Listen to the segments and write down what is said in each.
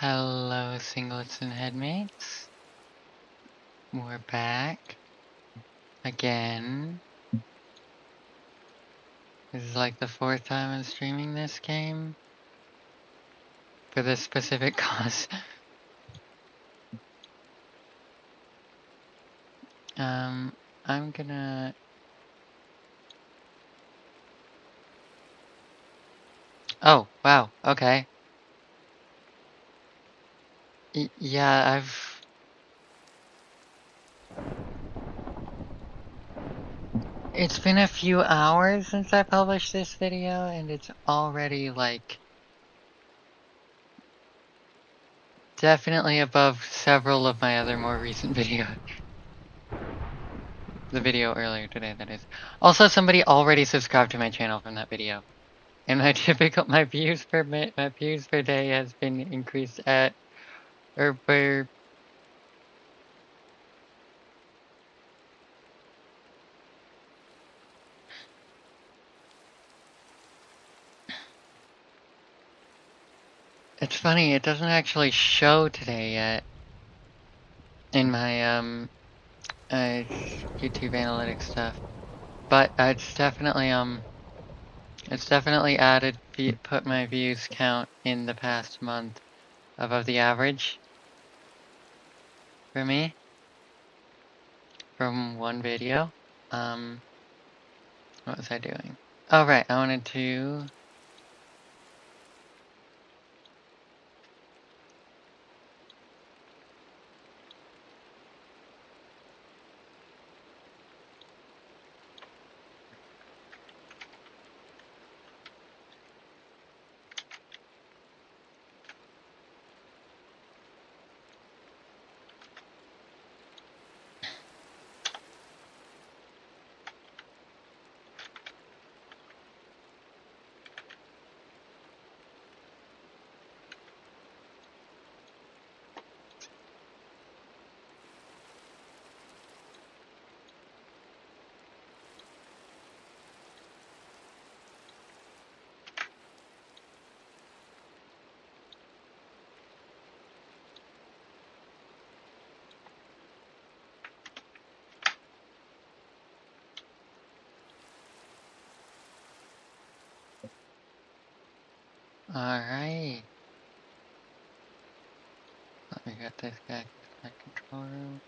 Hello, singlets and headmates. We're back. Again. This is like the 4th time I'm streaming this game. For this specific cause. I'm gonna... Oh, wow, okay. Yeah, It's been a few hours since I published this video, and it's already, like, definitely above several of my other more recent videos. The video earlier today, that is. Also, somebody already subscribed to my channel from that video. And my views per day has been increased at, it's funny, it doesn't actually show today yet in my, YouTube analytics stuff. But, it's definitely added, put my views count in the past month above the average for me from one video. What was I doing? Oh, right, I wanted to... Alright. Let me get this guy to my control room.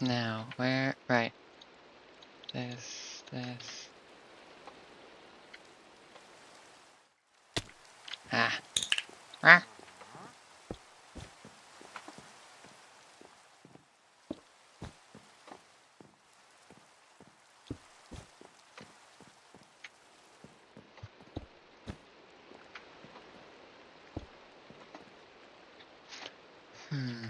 Now, where? Right. This. Ah. Ah. Hmm.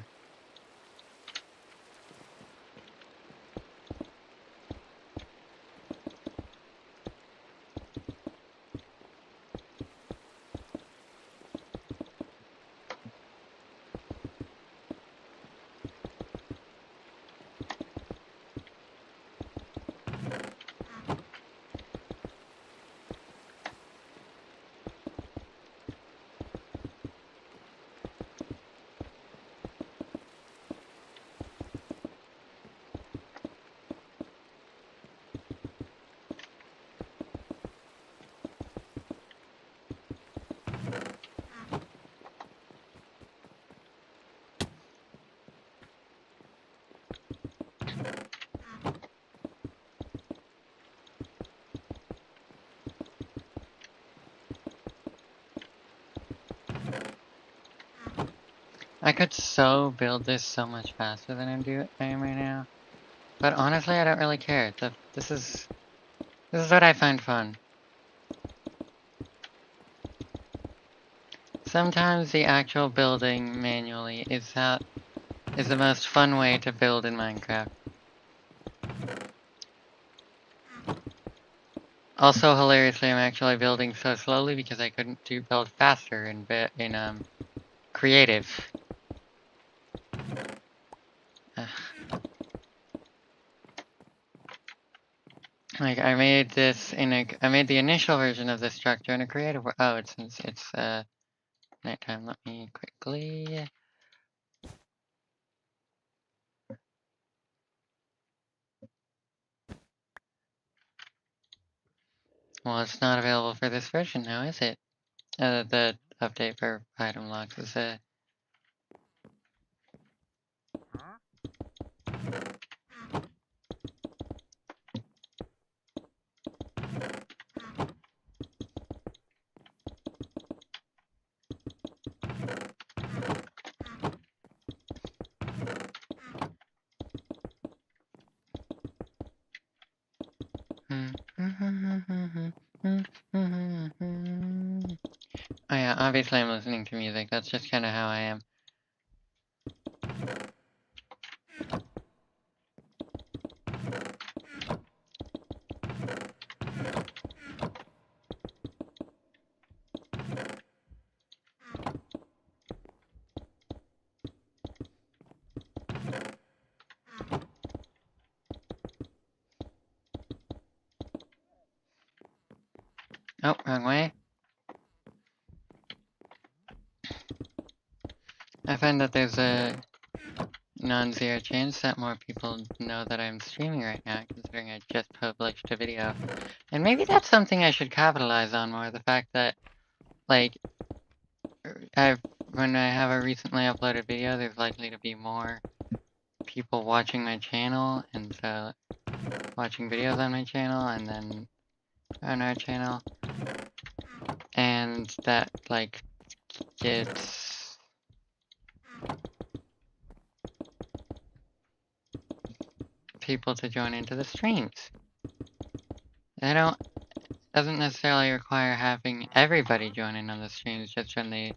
I could so build this so much faster than I am right now. But honestly, I don't really care. This is what I find fun. Sometimes the actual building manually is the most fun way to build in Minecraft. Also, hilariously, I'm actually building so slowly because I couldn't build faster in creative. Like I made this I made the initial version of this structure in a creative world. Oh, since it's nighttime. Let me quickly. Well, it's not available for this version now, is it? The update for item locks is Oh yeah, obviously I'm listening to music. That's just kind of how I am. Oh, wrong way. I find that there's a non-zero chance that more people know that I'm streaming right now, considering I just published a video. And maybe that's something I should capitalize on more, the fact that, like, when I have a recently uploaded video, there's likely to be more people watching my channel, and so watching videos on my channel, and then on our channel, and that, like, gets people to join into the streams. Doesn't necessarily require having everybody join in on the streams, just when they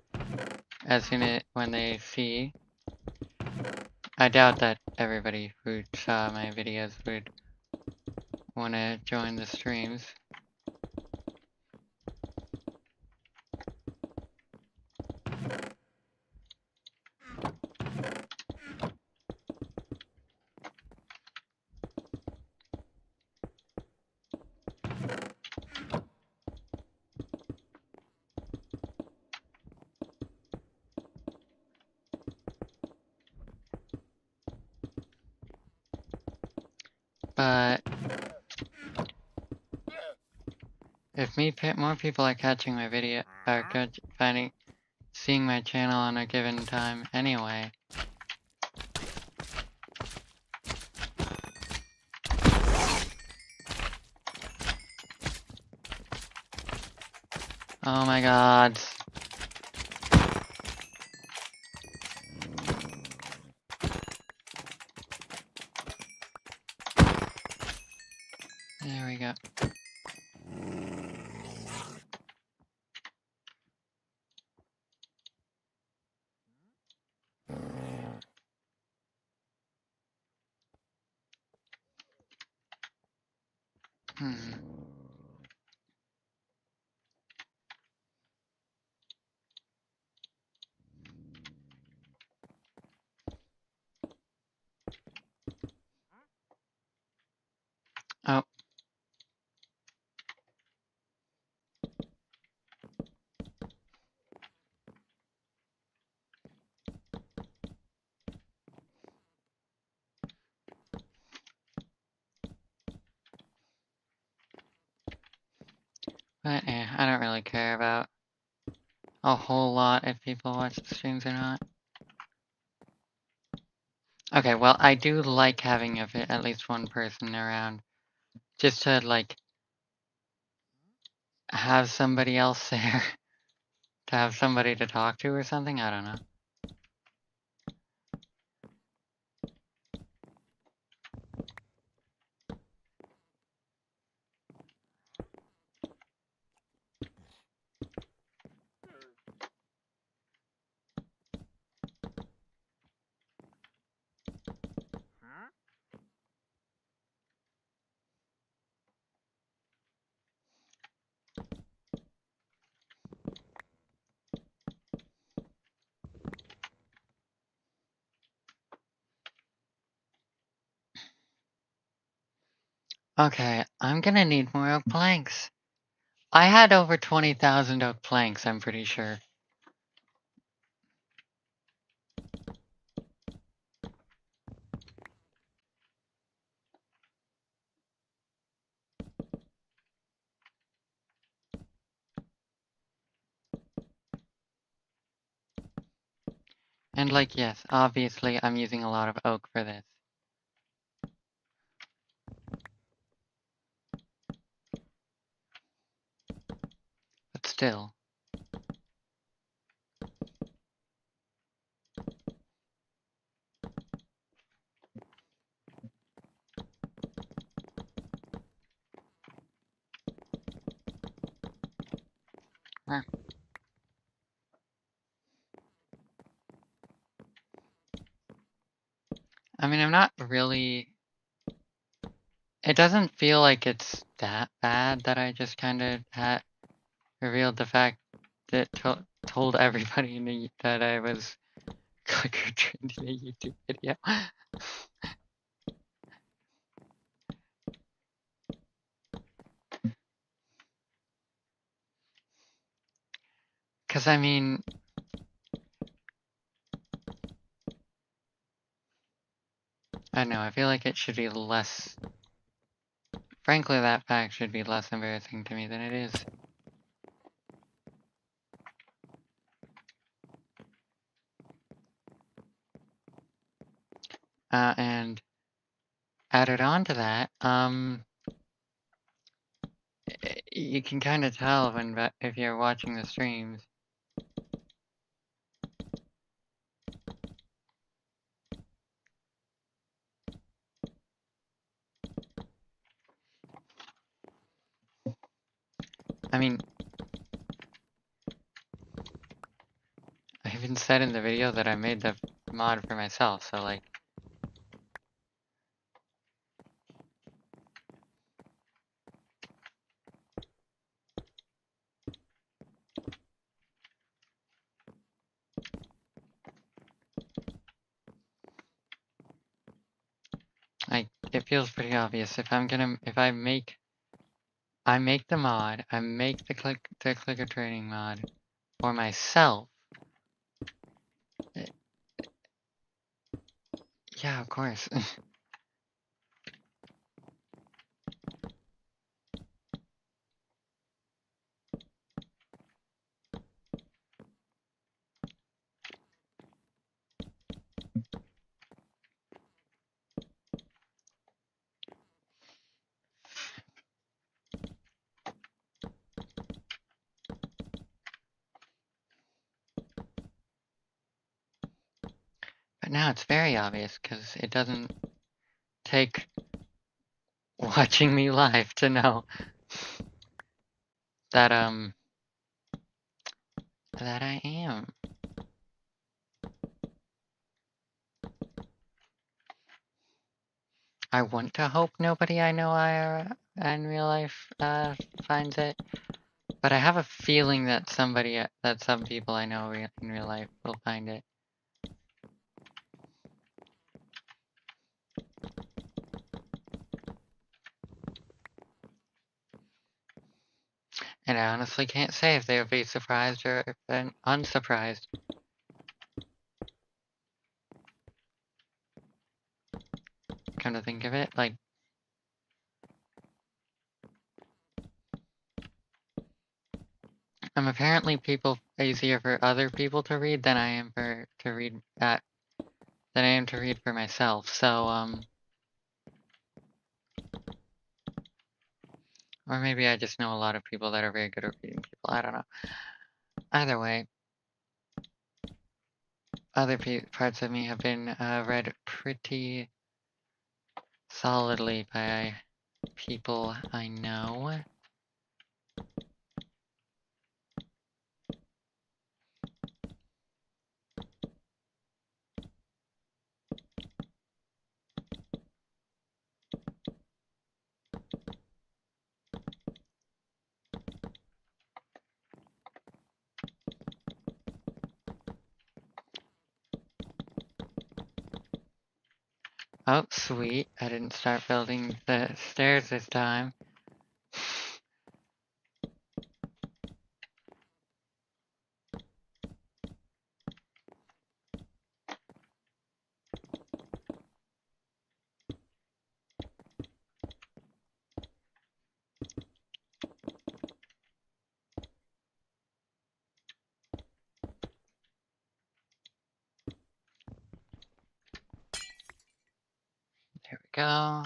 see. I doubt that everybody who saw my videos would want to join the streams. But if more people are catching my video, are seeing my channel on a given time anyway. Oh my god. There we go. Hmm. Oh. But yeah, I don't really care about a whole lot if people watch the streams or not. Okay, well, I do like having at least one person around, just to, like, have somebody else there, to have somebody to talk to or something, I don't know. Okay, I'm gonna need more oak planks. I had over 20,000 oak planks, I'm pretty sure. And like, yes, obviously I'm using a lot of oak for this. But still. Huh. I mean, I'm not really... It doesn't feel like it's that bad that I just kind of had revealed the fact that told everybody that I was clicker trained in a YouTube video. Because, I mean... I don't know, I feel like it should be less... Frankly, that fact should be less embarrassing to me than it is. And added on to that, you can kind of tell when if you're watching the streams. I mean, I even said in the video that I made the mod for myself, so like... it feels pretty obvious. If I make the mod, I make the clicker training mod for myself. Yeah, of course. But now it's very obvious because it doesn't take watching me live to know that that I am. I want to hope nobody I know in real life finds it, but I have a feeling that some people I know in real life will find it. And I honestly can't say if they would be surprised or if they're unsurprised. Come to think of it, like... I'm apparently easier for other people to read than I am to read for myself, so, or maybe I just know a lot of people that are very good at reading people, I don't know. Either way, other parts of me have been read pretty solidly by people I know. Oh, sweet. I didn't start building the stairs this time. There we go.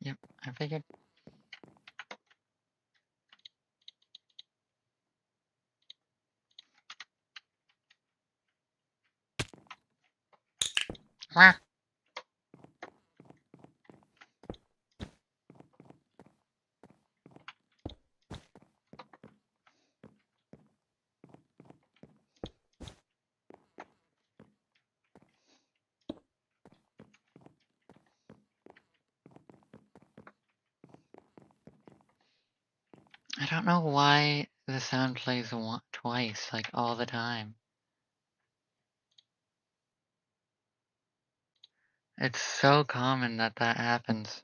Yep, I figured. Wah. I don't know why the sound plays twice, like all the time. It's so common that that happens.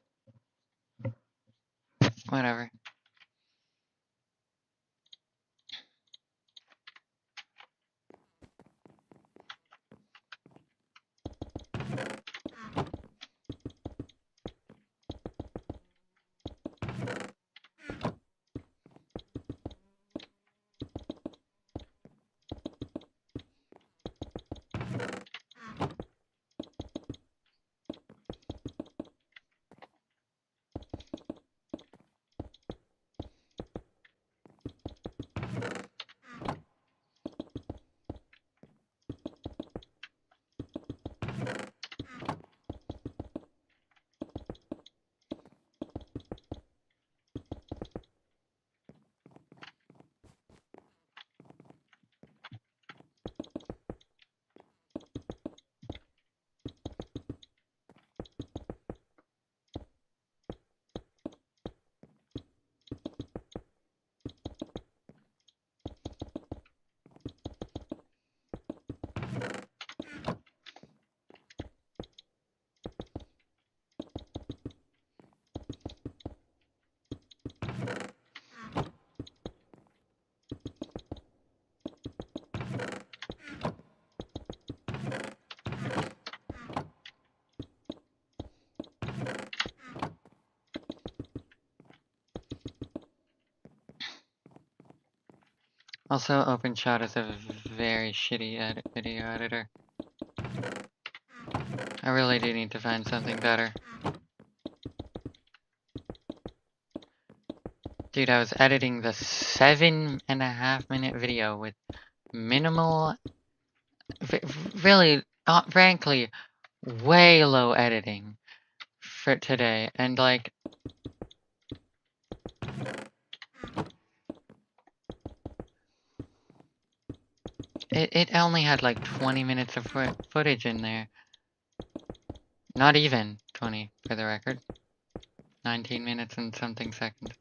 Whatever. Also, OpenShot is a very shitty video editor. I really do need to find something better. Dude, I was editing the 7.5-minute video with minimal, really, frankly, way low editing for today, and like, it only had like 20 minutes of footage in there. Not even 20, for the record. 19 minutes and something seconds.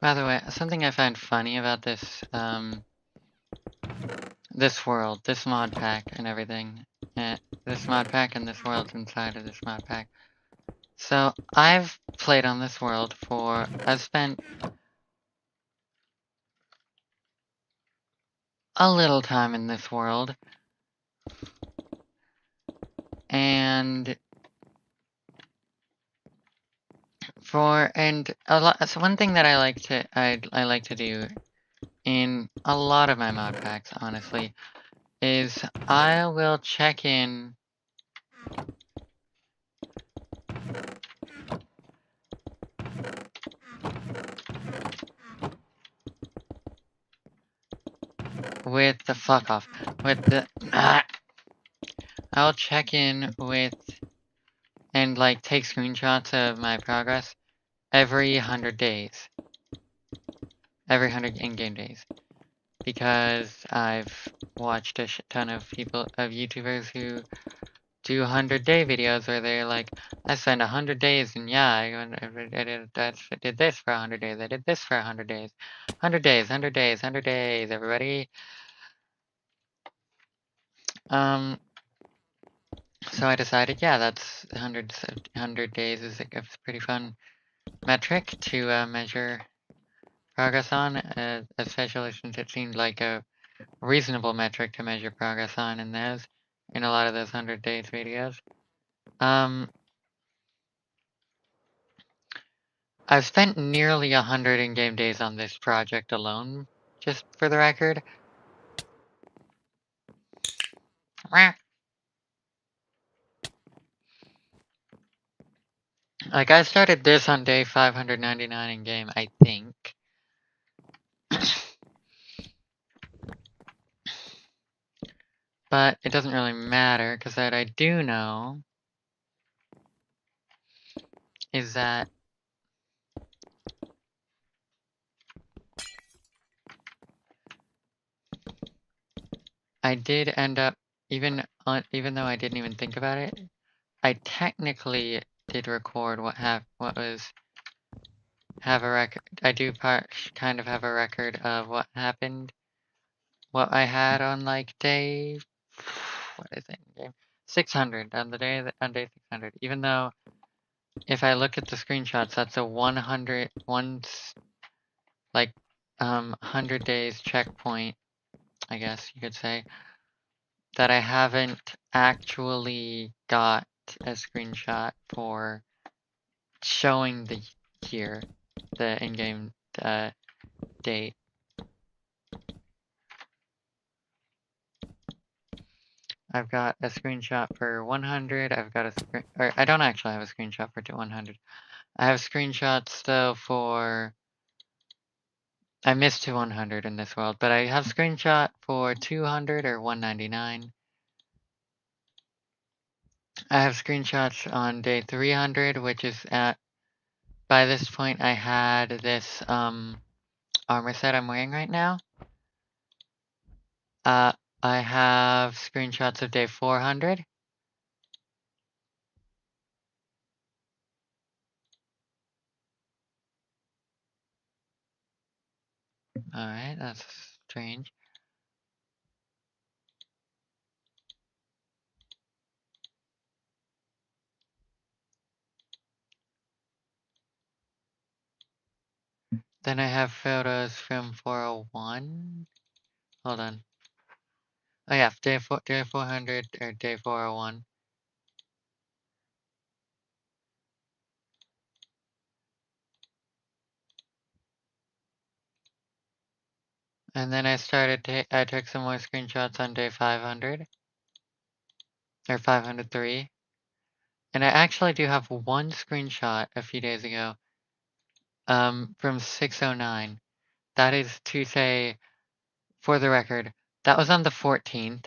By the way, something I find funny about this, this world, this mod pack and everything, this mod pack and this world's inside of this mod pack. So, I've played on this world I've spent a little time in this world, and so one thing that I like to do in a lot of my mod packs, honestly, is I will check in with the fuck off, with the, I'll check in with, and like take screenshots of my progress every 100 days, every 100 in-game days, because I've watched a shit ton of YouTubers who do 100-day videos where they're like, I spent 100 days and yeah, I did this for 100 days, I did this for 100 days. 100 days, 100 days, 100 days, everybody. So I decided, yeah, that's 100 days is a pretty fun metric to measure progress on, especially since it seemed like a reasonable metric to measure progress on in a lot of those 100 days videos. I've spent nearly 100 in-game days on this project alone, just for the record. Like, I started this on day 599 in-game, I think. But it doesn't really matter, because what I do know is that I did end up, even though I didn't even think about it, I technically did record have a record. I do kind of have a record of what happened, what I had on like day, what is it, game 600 on day 600. Even though if I look at the screenshots, that's a 100 100 days checkpoint, I guess you could say, that I haven't actually got a screenshot for showing the year, the in-game date. I've got a screenshot for 100. I don't actually have a screenshot for 100. I have screenshots though for, I missed to 100 in this world, but I have screenshot for 200 or 199. I have screenshots on day 300, which is by this point I had this armor set I'm wearing right now. I have screenshots of day 400. Alright, that's strange. Then I have photos from 401. Hold on. Oh yeah, day 400 or day 401. And then I took some more screenshots on day 500. Or 503. And I actually do have one screenshot a few days ago. From 609. That is to say, for the record, that was on the 14th.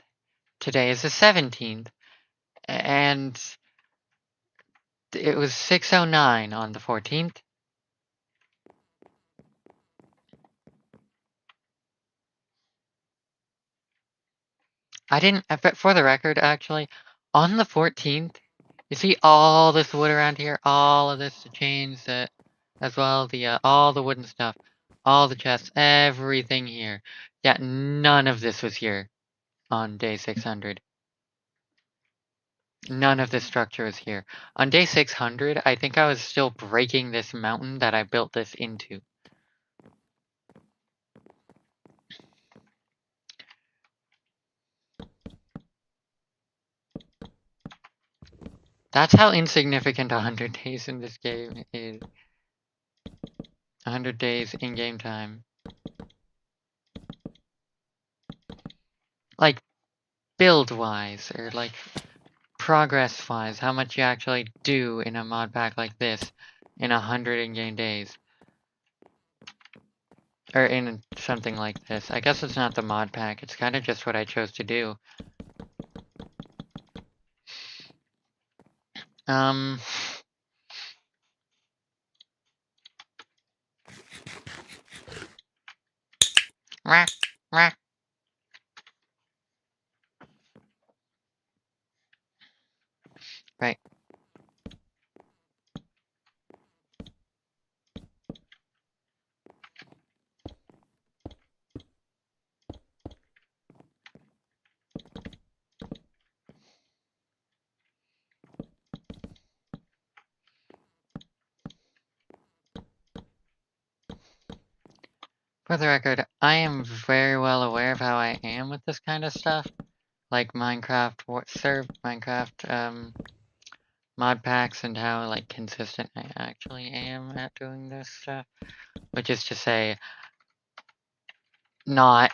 Today is the 17th. And it was 609 on the 14th. I didn't, but for the record, actually, on the 14th, you see all this wood around here, all of this chains, as well, all the wooden stuff. All the chests, everything here. Yeah, none of this was here on day 600. None of this structure was here. On day 600, I think I was still breaking this mountain that I built this into. That's how insignificant 100 days in this game is. 100 days in game time. Like, build-wise, or like, progress-wise, how much you actually do in a mod pack like this in 100 in-game days. Or in something like this. I guess it's not the mod pack, it's kind of just what I chose to do. Rah, rah. Right. For the record, I am very well aware of how I am with this kind of stuff. Like Minecraft, mod packs and how, like, consistent I actually am at doing this stuff. Which is to say, not.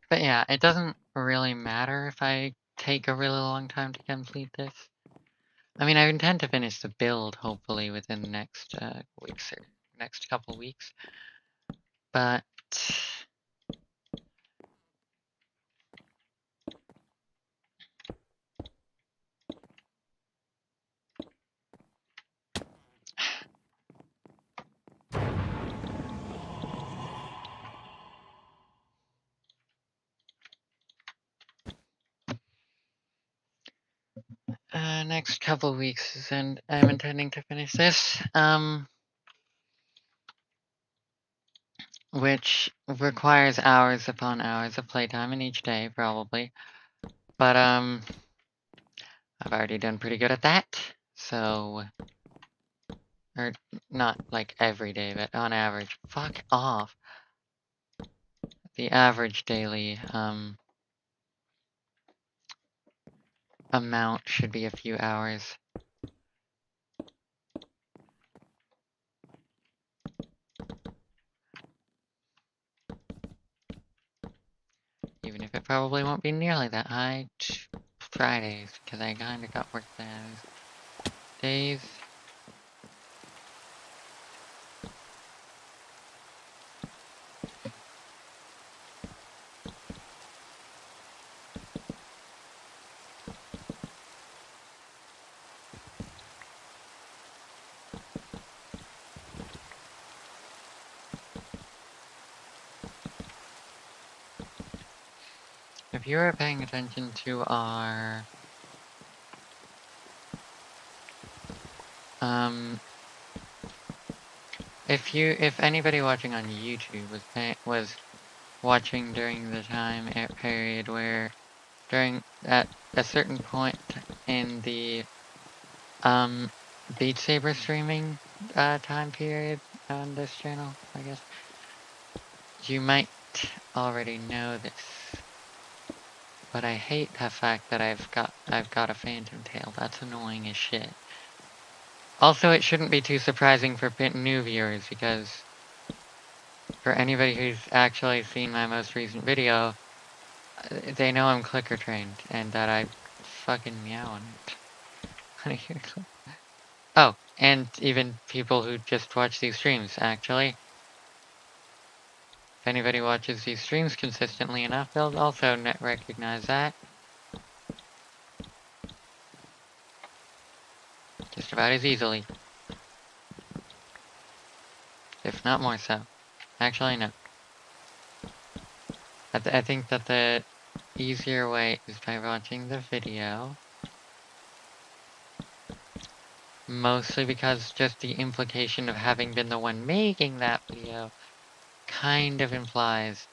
But yeah, it doesn't really matter if I take a really long time to complete this. I mean, I intend to finish the build, hopefully, within the next weeks or next couple weeks. But next couple weeks, and I'm intending to finish this. Which requires hours upon hours of playtime in each day, probably. But, I've already done pretty good at that, so... Or, not like every day, but on average. Fuck off. The average daily, amount should be a few hours. Even if it probably won't be nearly that high. Fridays, because I kinda got work those days. If you were paying attention to our... If anybody watching on YouTube was watching during the time period where at a certain point in the Beat Saber streaming time period on this channel, I guess, you might already know this. But I hate the fact that I've got a phantom tail. That's annoying as shit. Also, it shouldn't be too surprising for new viewers, because for anybody who's actually seen my most recent video, they know I'm clicker trained, and that I fucking meow on it. Oh, And even people who just watch these streams, actually. If anybody watches these streams consistently enough, they'll also recognize that. Just about as easily. If not more so. Actually, no. I think that the easier way is by watching the video. Mostly because just the implication of having been the one making that video kind of implies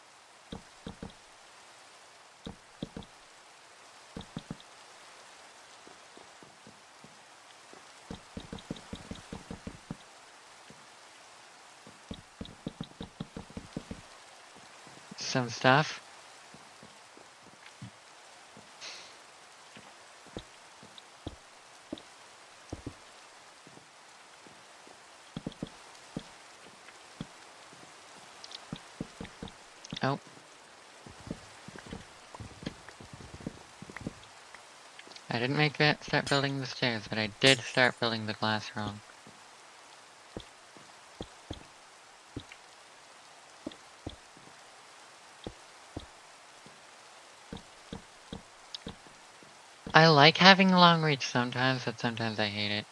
some stuff. Oh. I didn't start building the stairs, but I did start building the glass wrong. I like having long reach sometimes, but sometimes I hate it.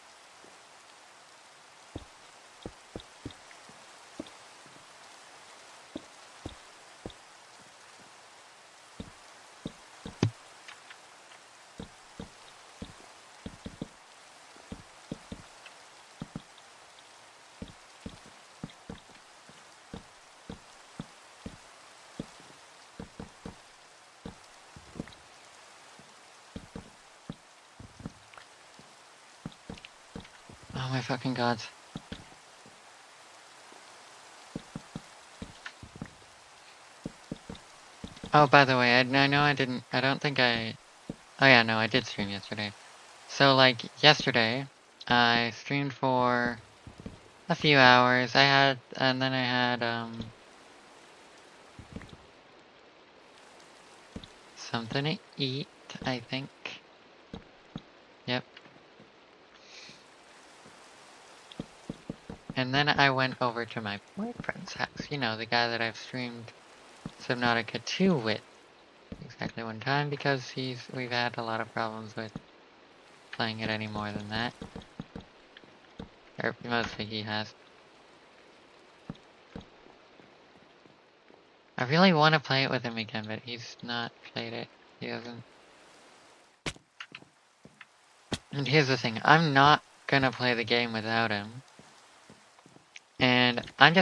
Oh my fucking gods. Oh, by the way, I know I don't think I... Oh yeah, no, I did stream yesterday. So, like, yesterday, I streamed for a few hours. And then I had, something to eat, I think. Yep. And then I went over to my boyfriend's house. You know, the guy that I've streamed Subnautica 2 with exactly one time because we've had a lot of problems with playing it any more than that. Or mostly he has. I really want to play it with him again, but he's not played it. He doesn't. And here's the thing, I'm not gonna play the game without him. And I'm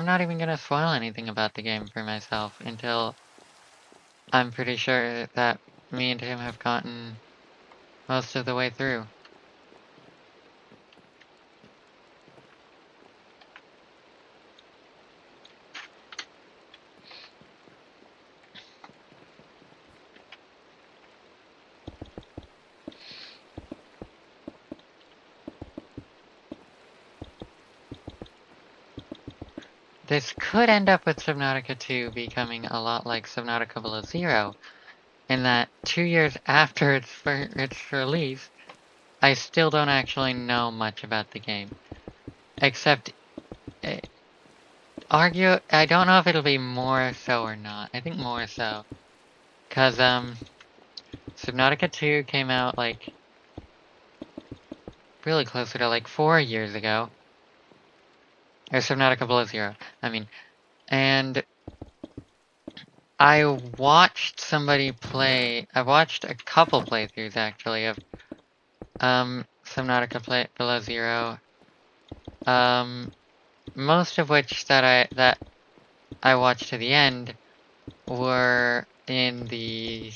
not even gonna spoil anything about the game for myself until I'm pretty sure that me and him have gotten most of the way through. This could end up with Subnautica 2 becoming a lot like Subnautica Below Zero, in that 2 years after its release, I still don't actually know much about the game. Except, I don't know if it'll be more so or not. I think more so. Cause, Subnautica 2 came out, like, really closer to, like, 4 years ago. Or Subnautica Below Zero, I mean. And I watched a couple playthroughs, actually, of, Subnautica Below Zero. Most of which that I watched to the end were in the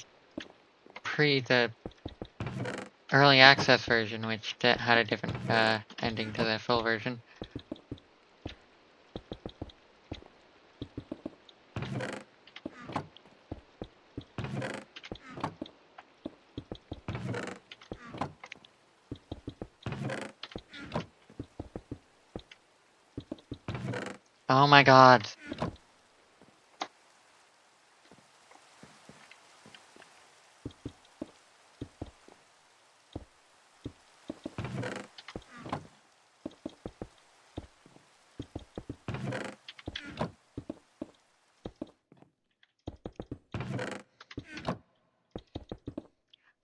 early access version, which had a different ending to the full version. Oh my god.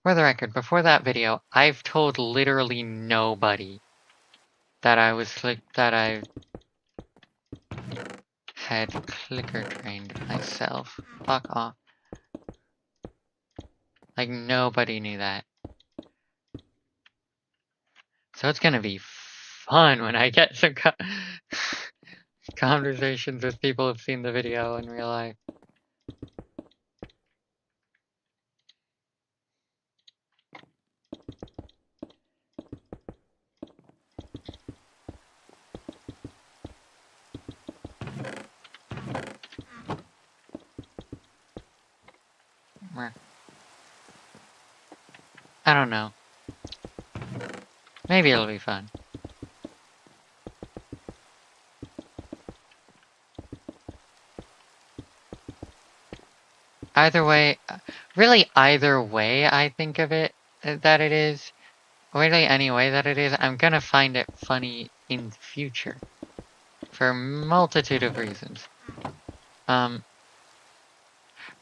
For the record, before that video, I've told literally nobody that I had clicker trained myself. Fuck off. Like, nobody knew that. So it's gonna be fun when I get some conversations with people who've seen the video in real life. I don't know. Maybe it'll be fun. Either way, really either way I think of it, that it is, really any way that it is, I'm gonna find it funny in the future. For a multitude of reasons.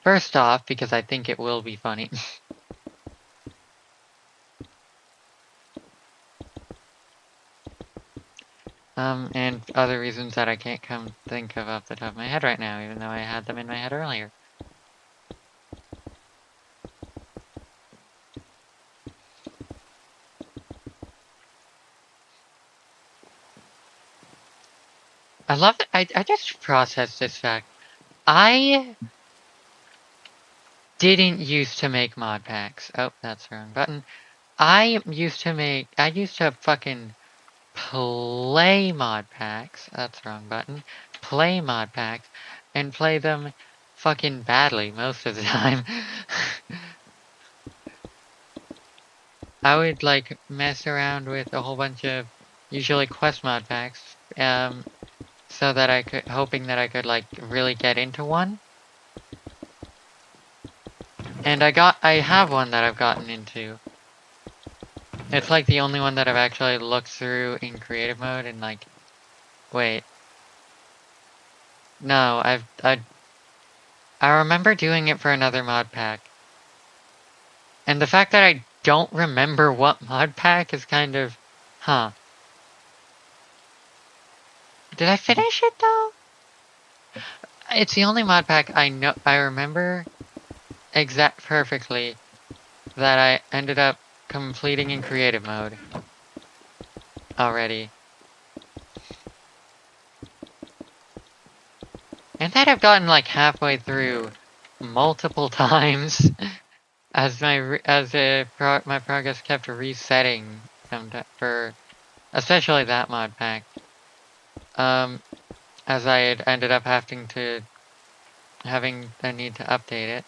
First off, because I think it will be funny. And other reasons that I can't think of off the top of my head right now, even though I had them in my head earlier. I love it. I just processed this fact. I didn't used to make mod packs. Oh, that's the wrong button. I used to fucking play mod packs. That's the wrong button. Play mod packs and play them fucking badly most of the time. I would like mess around with a whole bunch of usually quest mod packs, so that hoping that I could like really get into one. And I have one that I've gotten into. It's like the only one that I've actually looked through in creative mode and like, wait. No, I remember doing it for another mod pack. And the fact that I don't remember what mod pack is kind of, huh. Did I finish it though? It's the only mod pack I remember perfectly that I ended up completing in creative mode already. And that I've gotten like halfway through multiple times as my progress kept resetting for especially that mod pack. As I had ended up having a need to update it.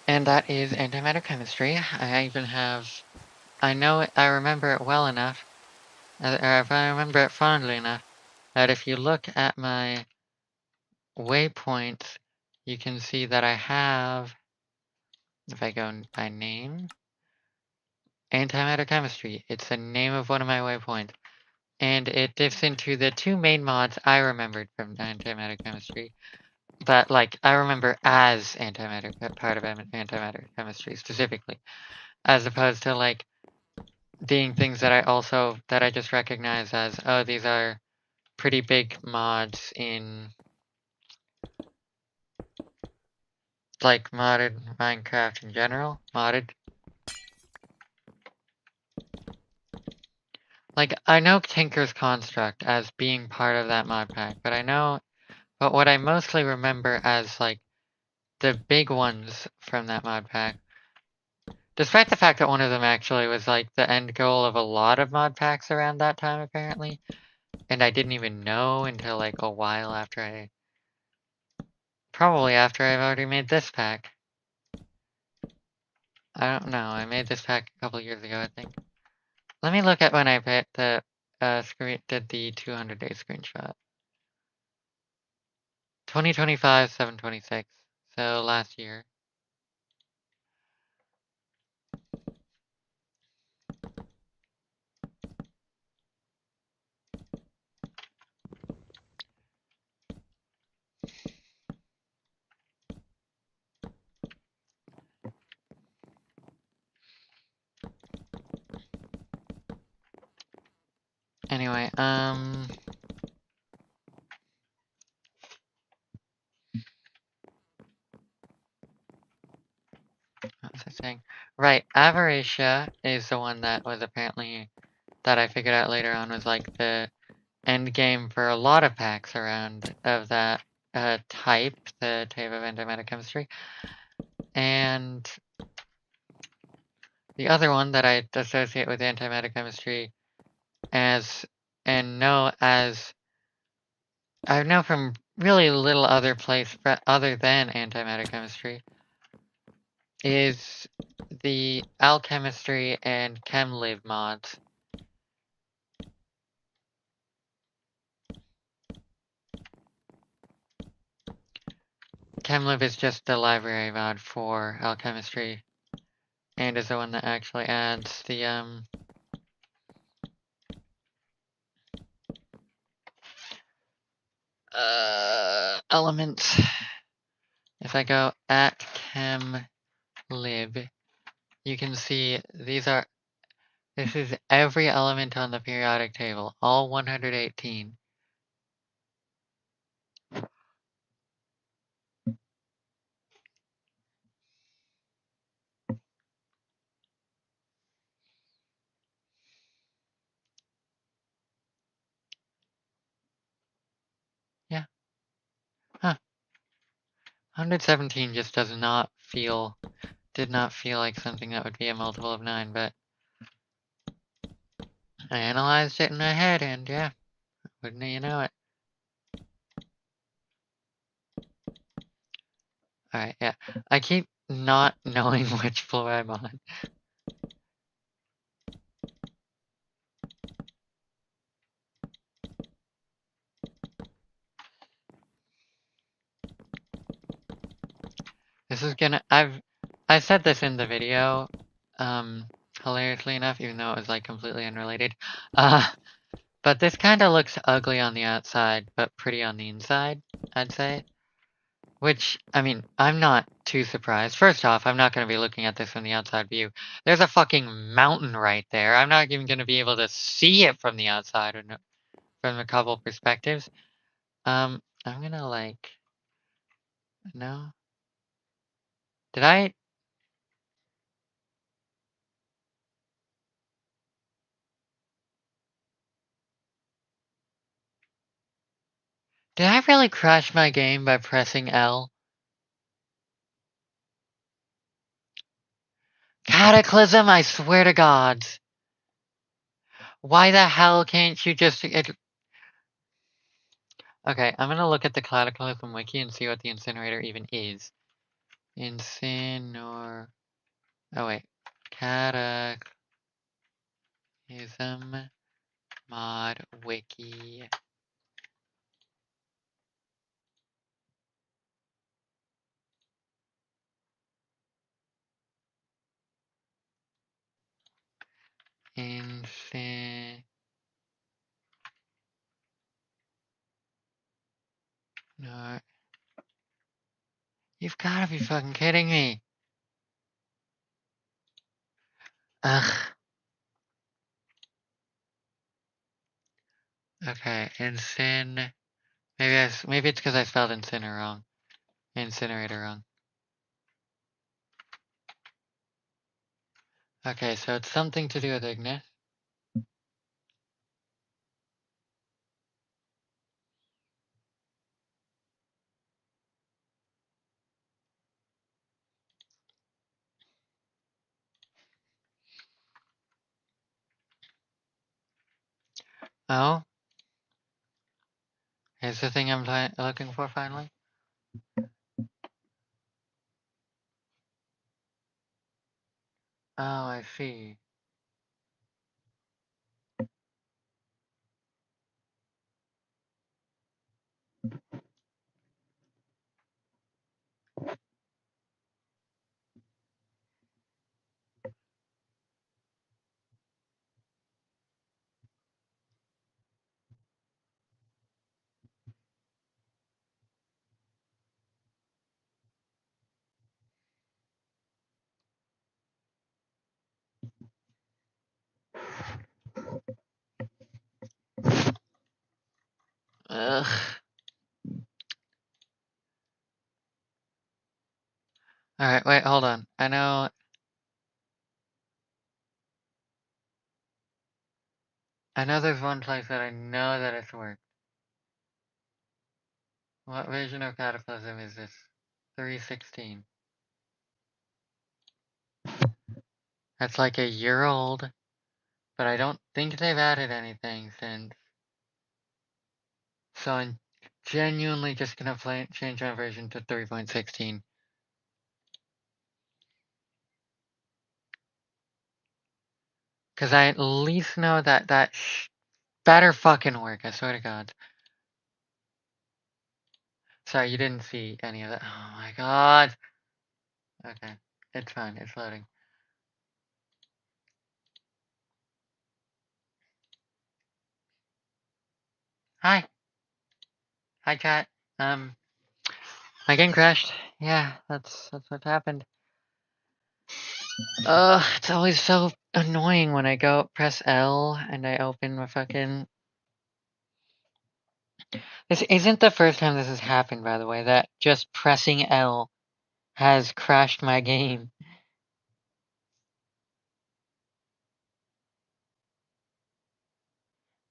And that is antimatter chemistry. I know it, I remember it well enough, or if I remember it fondly enough, that if you look at my waypoints, you can see that I have, if I go by name, antimatter chemistry. It's the name of one of my waypoints. And it dips into the two main mods I remembered from antimatter chemistry. But like I remember as antimatter, part of antimatter chemistry specifically, as opposed to like being things that I just recognize as, oh, these are pretty big mods in like modded Minecraft in general. Modded. Like I know Tinker's Construct as being part of that mod pack, but what I mostly remember as like the big ones from that mod pack, despite the fact that one of them actually was like the end goal of a lot of mod packs around that time apparently, and I didn't even know until like a while after probably after I've already made this pack. I don't know, I made this pack a couple years ago, I think. Let me look at when I did the 200-day screenshot. 2025, 7/26, so last year. Anyway, what was I saying? Right, Avaricia is the one that was apparently, that I figured out later on was like the end game for a lot of packs around of that type, the type of antimatter chemistry. And the other one that I associate with antimatter chemistry as, and know as, I know from really little other place other than antimatter chemistry, is the alchemistry and chemlib mods. Chemlib is just the library mod for alchemistry, and is the one that actually adds the elements. If I go at chemlib, you can see this is every element on the periodic table, all 118. Yeah. Huh. 117 just did not feel like something that would be a multiple of 9, but I analyzed it in my head, and yeah, wouldn't you know it. Alright, yeah. I keep not knowing which floor I'm on. This is gonna, I said this in the video, hilariously enough, even though it was like completely unrelated. But this kinda looks ugly on the outside, but pretty on the inside, I'd say. Which, I mean, I'm not too surprised. First off, I'm not gonna be looking at this from the outside view. There's a fucking mountain right there. I'm not even gonna be able to see it from the outside or from a couple perspectives. I'm gonna like, no. Did I? Did I really crash my game by pressing L? Cataclysm, I swear to God. Why the hell can't you just... Okay, I'm gonna look at the Cataclysm wiki and see what the incinerator even is. Incinerator... Oh wait. Cataclysm mod wiki. Incin... No. You've gotta be fucking kidding me. Ugh. Okay, maybe it's because I spelled incinerator wrong. Okay, so it's something to do with Ignis. Oh, here's the thing I'm looking for finally. Oh, I see. Ugh. Alright, wait, hold on. I know there's one place that I know that it's worked. What version of Cataclysm is this? 316. That's like a year old, but I don't think they've added anything since. So I'm genuinely just gonna change my version to 3.16. Cause I at least know that better fucking work, I swear to God. Sorry, you didn't see any of that. Oh my God. Okay, it's fine, it's loading. Hi. Hi, chat. My game crashed. Yeah, that's what happened. It's always so annoying when I go press L and I open my fucking. This isn't the first time this has happened, by the way, that just pressing L has crashed my game.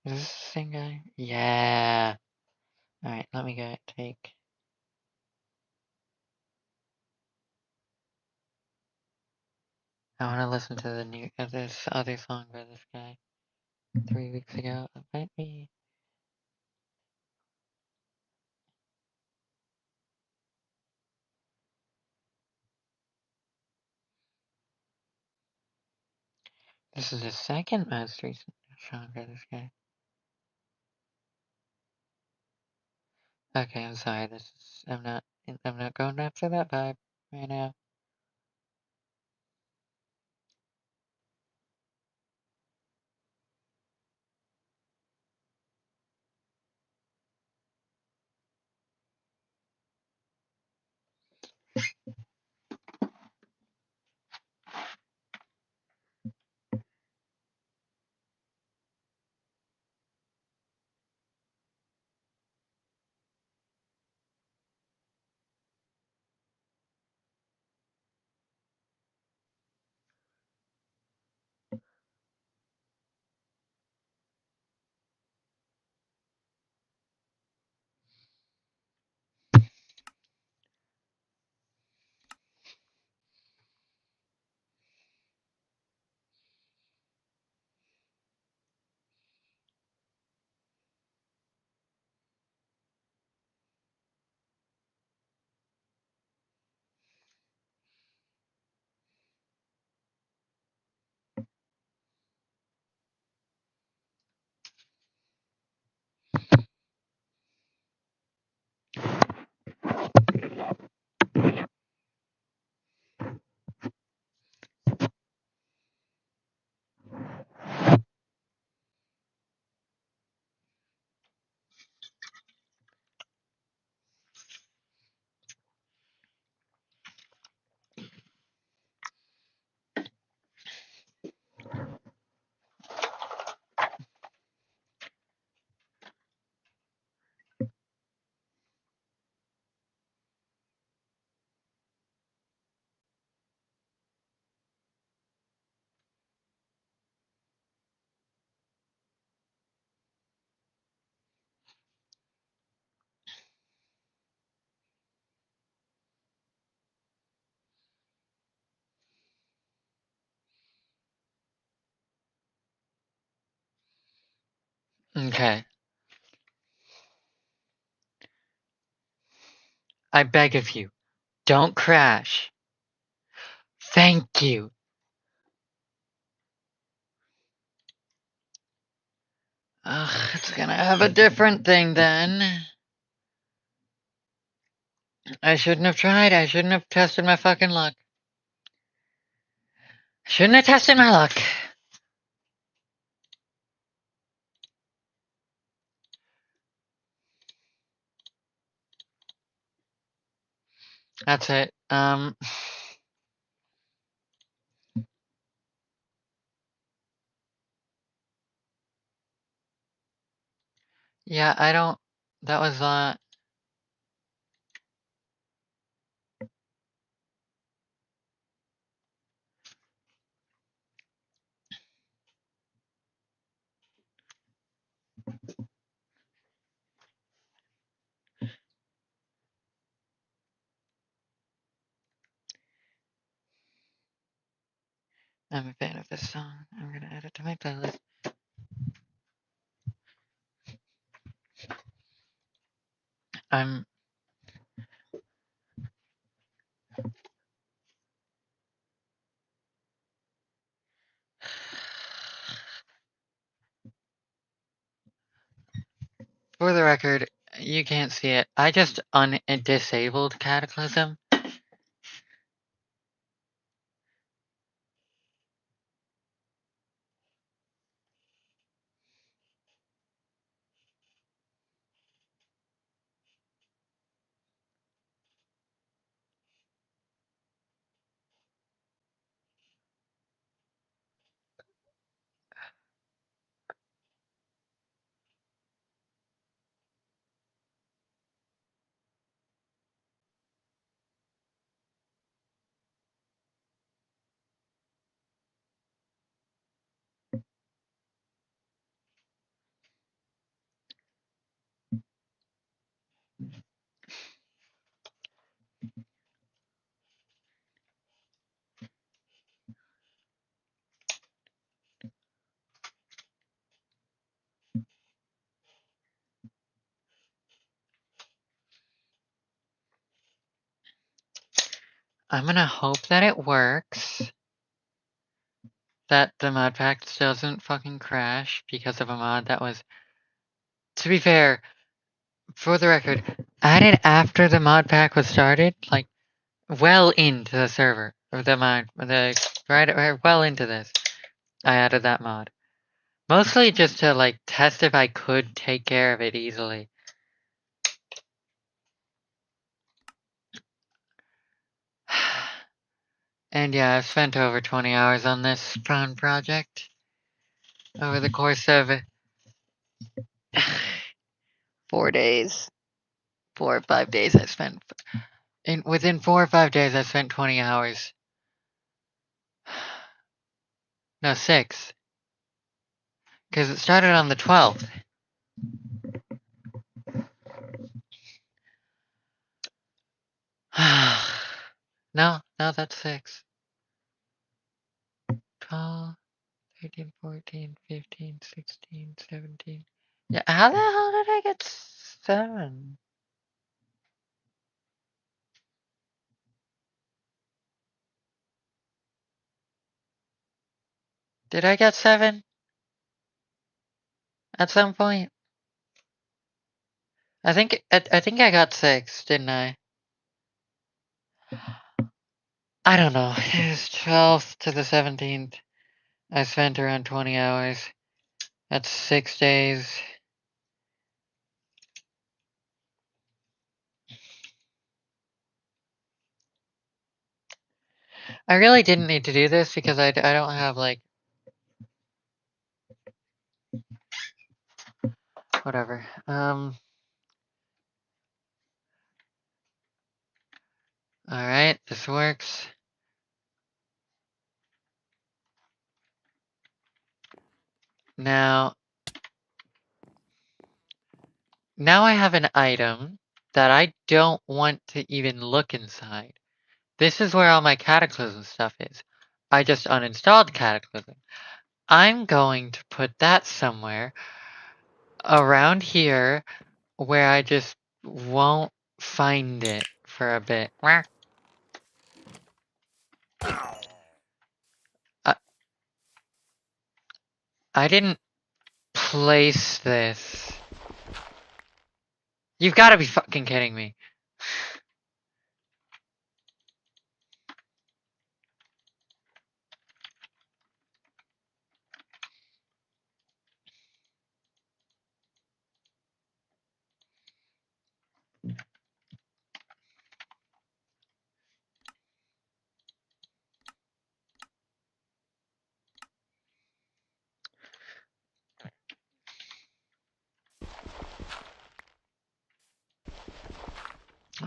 Is this the same guy? Yeah. Alright, let me go take. I want to listen to the new this other song by this guy 3 weeks ago. It might be. This is the second most recent song by this guy. Okay, I'm sorry. I'm not going after that vibe right now. Okay. I beg of you, don't crash. Thank you. Ugh, it's gonna have a different thing then. I shouldn't have tried. I shouldn't have tested my fucking luck. Shouldn't have tested my luck. That's it. Yeah, I don't. That was I'm a fan of this song. I'm gonna add it to my playlist. I'm For the record, you can't see it. I just disabled Cataclysm. I'm gonna hope that it works. That the mod pack doesn't fucking crash because of a mod that was, to be fair, for the record, added after the mod pack was started, like, well into the server. Or right, well into this. I added that mod. Mostly just to, like, test if I could take care of it easily. And yeah, I've spent over 20 hours on this prawn project. Over the course of 4 days. 4 or 5 days I spent. Within 4 or 5 days I spent 20 hours. No, 6. Because it started on the 12th. No, that's 6. 12, 13, 14, 15, 16, 17. Yeah, how the hell did I get 7? Did I get 7? At some point? I think I got 6, didn't I? I don't know. It was 12th to the 17th. I spent around 20 hours. That's 6 days. I really didn't need to do this because I don't have, like, whatever. Alright, this works. Now I have an item that I don't want to even look inside. This is where all my Cataclysm stuff is. I just uninstalled Cataclysm. I'm going to put that somewhere around here where I just won't find it for a bit. I didn't place this. You've got to be fucking kidding me.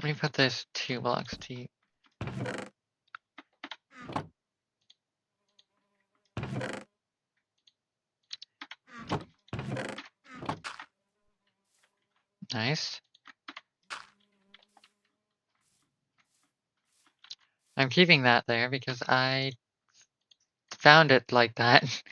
Let me put this 2 blocks deep. Nice. I'm keeping that there because I found it like that.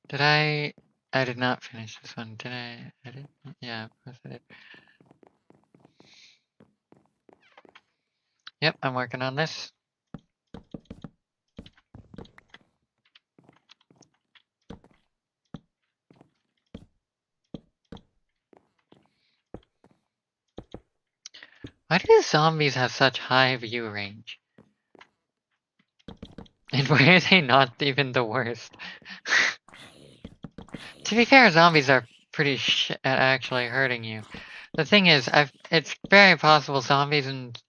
Did I did not finish this one. Did I? I did? Yeah, of course I did. Yep, I'm working on this. Why do zombies have such high view range? And why are they not even the worst? To be fair, zombies are pretty shit at actually hurting you. The thing is, it's very possible zombies and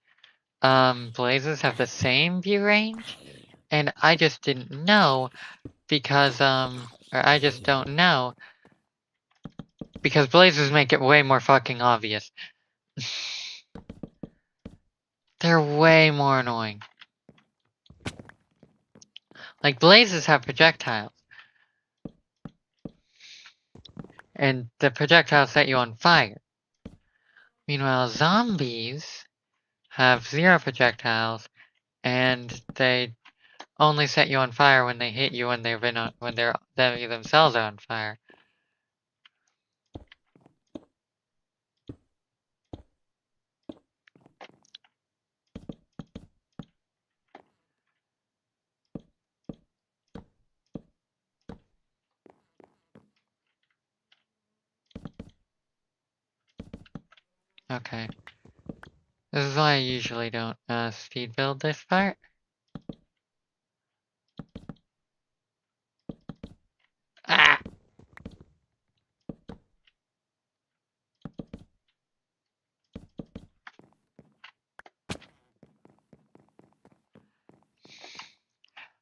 blazes have the same view range, and I just didn't know because or I just don't know because blazes make it way more fucking obvious. They're way more annoying. Like blazes have projectiles, and the projectiles set you on fire. Meanwhile, zombies have 0 projectiles, and they only set you on fire when they hit you when they've been on, when they themselves are on fire. Okay. This is why I usually don't speed build this part. Ah!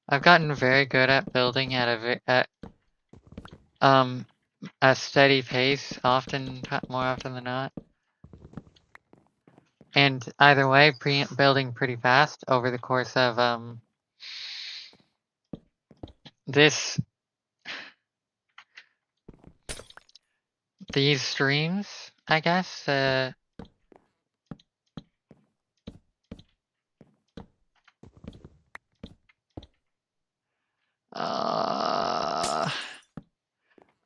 I've gotten very good at building at a steady pace, more often than not. And either way, building pretty fast over the course of these streams, I guess.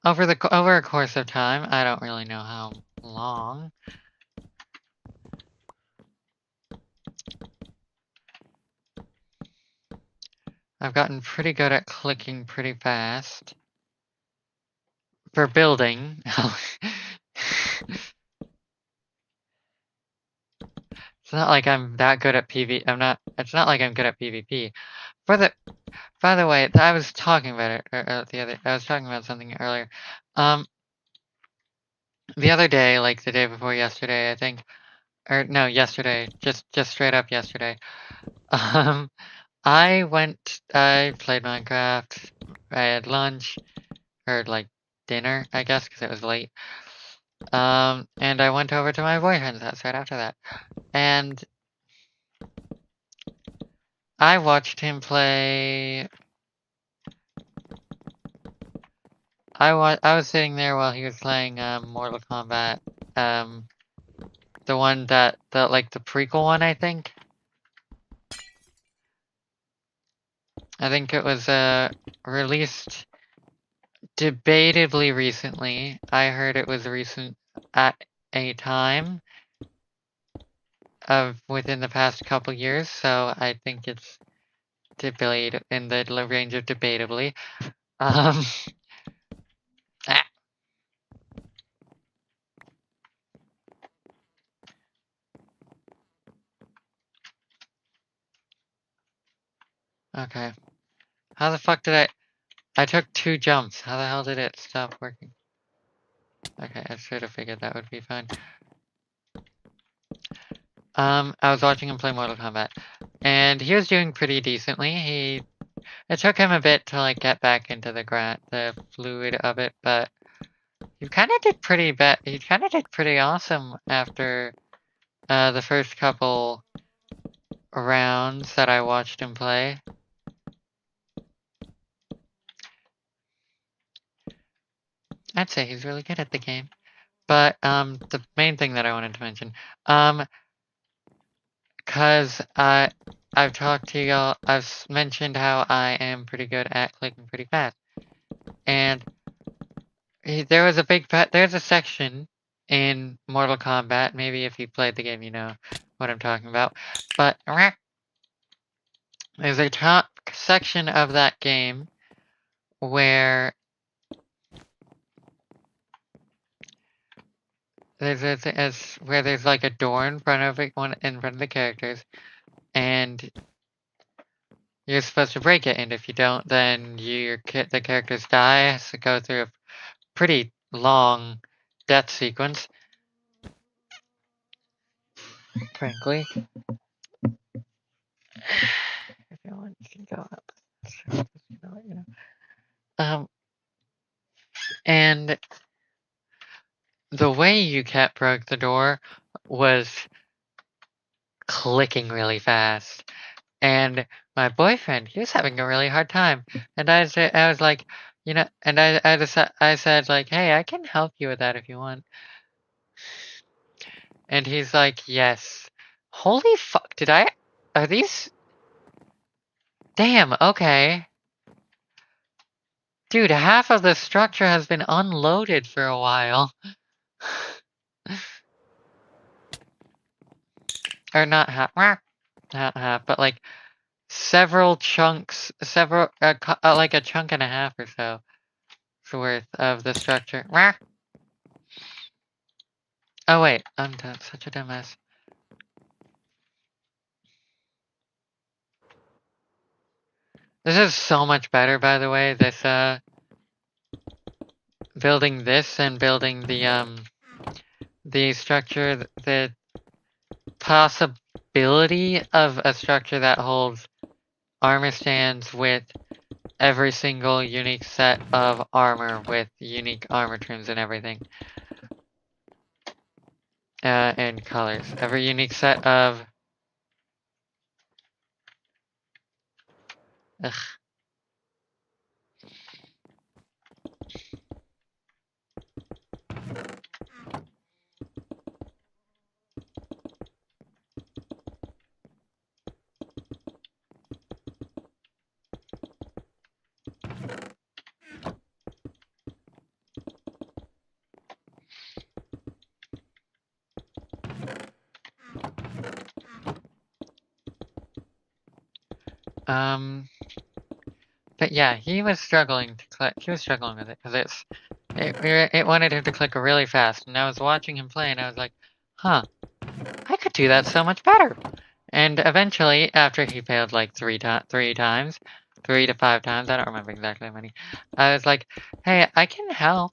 Over a course of time, I don't really know how long. I've gotten pretty good at clicking pretty fast. For building. It's not like I'm that good at it's not like I'm good at PvP. By the way, I was talking about it, I was talking about something earlier. The other day, like the day before yesterday, I think, or no, yesterday, just straight up yesterday. I played Minecraft, I had lunch, or like dinner, I guess, because it was late. And I went over to my boyfriend's house right after that. And I watched him play. I was sitting there while he was playing Mortal Kombat. The one the prequel one, I think. I think it was released debatably recently. I heard it was recent at a time of within the past couple years, so I think it's in the range of debatably. Ah. Okay. How the fuck did I took 2 jumps. How the hell did it stop working? Okay, I should have figured that would be fine. I was watching him play Mortal Kombat, and he was doing pretty decently. It took him a bit to like get back into the fluid of it, but he kind of did pretty bad. He kind of did pretty awesome after the first couple rounds that I watched him play. I'd say he's really good at the game. But the main thing that I wanted to mention, cause I've talked to y'all, I've mentioned how I am pretty good at clicking pretty fast, and there's a section in Mortal Kombat. Maybe if you played the game, you know what I'm talking about. But there's a top section of that game where there's like a door in front of in front of the characters, and you're supposed to break it, and if you don't, then the characters die. Has to go through a pretty long death sequence. Frankly, if you want, you can go up. And the way you broke the door was clicking really fast. And my boyfriend, he was having a really hard time. And I was like, you know, and I said like, hey, I can help you with that if you want. And he's like, yes. Holy fuck, are these? Damn, okay. Dude, half of the structure has been unloaded for a while. Or not half, not half, but like several chunks, like a chunk and a half or so worth of the structure. Oh wait, I'm such a dumbass. This is so much better, by the way, this, building this and building the structure, the possibility of a structure that holds armor stands with every single unique set of armor with unique armor trims and everything. And colors. Every unique set of... Ugh. But yeah, he was struggling to click. He was struggling with it because it wanted him to click really fast. And I was watching him play, and I was like, huh, I could do that so much better. And eventually, after he failed like three to 5 times, I don't remember exactly how many, I was like, hey, I can help.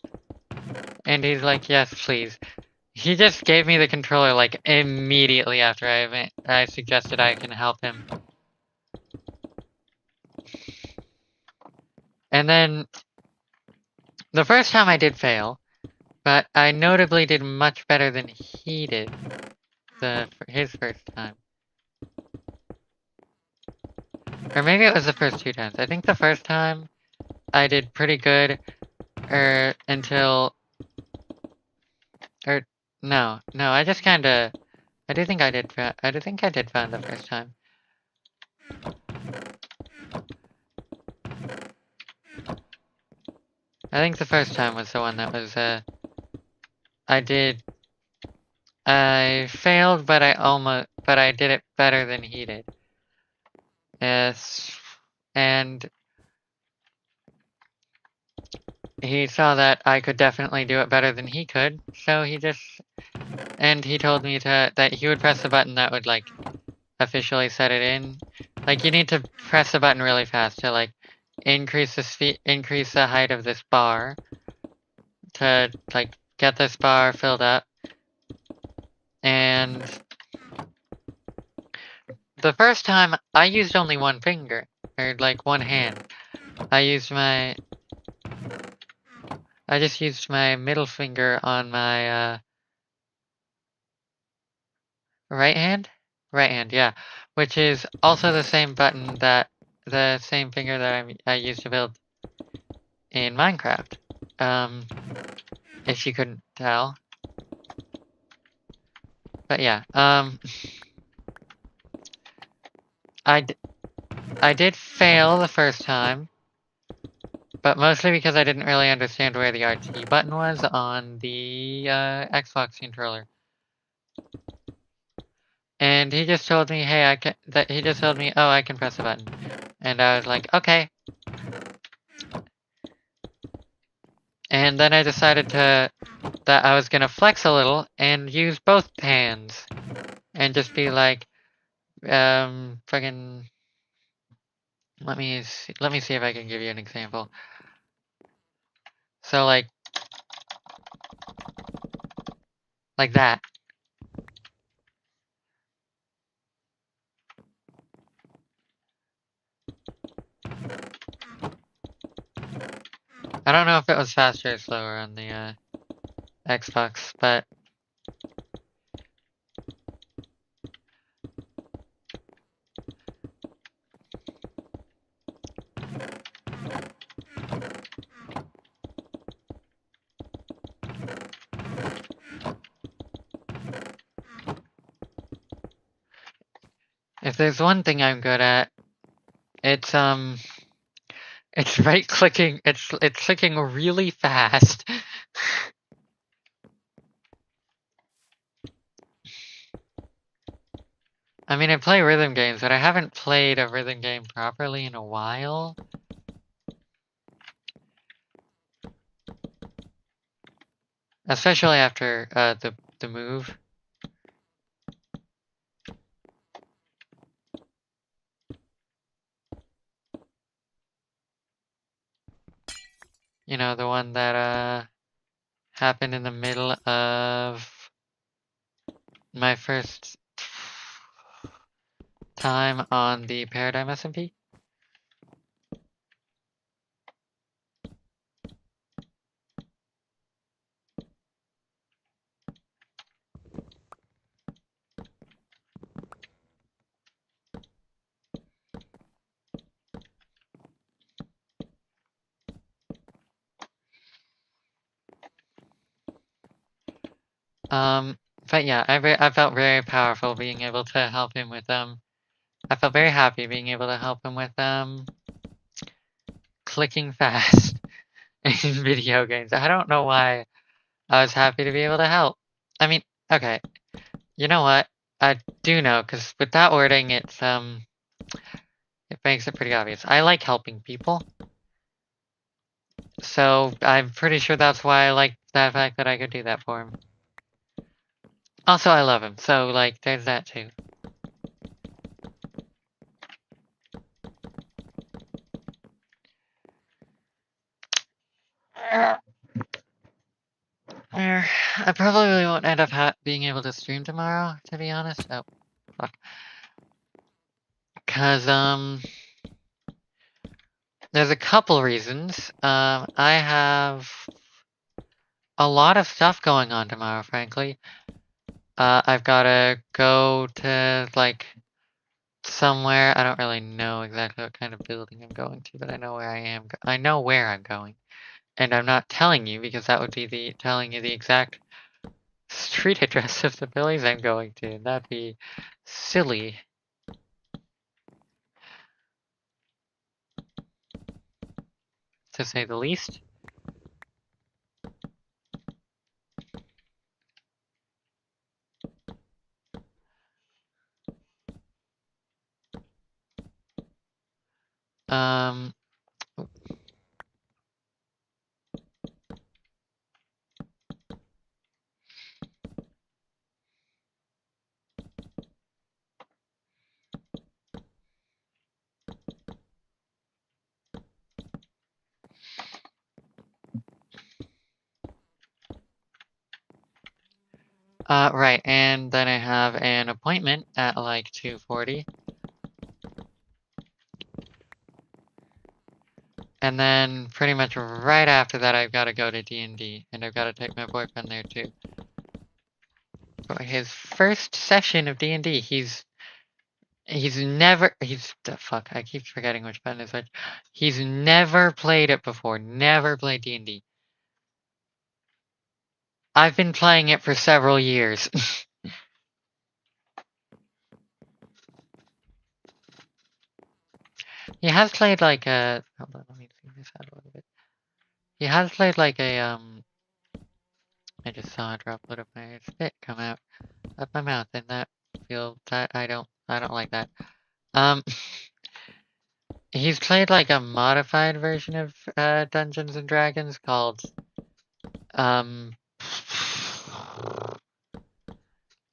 And he's like, yes, please. He just gave me the controller like immediately after I suggested I can help him. And then the first time I did fail, but I notably did much better than he did his first time. Or maybe it was the first 2 times. I think the first time I did pretty good until... No, I just kinda... I do think I did fine the first time. I think the first time was the one that was, I failed, but I did it better than he did. Yes, and he saw that I could definitely do it better than he could, so he told me that he would press the button that would, like, officially set it in. Like, you need to press the button really fast to, like, increase the height of this bar to, like, get this bar filled up. And the first time I used only one finger, or like one hand. I just used my middle finger on my right hand? Right hand, yeah. Which is also the same the same finger that I used to build in Minecraft. If you couldn't tell. But yeah, I did fail the first time, but mostly because I didn't really understand where the RT button was on the Xbox controller. And he just told me, hey, he just told me, oh, I can press the button. And I was like, okay. And then I decided that I was gonna flex a little and use both hands. And just be like, fucking, let me see if I can give you an example. So like that. I don't know if it was faster or slower on the Xbox, but if there's one thing I'm good at, it's right clicking. It's clicking really fast. I mean, I play rhythm games, but I haven't played a rhythm game properly in a while. Especially after the move. You know, the one that happened in the middle of my first time on the Paradigm SMP. But yeah, I felt very powerful being able to help him with I felt very happy being able to help him with clicking fast in video games. I don't know why I was happy to be able to help. I mean, okay, you know what? I do know, because with that wording, it makes it pretty obvious. I like helping people. So I'm pretty sure that's why I like that fact that I could do that for him. Also, I love him, so like, there's that too. I probably won't end up being able to stream tomorrow, to be honest. Oh, fuck. Cause there's a couple reasons. I have a lot of stuff going on tomorrow, frankly. I've gotta go to, like, somewhere. I don't really know exactly what kind of building I'm going to, but I know where I am. I know where I'm going. And I'm not telling you, because that would be telling you the exact street address of the buildings I'm going to, and that'd be silly. To say the least. Um, right, and then I have an appointment at like 2:40. And then pretty much right after that, I've got to go to D&D, and I've got to take my boyfriend there too. For his first session of D&D, he's the fuck, I keep forgetting which button is which. He's never played it before, never played D&D. I've been playing it for several years. He has played like a, hold on, let me zoom this out a little bit. He has played like a, I just saw a droplet of my spit come out of my mouth, and that feels, that, I don't like that. He's played like a modified version of, Dungeons and Dragons called,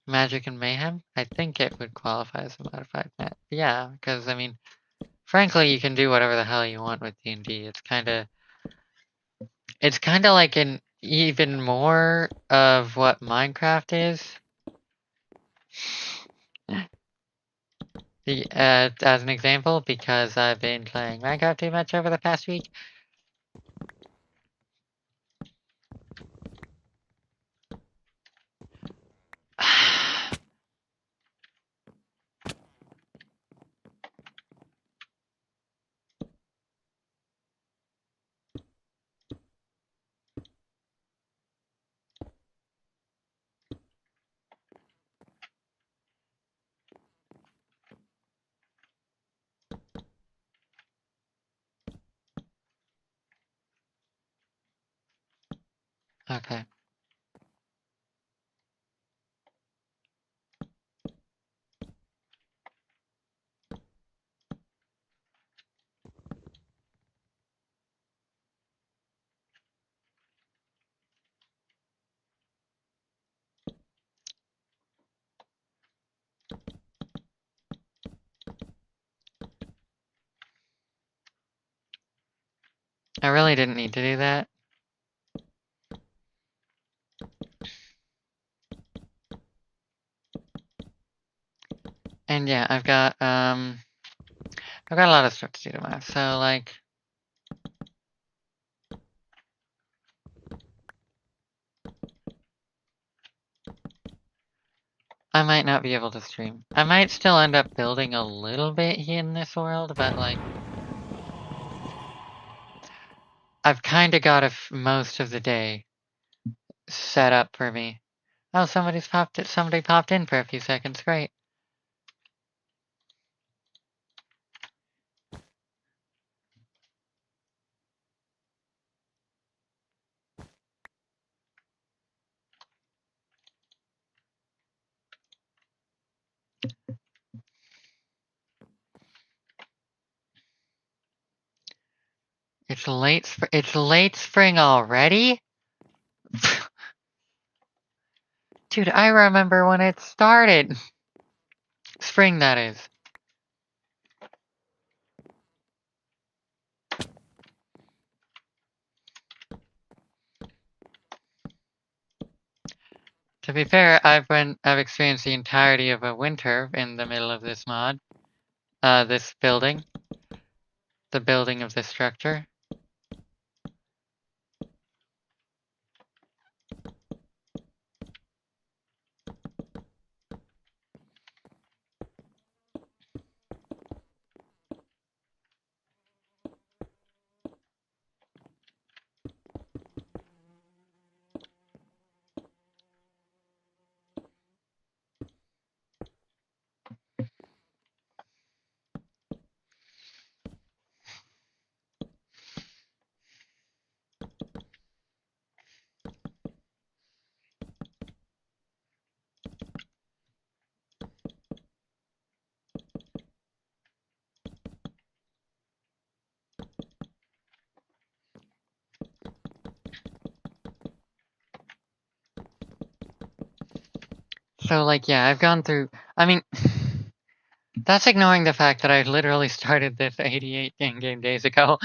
Magic and Mayhem? I think it would qualify as a modified map. Yeah, because, I mean, frankly, you can do whatever the hell you want with D&D. It's kinda like an even more of what Minecraft is. As an example, because I've been playing Minecraft too much over the past week. Okay. I really didn't need to do that. And yeah, I've got a lot of stuff to do tomorrow. So like, I might not be able to stream. I might still end up building a little bit here in this world, but like, I've kind of got most of the day set up for me. Oh, somebody popped in for a few seconds. Great. It's late spring already? Dude, I remember when it started. Spring, that is. To be fair, I've experienced the entirety of a winter in the middle of this mod. This building. The building of this structure. So, like, yeah, I've gone through. I mean, that's ignoring the fact that I literally started this 88 game days ago.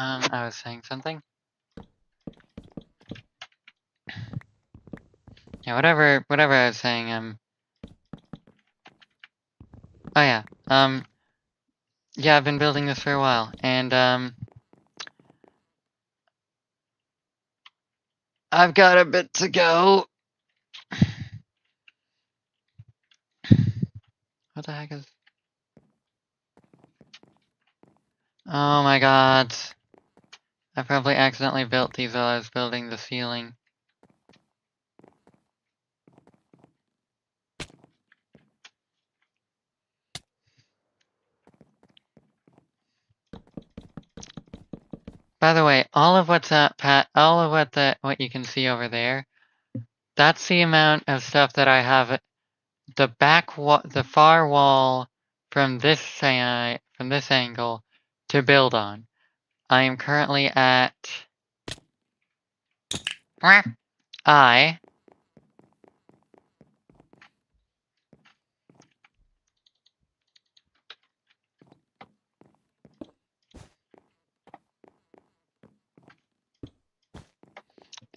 I was saying something. Yeah, whatever I was saying, oh yeah, yeah, I've been building this for a while, and, I've got a bit to go. What the heck is... Oh my god. I probably accidentally built these while I was building the ceiling. By the way, all of what's all of what you can see over there, that's the amount of stuff that I have. The the far wall from this angle to build on. I am currently at I.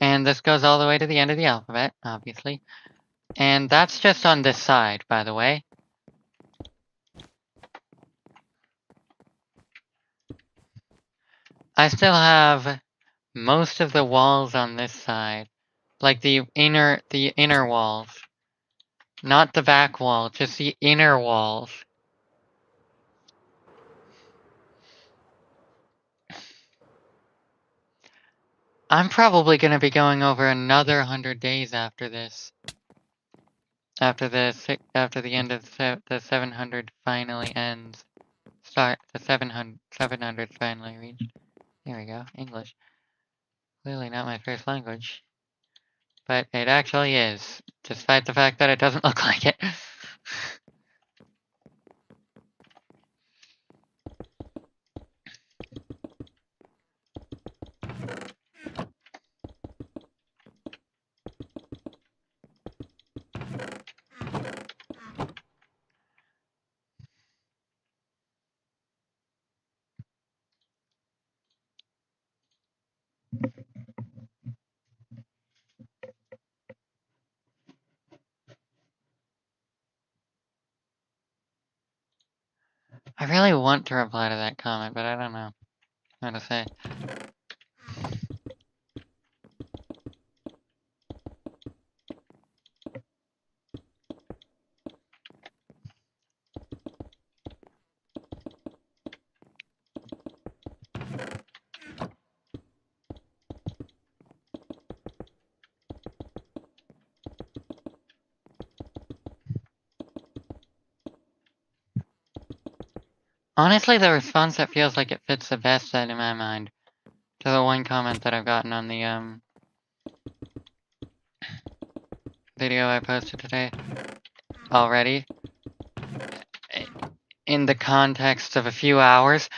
And this goes all the way to the end of the alphabet, obviously. And that's just on this side, by the way. I still have most of the walls on this side. Like the inner walls. Not the back wall, just the inner walls. I'm probably gonna be going over another 100 days after this. After the end of the 700 finally ends. The 700 finally reached. There we go, English. Clearly not my first language. But it actually is, despite the fact that it doesn't look like it. I really want to reply to that comment, but I don't know how to say. Honestly, the response that feels like it fits the best in my mind to the one comment that I've gotten on the video I posted today already, in the context of a few hours.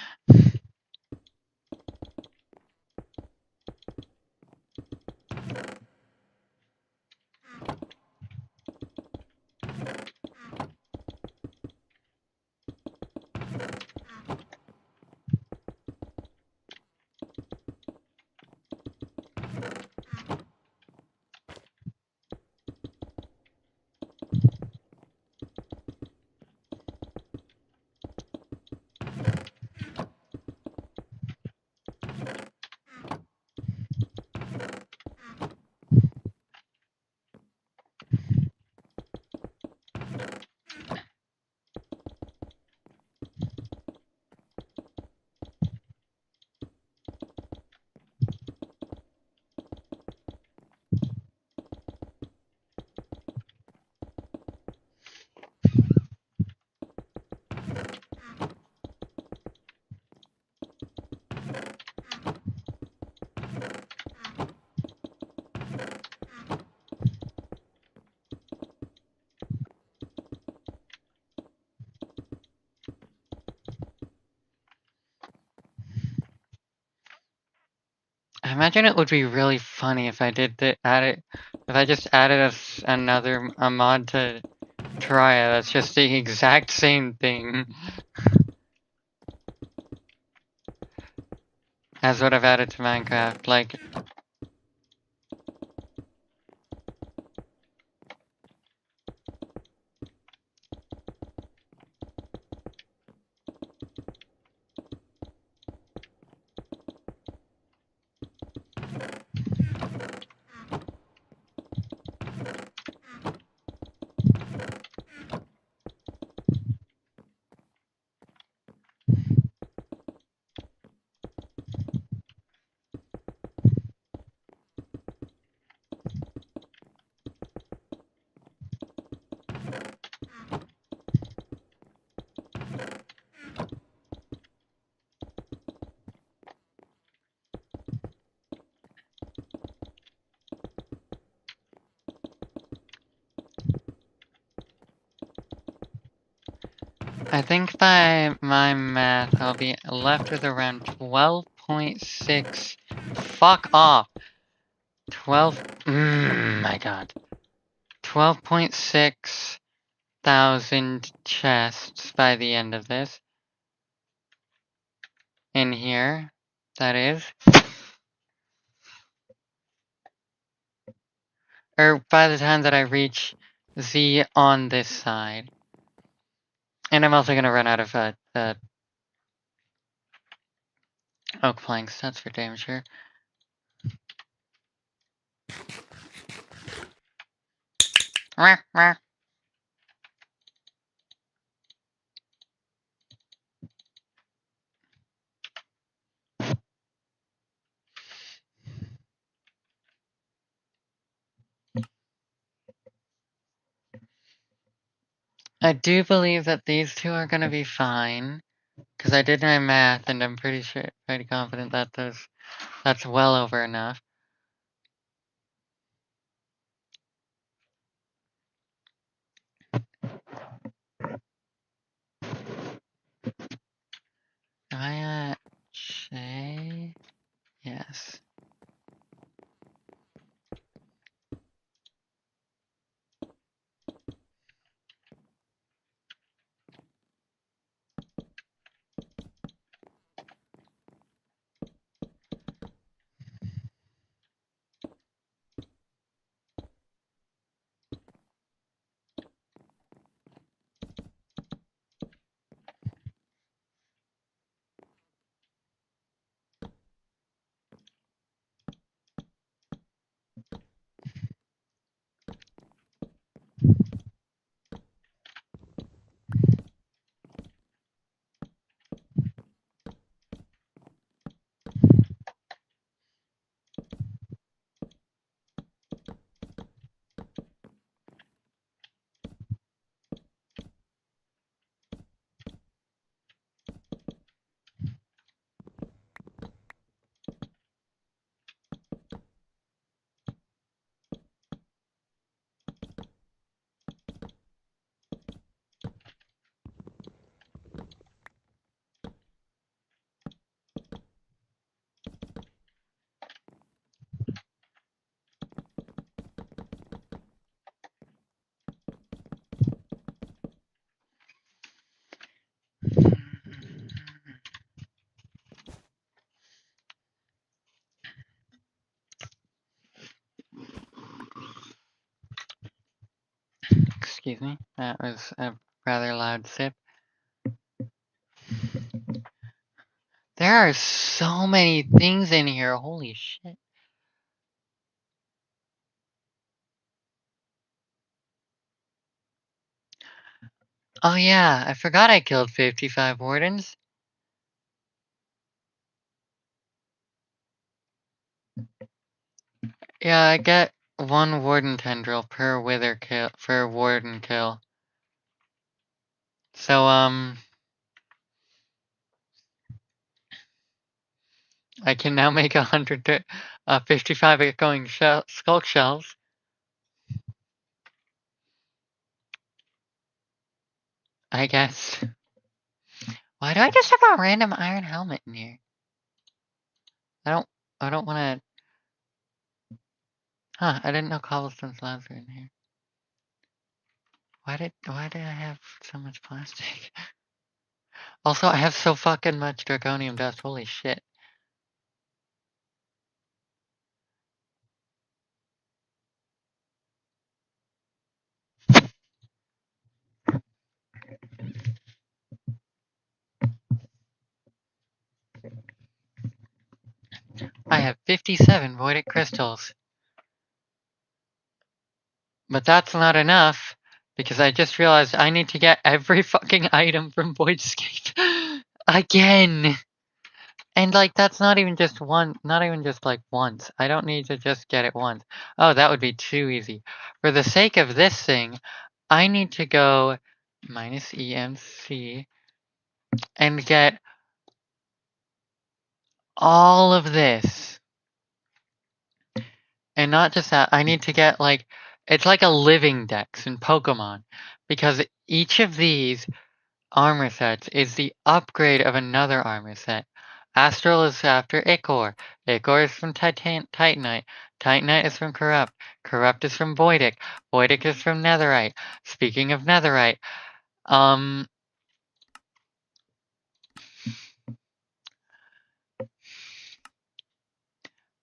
I imagine it would be really funny if I if I just added another mod to Terraria that's just the exact same thing. as what I've added to Minecraft. Like, I think by my math, I'll be left with around 12.6. Fuck off. 12. My god. 12.6 thousand chests by the end of this. In here. That is. Or by the time that I reach Z on this side. And I'm also gonna run out of oak planks, that's for damn sure. I do believe that these two are gonna be fine. Because I did my math and I'm pretty confident that that's well over enough. Am I at Shay? Yes. Excuse me. That was a rather loud sip. There are so many things in here. Holy shit. Oh yeah, I forgot I killed 55 wardens. Yeah, I get 1 warden tendril per wither kill for warden kill. So I can now make 55 echoing skulk shells. I guess. Why do I just have a random iron helmet in here? I don't wanna. Huh, I didn't know cobblestone slabs were in here. Why did I have so much plastic? Also, I have so fucking much draconium dust, holy shit. have 57 voidic crystals. But that's not enough, because I just realized I need to get every fucking item from Voidscape. Again! And like, that's not even just not even just like once. I don't need to just get it once. Oh, that would be too easy. For the sake of this thing, I need to go minus EMC and get all of this. And not just that, I need to get like, it's like a living dex in Pokemon. Because each of these armor sets is the upgrade of another armor set. Astral is after Ichor. Ichor is from Titanite. Titanite is from Corrupt. Corrupt is from Voidic. Voidic is from Netherite. Speaking of Netherite,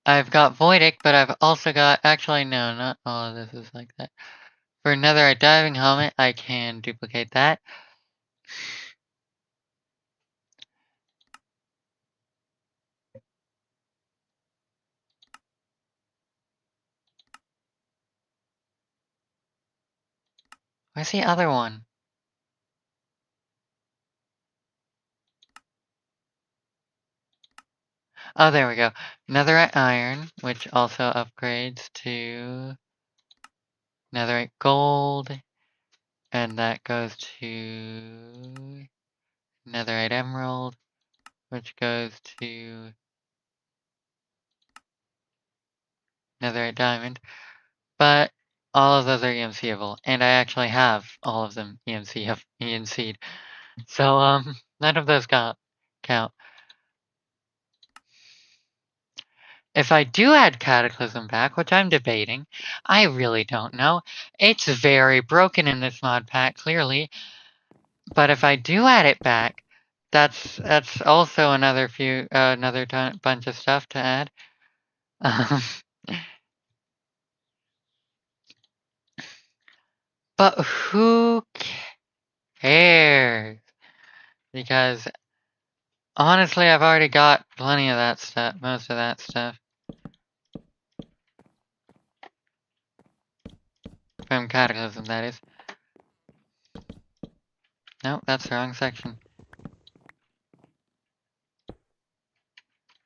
I've got Voidic, but I've also got, actually no, not all of this is like that. For Netherite Diving Helmet, I can duplicate that. Where's the other one? Oh, there we go. Netherite Iron, which also upgrades to Netherite Gold, and that goes to Netherite Emerald, which goes to Netherite Diamond. But all of those are EMCable, and I actually have all of them EMC'd. So, none of those count. If I do add Cataclysm back, which I'm debating, I really don't know. It's very broken in this mod pack, clearly. But if I do add it back, that's also another bunch of stuff to add. But who cares? Because honestly, I've already got plenty of that stuff, most of that stuff. From Cataclysm, that is. Nope, that's the wrong section.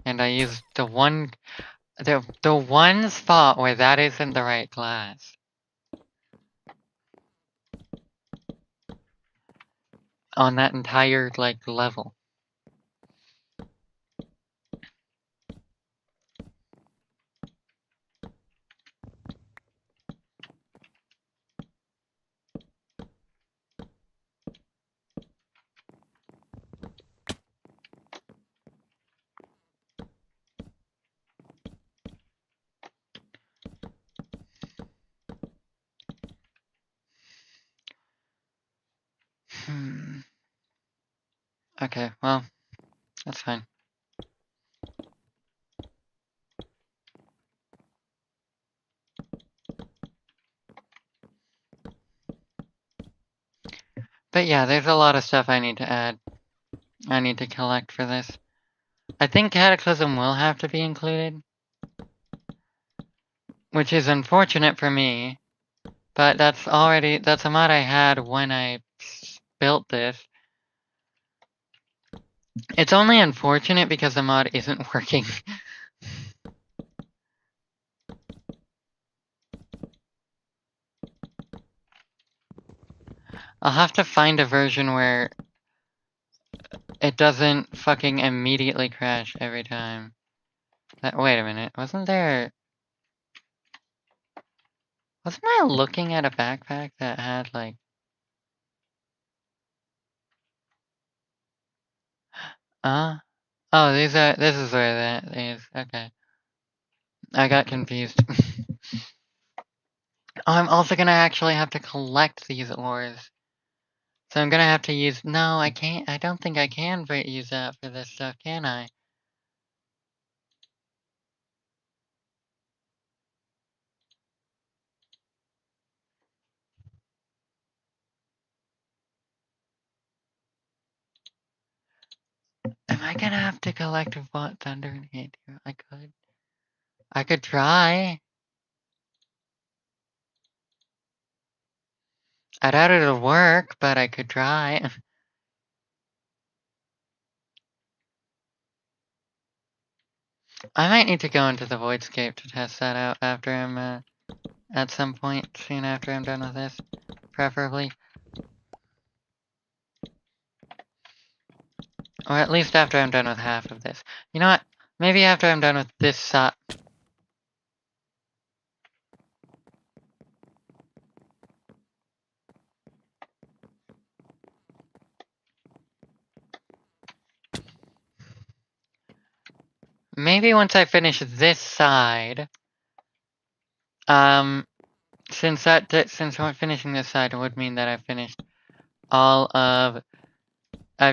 And I used the one spot where that isn't the right class. On that entire, like, level. Okay, well, that's fine. But yeah, there's a lot of stuff I need to add. I need to collect for this. I think Cataclysm will have to be included. Which is unfortunate for me. But that's a mod I had when I built this. It's only unfortunate because the mod isn't working. I'll have to find a version where it doesn't fucking immediately crash every time. Wait a minute, wasn't I looking at a backpack that had like... Oh, this is where that is, okay. I got confused. Oh, I'm also gonna actually have to collect these ores. So I'm gonna have to use... No, I can't. I don't think I can use that for this stuff, can I? Am I gonna have to collect what Thunder and Hit? I could. I could try. I doubt it'll work, but I could try. I might need to go into the voidscape to test that out after I'm, at some point soon after I'm done with this, preferably. Or at least after I'm done with half of this. You know what? Maybe after I'm done with this side. Maybe once I finish this side, since I'm finishing this side would mean that I've finished I've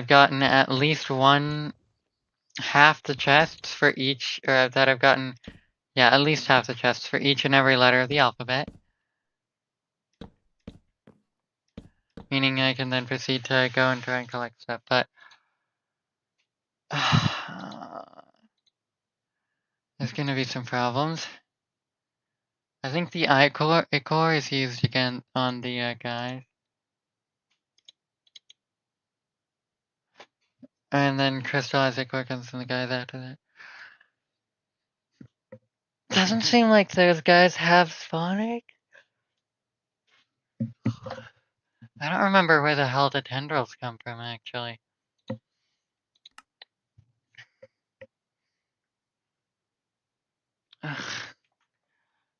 gotten at least half the chests for each, or that I've gotten, yeah, at least half the chests for each and every letter of the alphabet. Meaning I can then proceed to go and try and collect stuff, but there's gonna be some problems. I think the ichor is used again on the guys. And then crystallized ichor comes from the guys after that. Doesn't seem like those guys have spawning. I don't remember where the hell the tendrils come from, actually. Ugh.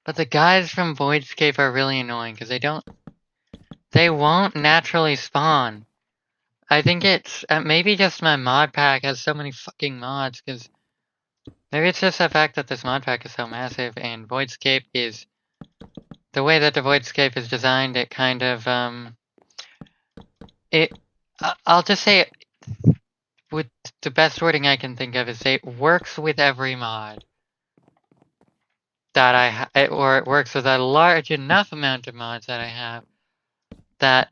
But the guys from Voidscape are really annoying, because they won't naturally spawn. I think it's, maybe just my mod pack has so many fucking mods, because maybe it's just the fact that this mod pack is so massive, and Voidscape is, the way that the Voidscape is designed, it kind of, I'll just say, with the best wording I can think of is it works with every mod that or it works with a large enough amount of mods that I have that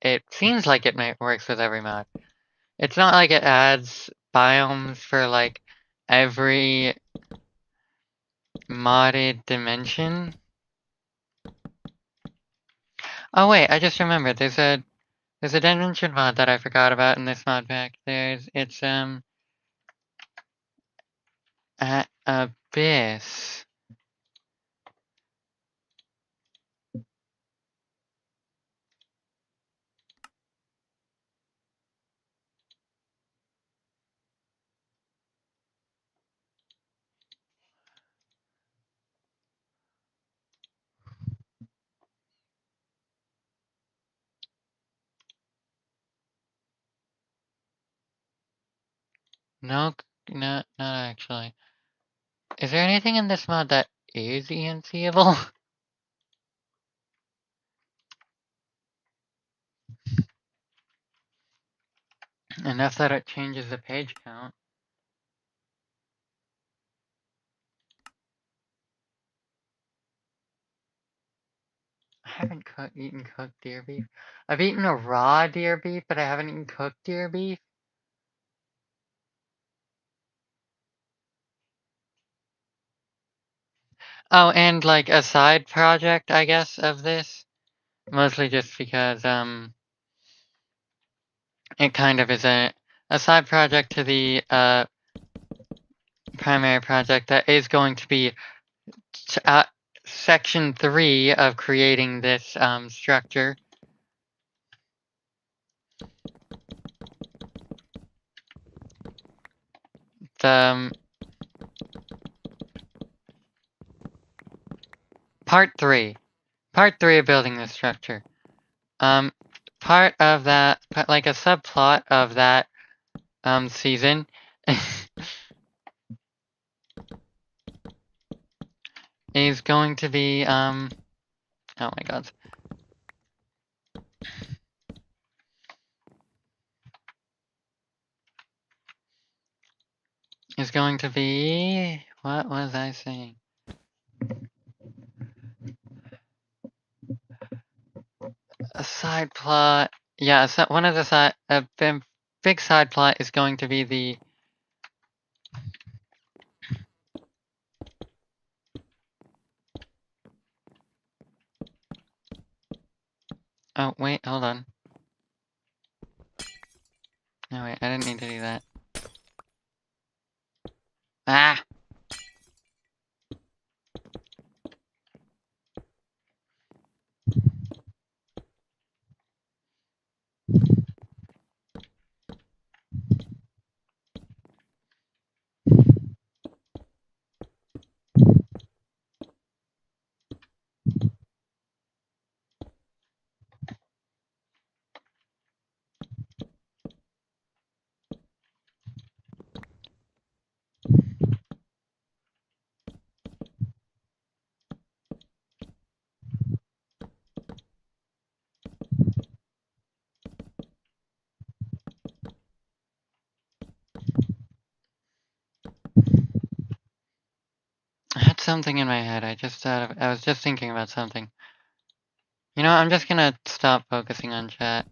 it seems like it works with every mod. It's not like it adds biomes for like every modded dimension. Oh wait, I just remembered. There's a dimension mod that I forgot about in this mod pack. It's at Abyss. No, not actually. Is there anything in this mod that is ENCable? Enough that it changes the page count. I haven't eaten cooked deer beef. I've eaten a raw deer beef, but I haven't eaten cooked deer beef. Oh, and like a side project, I guess, of this. Mostly just because, it kind of is a side project to the, primary project that is going to be section 3 of creating this, structure. The, part 3. Part 3 of building this structure. Part of that, like a subplot of that, season is going to be, oh my god. Is going to be, what was I saying? A side plot, yeah, so one of the big side plot is going to be Oh, wait, hold on. No, wait, I didn't need to do that. Ah! I had something in my head. I was just thinking about something. You know, I'm just gonna stop focusing on chat.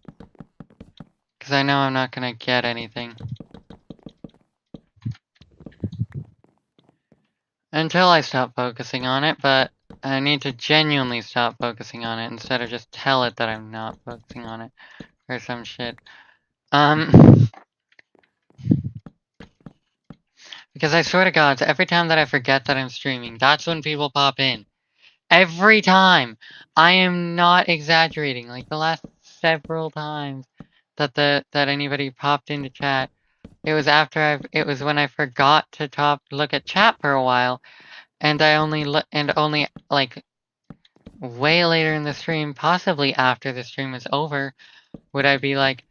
Because I know I'm not gonna get anything. Until I stop focusing on it, but I need to genuinely stop focusing on it instead of just tell it that I'm not focusing on it. Or some shit. Because I swear to God, every time that I forget that I'm streaming, that's when people pop in. Every time! I am not exaggerating. Like the last several times that anybody popped into chat, it was it was when I forgot to look at chat for a while, and I only like way later in the stream, possibly after the stream was over, would I be like,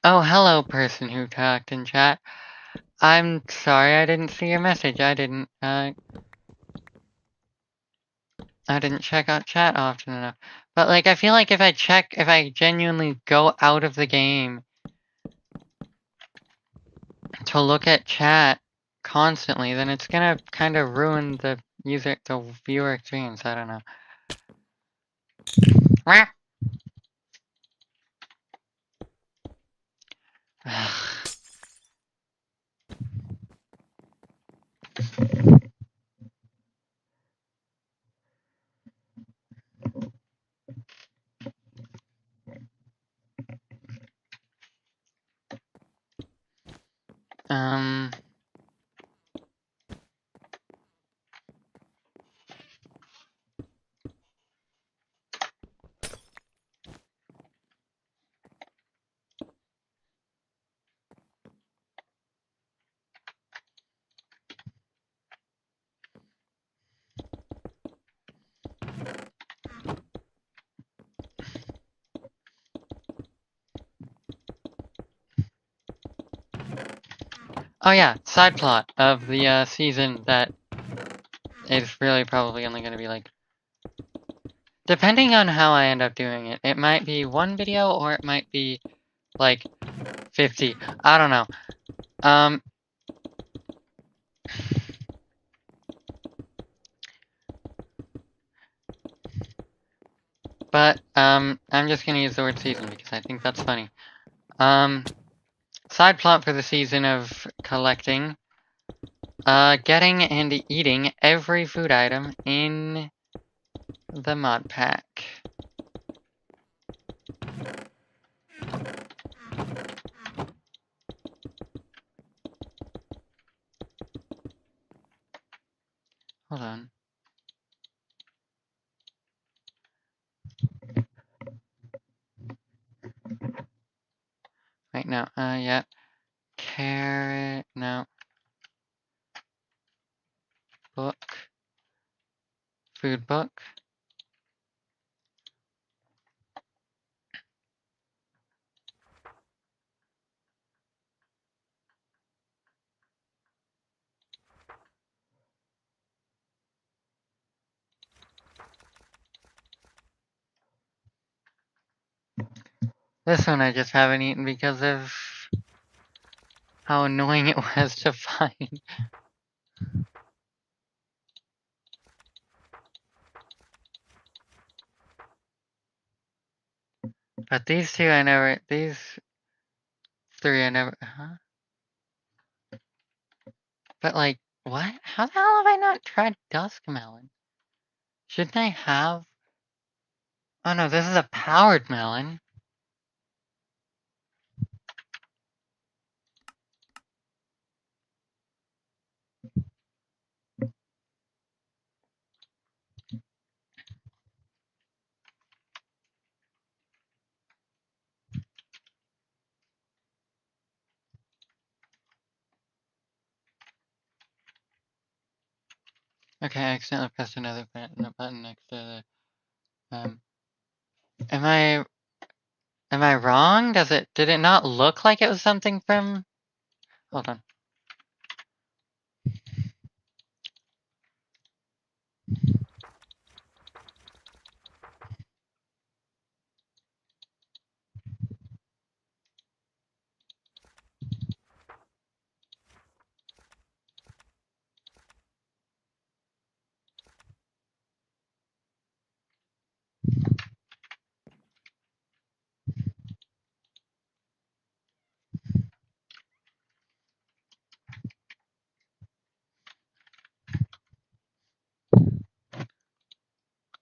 "Oh, hello, person who talked in chat. I'm sorry I didn't see your message. I didn't check out chat often enough." But like, I feel like if I genuinely go out of the game to look at chat constantly, then it's gonna kind of ruin the viewer experience. I don't know. um. Oh yeah, side plot of the season that is really probably only gonna be like, depending on how I end up doing it, it might be one video or it might be like 50. I don't know. I'm just gonna use the word season because I think that's funny. Side plot for the season of collecting, getting and eating every food item in the mod pack. Hold on. Wait, no, yeah. Carrot, no. Book. Food book. This one I just haven't eaten because of how annoying it was to find. But these three I never, huh? But like, what? How the hell have I not tried Dusk Melon? Shouldn't I have? Oh no, this is a powered melon. Okay, I accidentally pressed another button next to the, am I wrong? Did it not look like it was something from, hold on.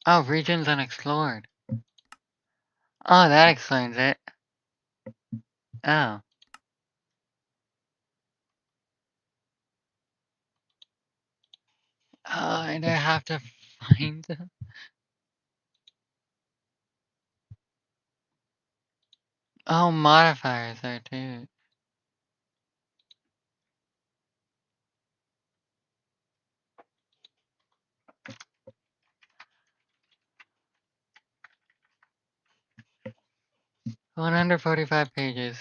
Oh, regions unexplored. Oh, that explains it. Oh. Oh, and I have to find them. Oh, modifiers there too. One 145 pages.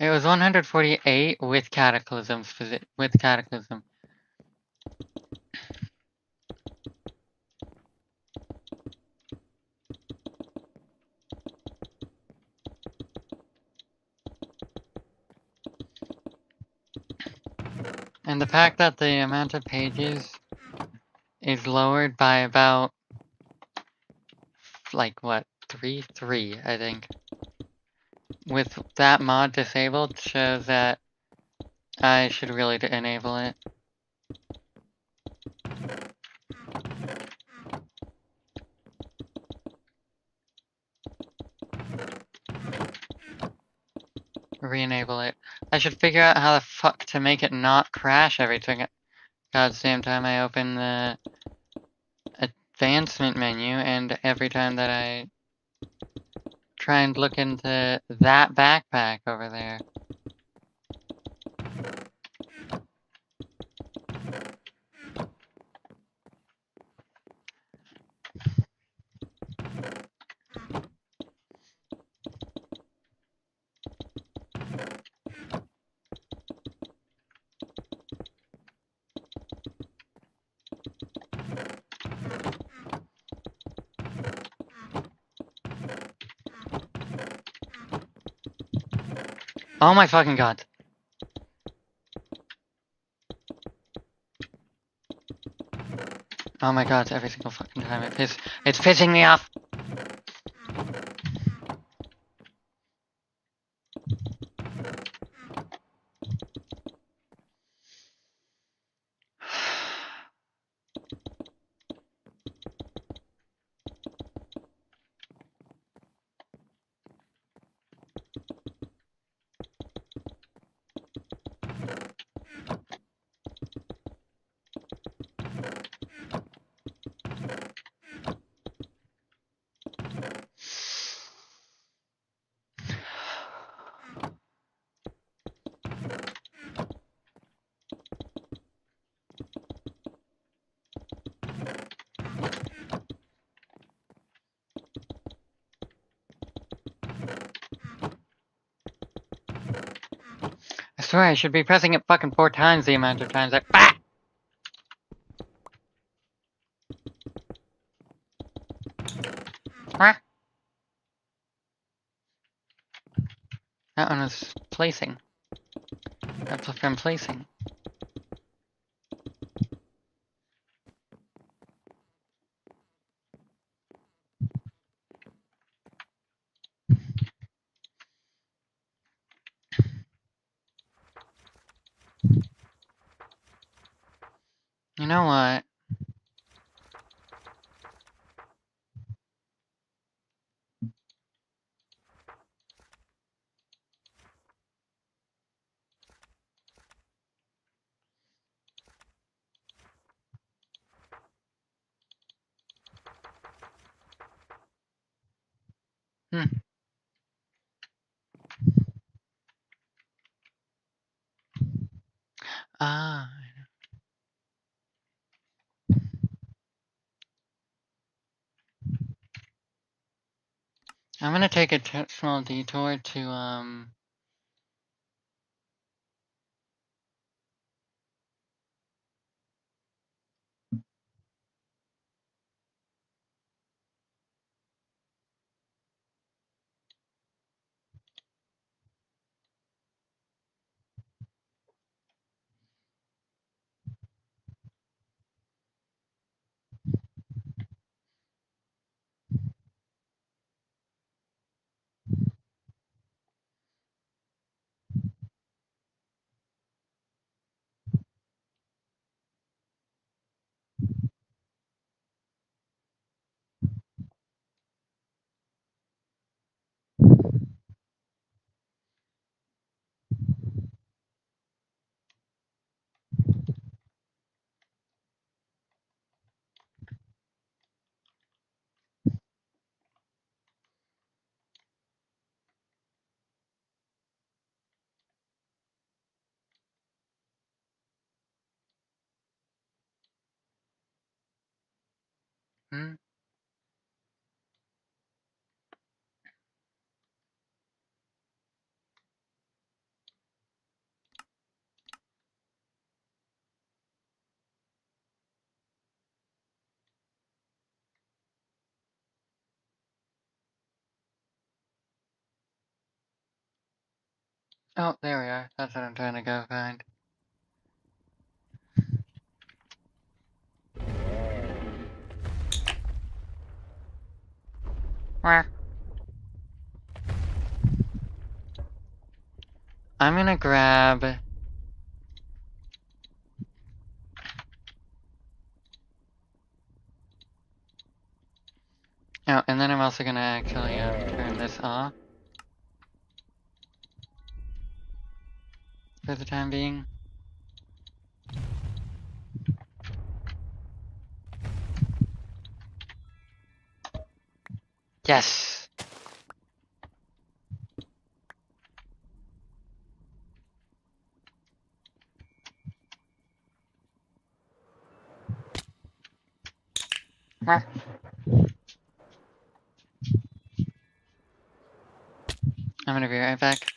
It was 148 with cataclysms, with cataclysm. And the fact that the amount of pages is lowered by about, like, what, 3, I think. With that mod disabled shows that I should really enable it. Re-enable it. I should figure out how the fuck to make it not crash every goddamn time I open the advancement menu and every time that I try and look into that backpack over there. Oh my fucking god. Oh my god, every single fucking time it's pissing me off. I swear I should be pressing it fucking 4 times the amount of times I— ah! Ah! That one was placing. That's from placing. You know what? Ah. I'm gonna take a small detour to. Hmm? Oh, there we are. That's what I'm trying to go find. Where? I'm gonna grab. Oh, and then I'm also gonna actually turn this off for the time being. Yes! Where? I'm gonna be right back.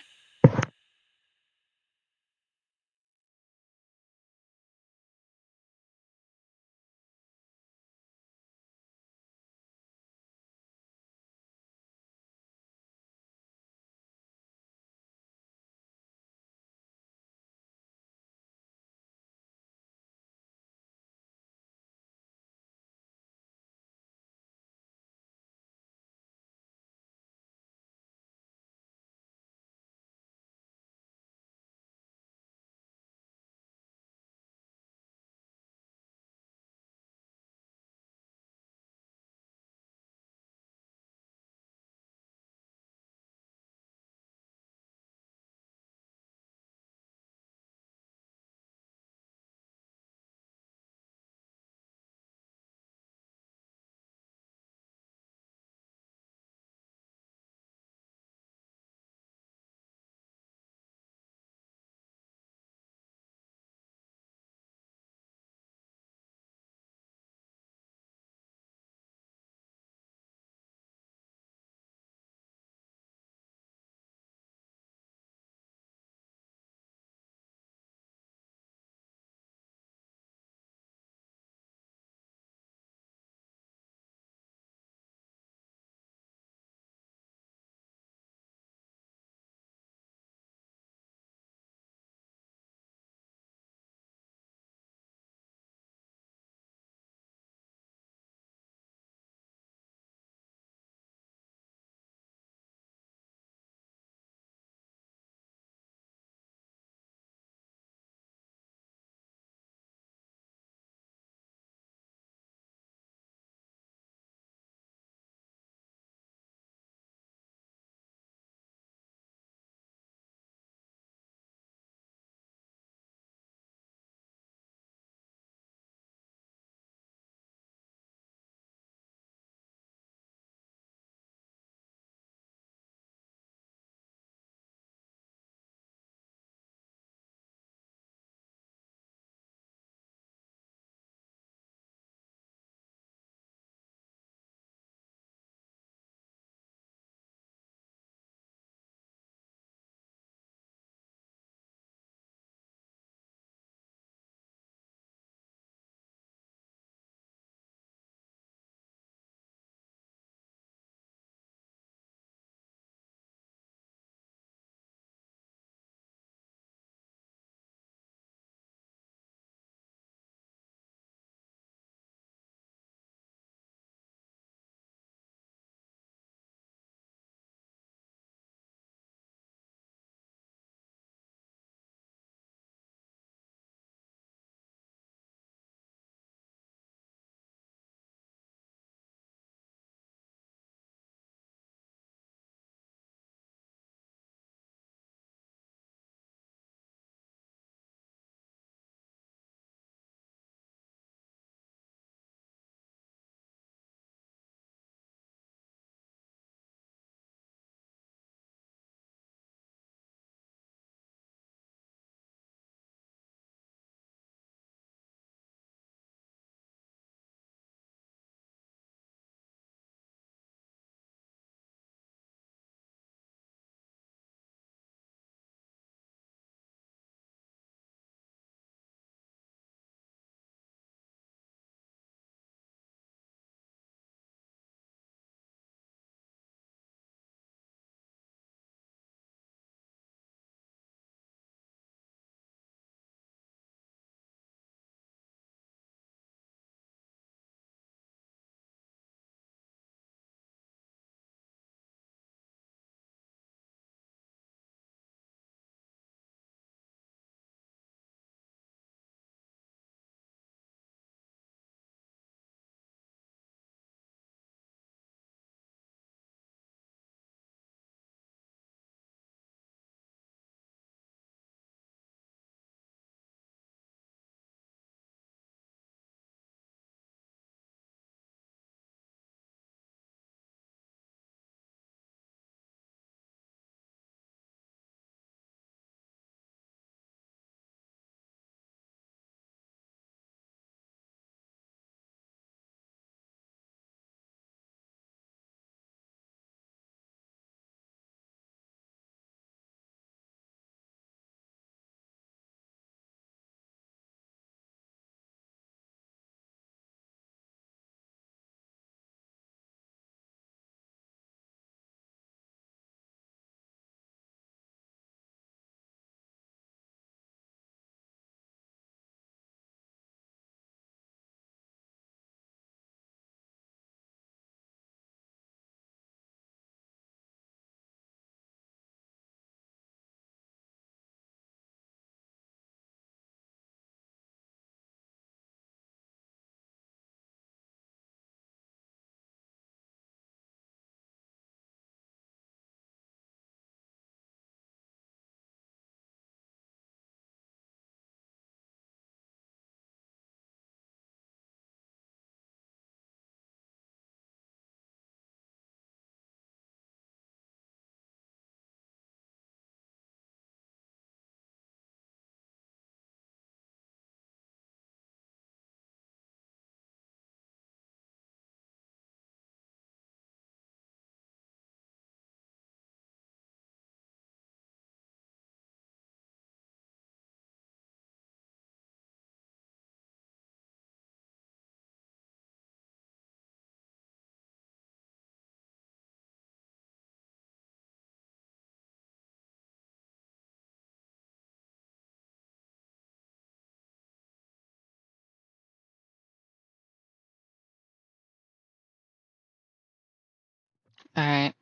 Alright,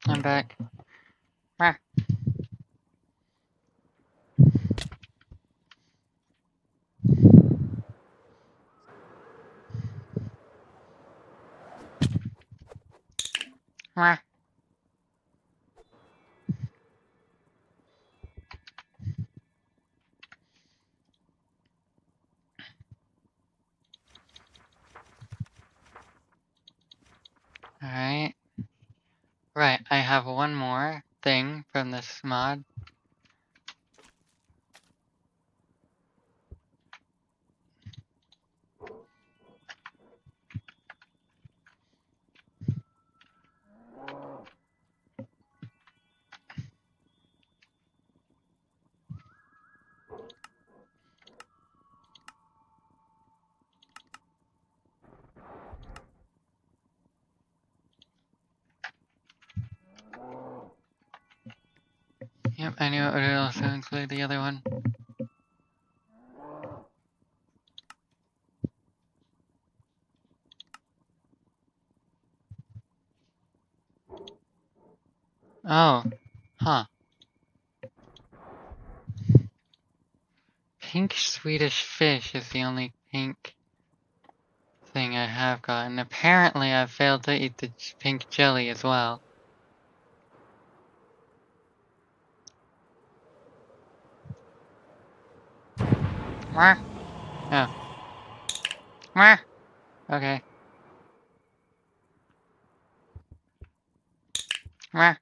I'm back. Rah. Rah. Alright. Right, I have one more thing from this mod. Yep, I knew it would also include the other one. Oh, huh. Pink Swedish fish is the only pink thing I have gotten. Apparently, I've failed to eat the pink jelly as well. Mwah. Oh. Mwah. Okay. Mwah.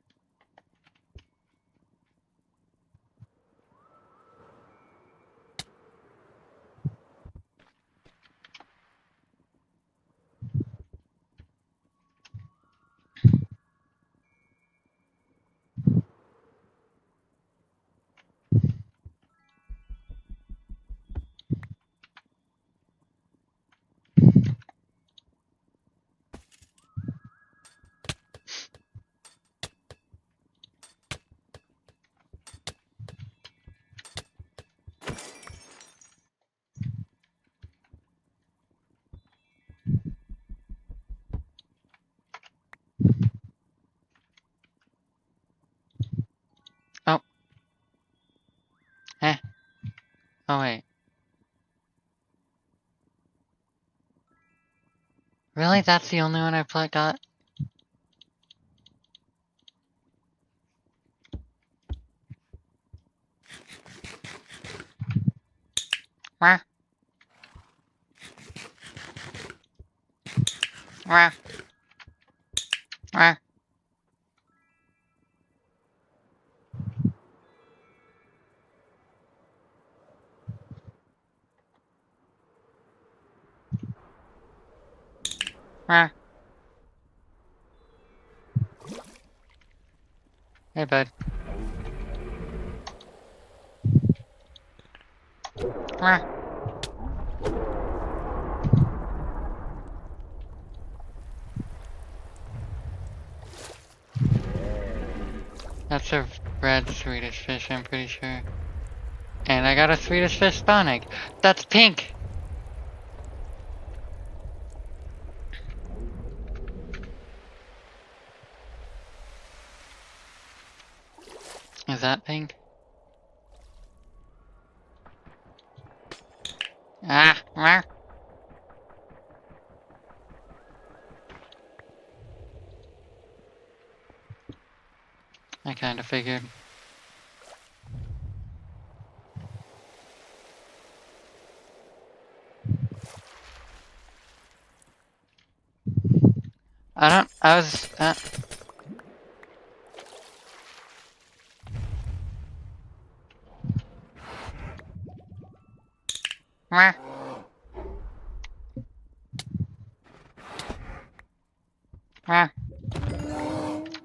Oh. Eh. Oh, wait. Really? That's the only one I've got? Mwah. Mwah. Mwah. Mwah. Hey, bud. Mwah. That's a red Swedish fish, I'm pretty sure. And I got a Swedish fish spawn egg. That's pink! Is that pink? Ah! Mwah. I kinda figured. I was, Mwah. Mwah.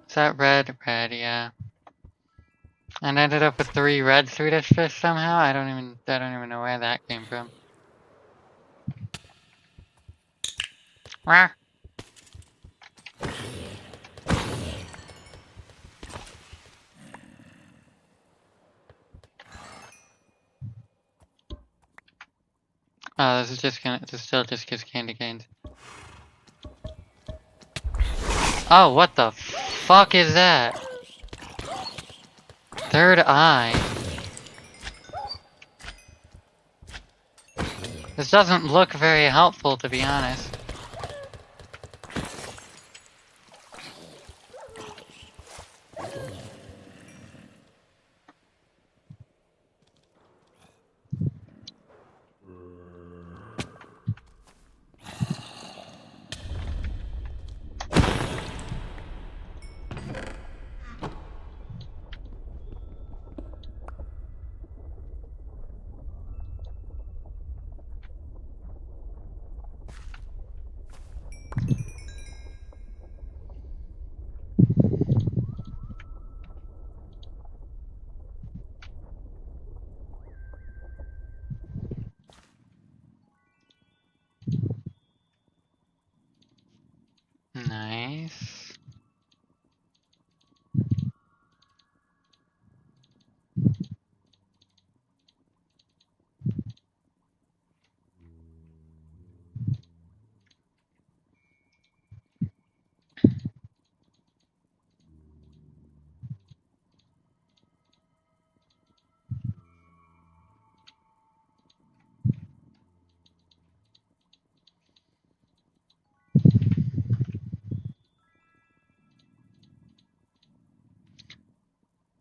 Is that red? Red, yeah. And I ended up with 3 red Swedish fish somehow. I don't even know where that came from. Mwah. Oh, this still just gives candy canes. Oh, what the fuck is that? Third eye. This doesn't look very helpful, to be honest. Nice.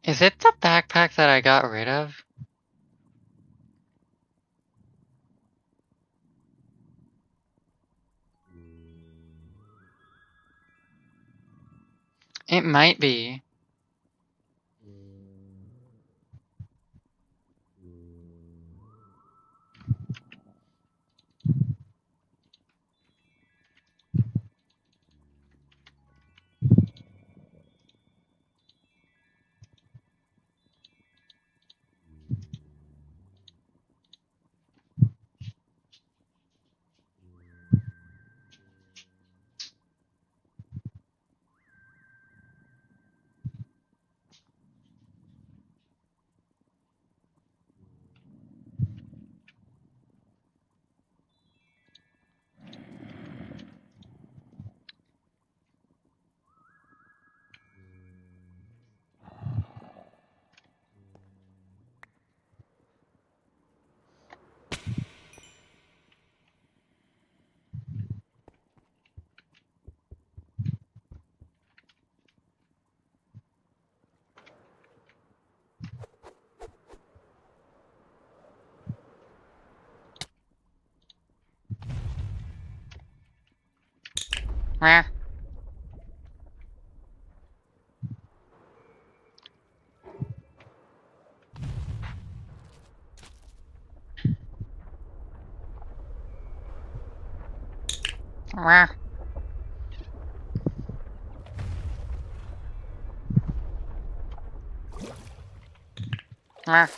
Is it the backpack that I got rid of? It might be. Where? Where? Where?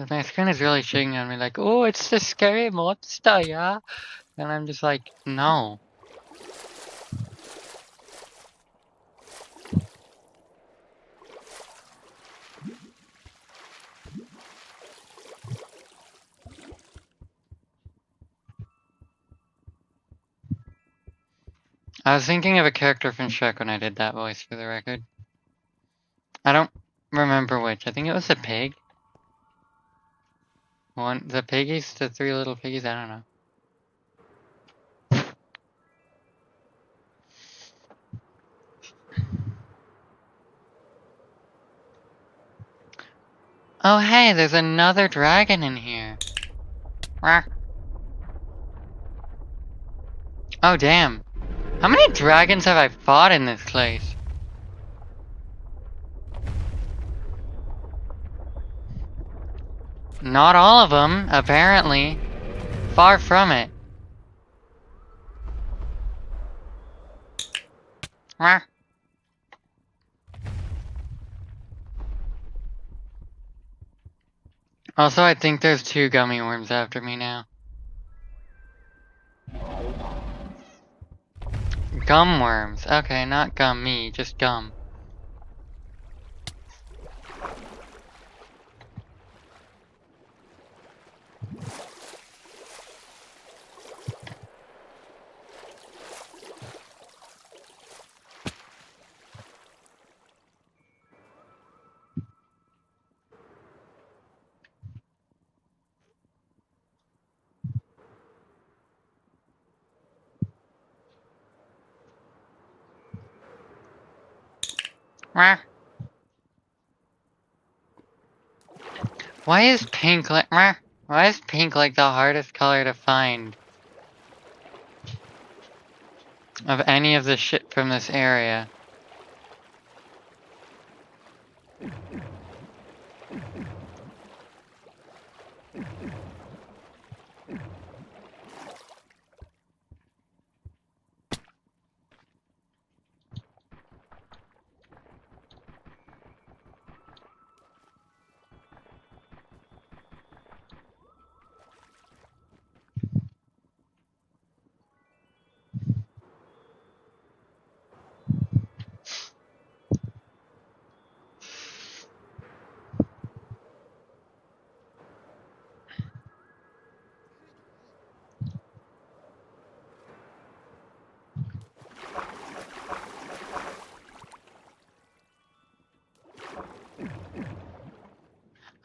My screen is really shaking on me like, oh, it's the scary monster, yeah? And I'm just like, no. I was thinking of a character from Shrek when I did that voice, for the record. I don't remember which. I think it was a pig. The piggies, the three little piggies, I don't know. Oh hey, there's another dragon in here. Rah. Oh damn. How many dragons have I fought in this place? Not all of them, apparently. Far from it. Rah. Also, I think there's 2 gummy worms after me now. Gum worms. Okay, not gummy, just gum. Wah. Why is pink like Why is pink like the hardest color to find of any of the shit from this area?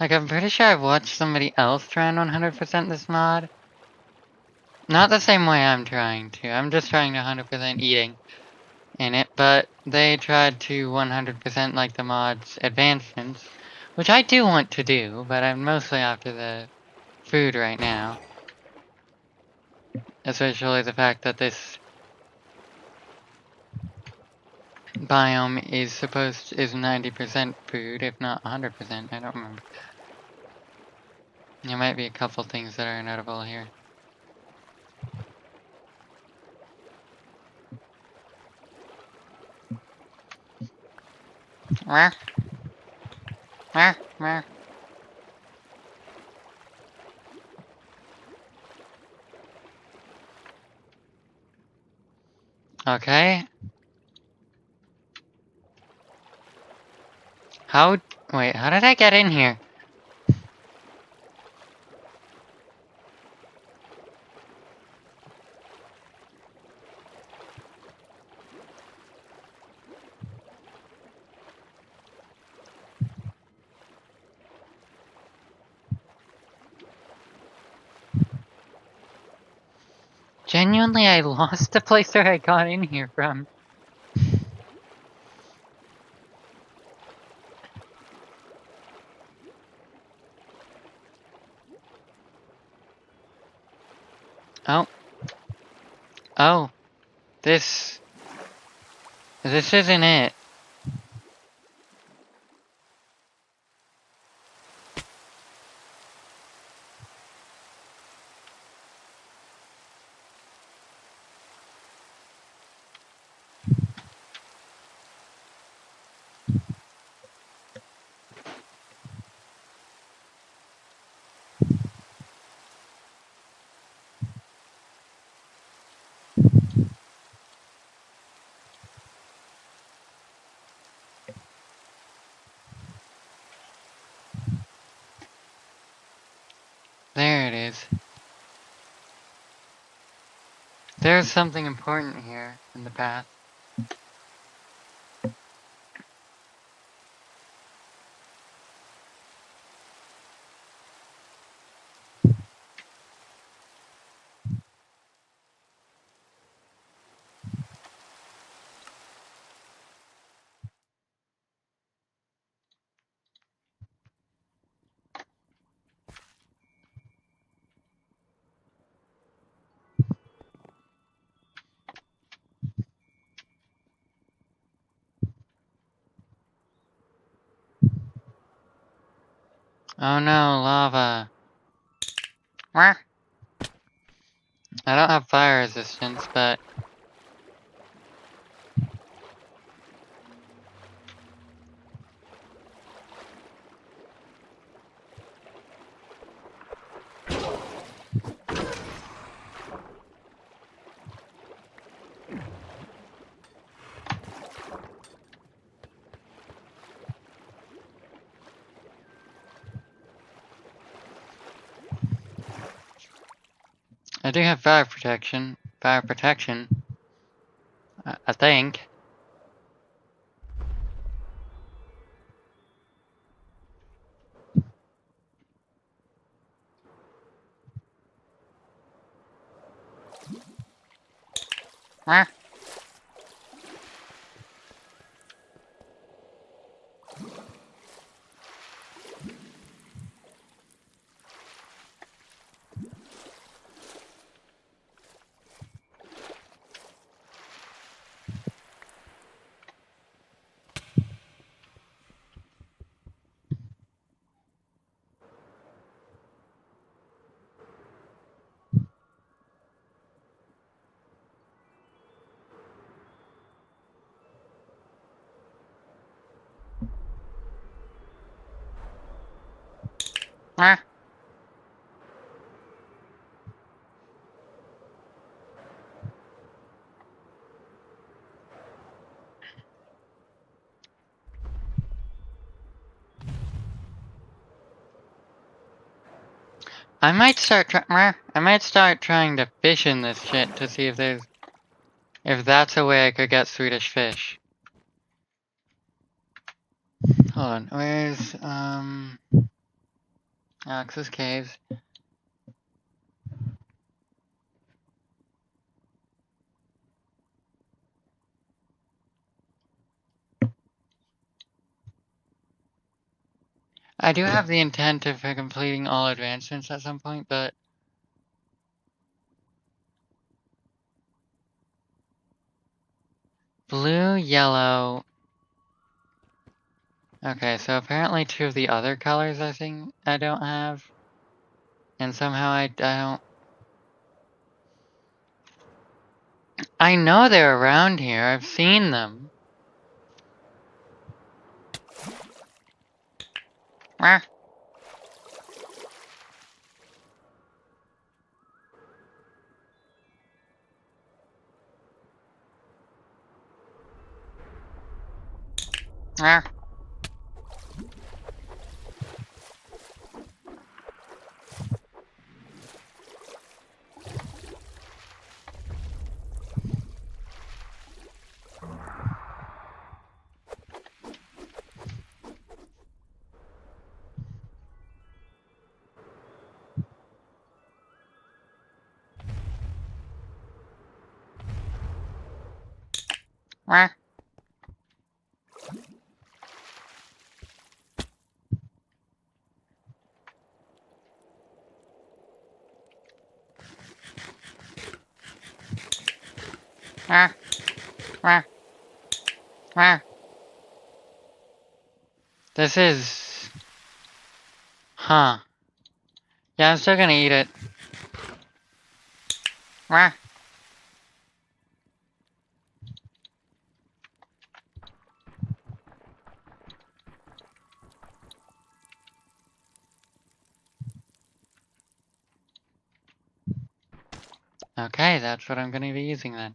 Like, I'm pretty sure I've watched somebody else try and 100% this mod. Not the same way I'm trying to. I'm just trying to 100% eating in it, but they tried to 100% like the mod's advancements, which I do want to do, but I'm mostly after the food right now. Especially the fact that this biome is 90% food, if not 100%, I don't remember. There might be a couple things that are notable here. Where? Where? Okay. Wait, how did I get in here? Genuinely, I lost the place where I got in here from. Oh. Oh. This isn't it. There it is. There's something important here in the path. Oh no, lava. Where? I don't have fire resistance, but... I do have fire protection. Fire protection. I think. Ah. Ah. I might start trying to fish in this shit to see if that's a way I could get Swedish fish. Hold on, where's Alex's caves? I do have the intent of completing all advancements at some point, but blue, yellow. Okay, so apparently two of the other colors I think I don't have. And somehow I don't. I know they're around here. I've seen them. Ah. Ah. Ah. Ah. Ah. Ah. This is... Huh. Yeah, I'm still gonna eat it. Ah. Okay, that's what I'm gonna be using then.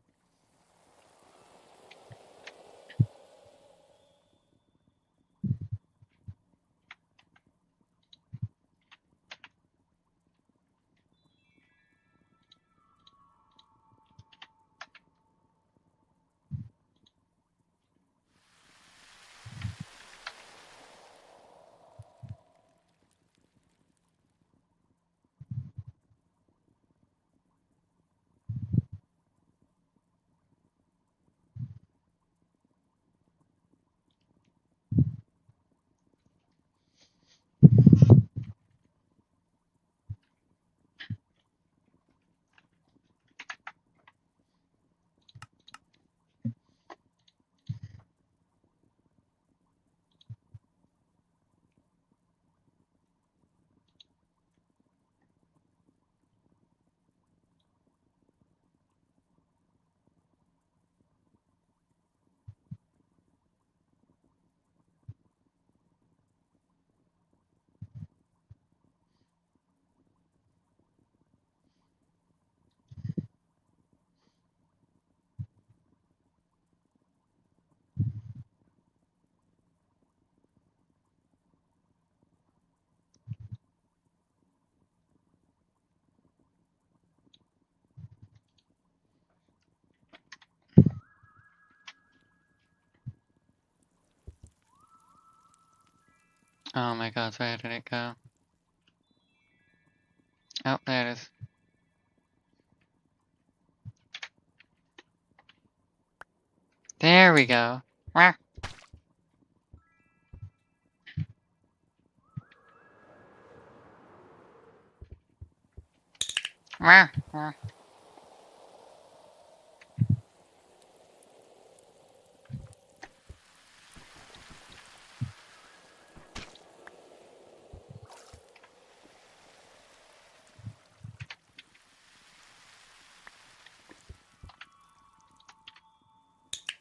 Oh my god, so where did it go? Oh, there it is. There we go. Wah. Wah. Wah.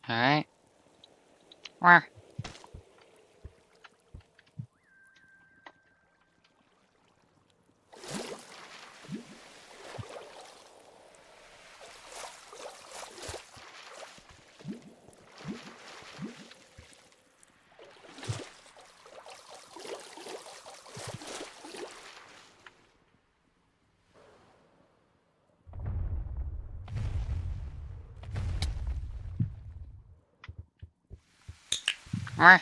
Alright. Wah. Wah.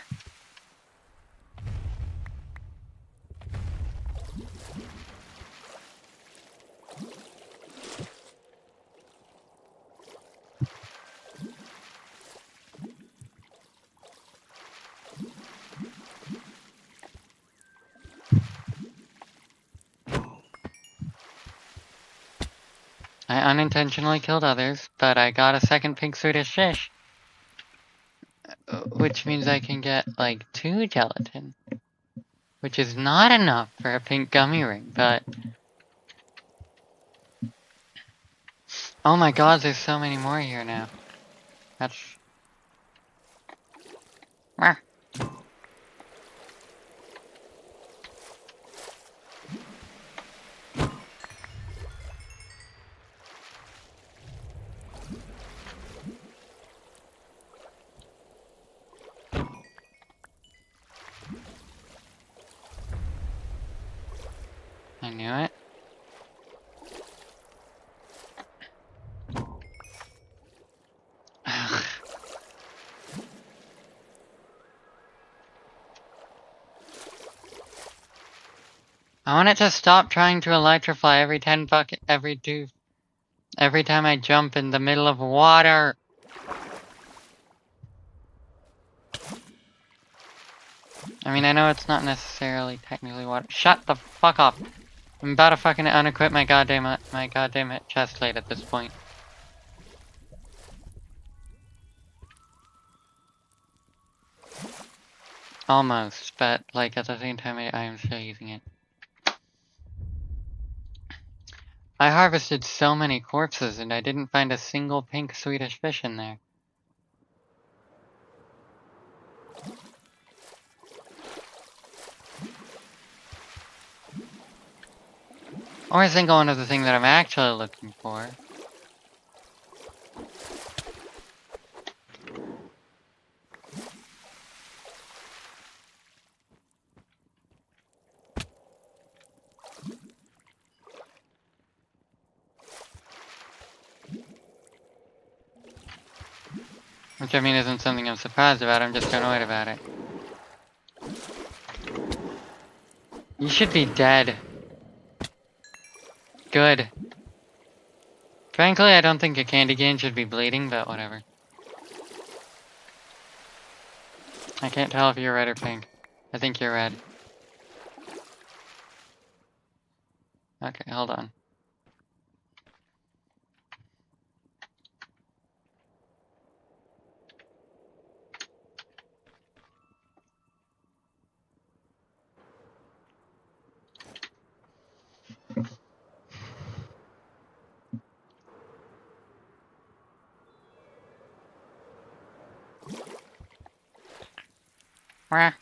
I unintentionally killed others, but I got a second pink Swedish fish. Which means I can get, like, 2 gelatin. Which is not enough for a pink gummy ring, but... Oh my god, there's so many more here now. That's... Wah. I knew it. Ugh. I want it to stop trying to electrify every 10 bucket, every time I jump in the middle of water. I mean, I know it's not necessarily technically water. Shut the fuck up. I'm about to fucking unequip my goddamn chest plate at this point. Almost, but like at the same time I am still using it. I harvested so many corpses and I didn't find a single pink Swedish fish in there. Or a single one of the thing that I'm actually looking for. Which I mean isn't something I'm surprised about, I'm just annoyed about it. You should be dead. Good. Frankly, I don't think a candy cane should be bleeding, but whatever. I can't tell if you're red or pink. I think you're red. Okay, hold on. Wah.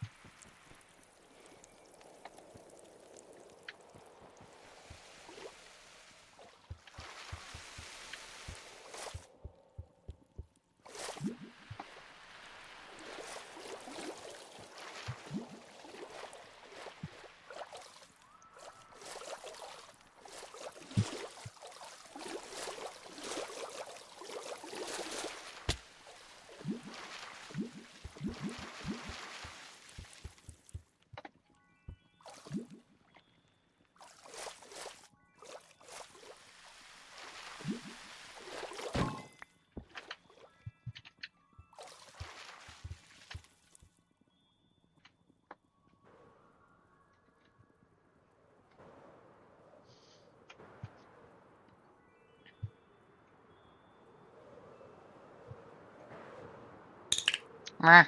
Meh.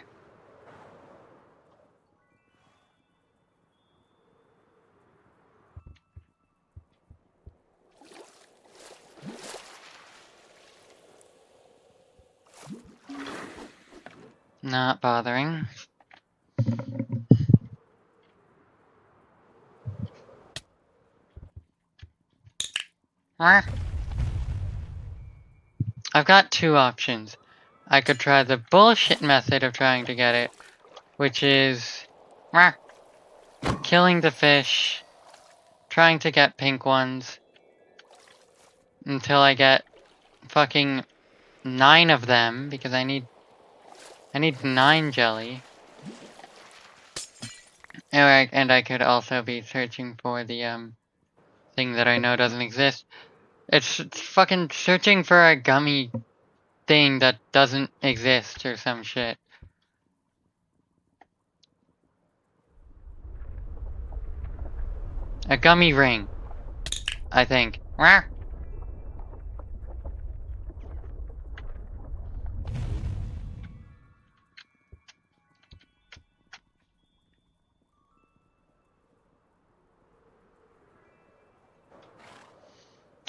Not bothering. Meh. I've got two options. I could try the bullshit method of trying to get it, which is killing the fish, trying to get pink ones until I get fucking 9 of them, because I need 9 jelly. And I could also be searching for the thing that I know doesn't exist. It's fucking searching for a gummy thing that doesn't exist or some shit. A gummy ring, I think.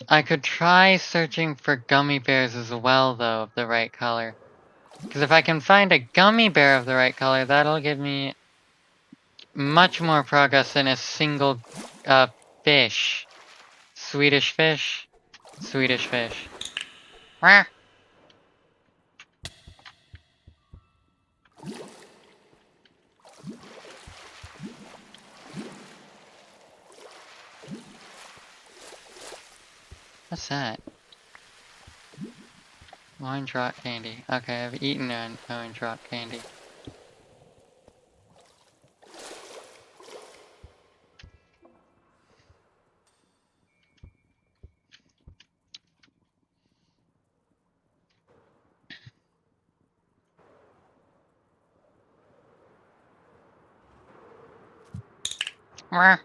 I could try searching for gummy bears as well, though, of the right color. Because if I can find a gummy bear of the right color, that'll give me much more progress than a single fish. Swedish fish? Swedish fish. What's that? Orange rock candy. Okay, I've eaten an orange rock candy. Where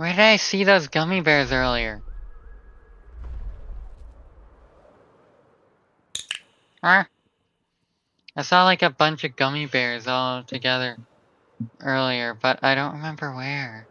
did I see those gummy bears earlier? I saw like a bunch of gummy bears all together earlier, but I don't remember where.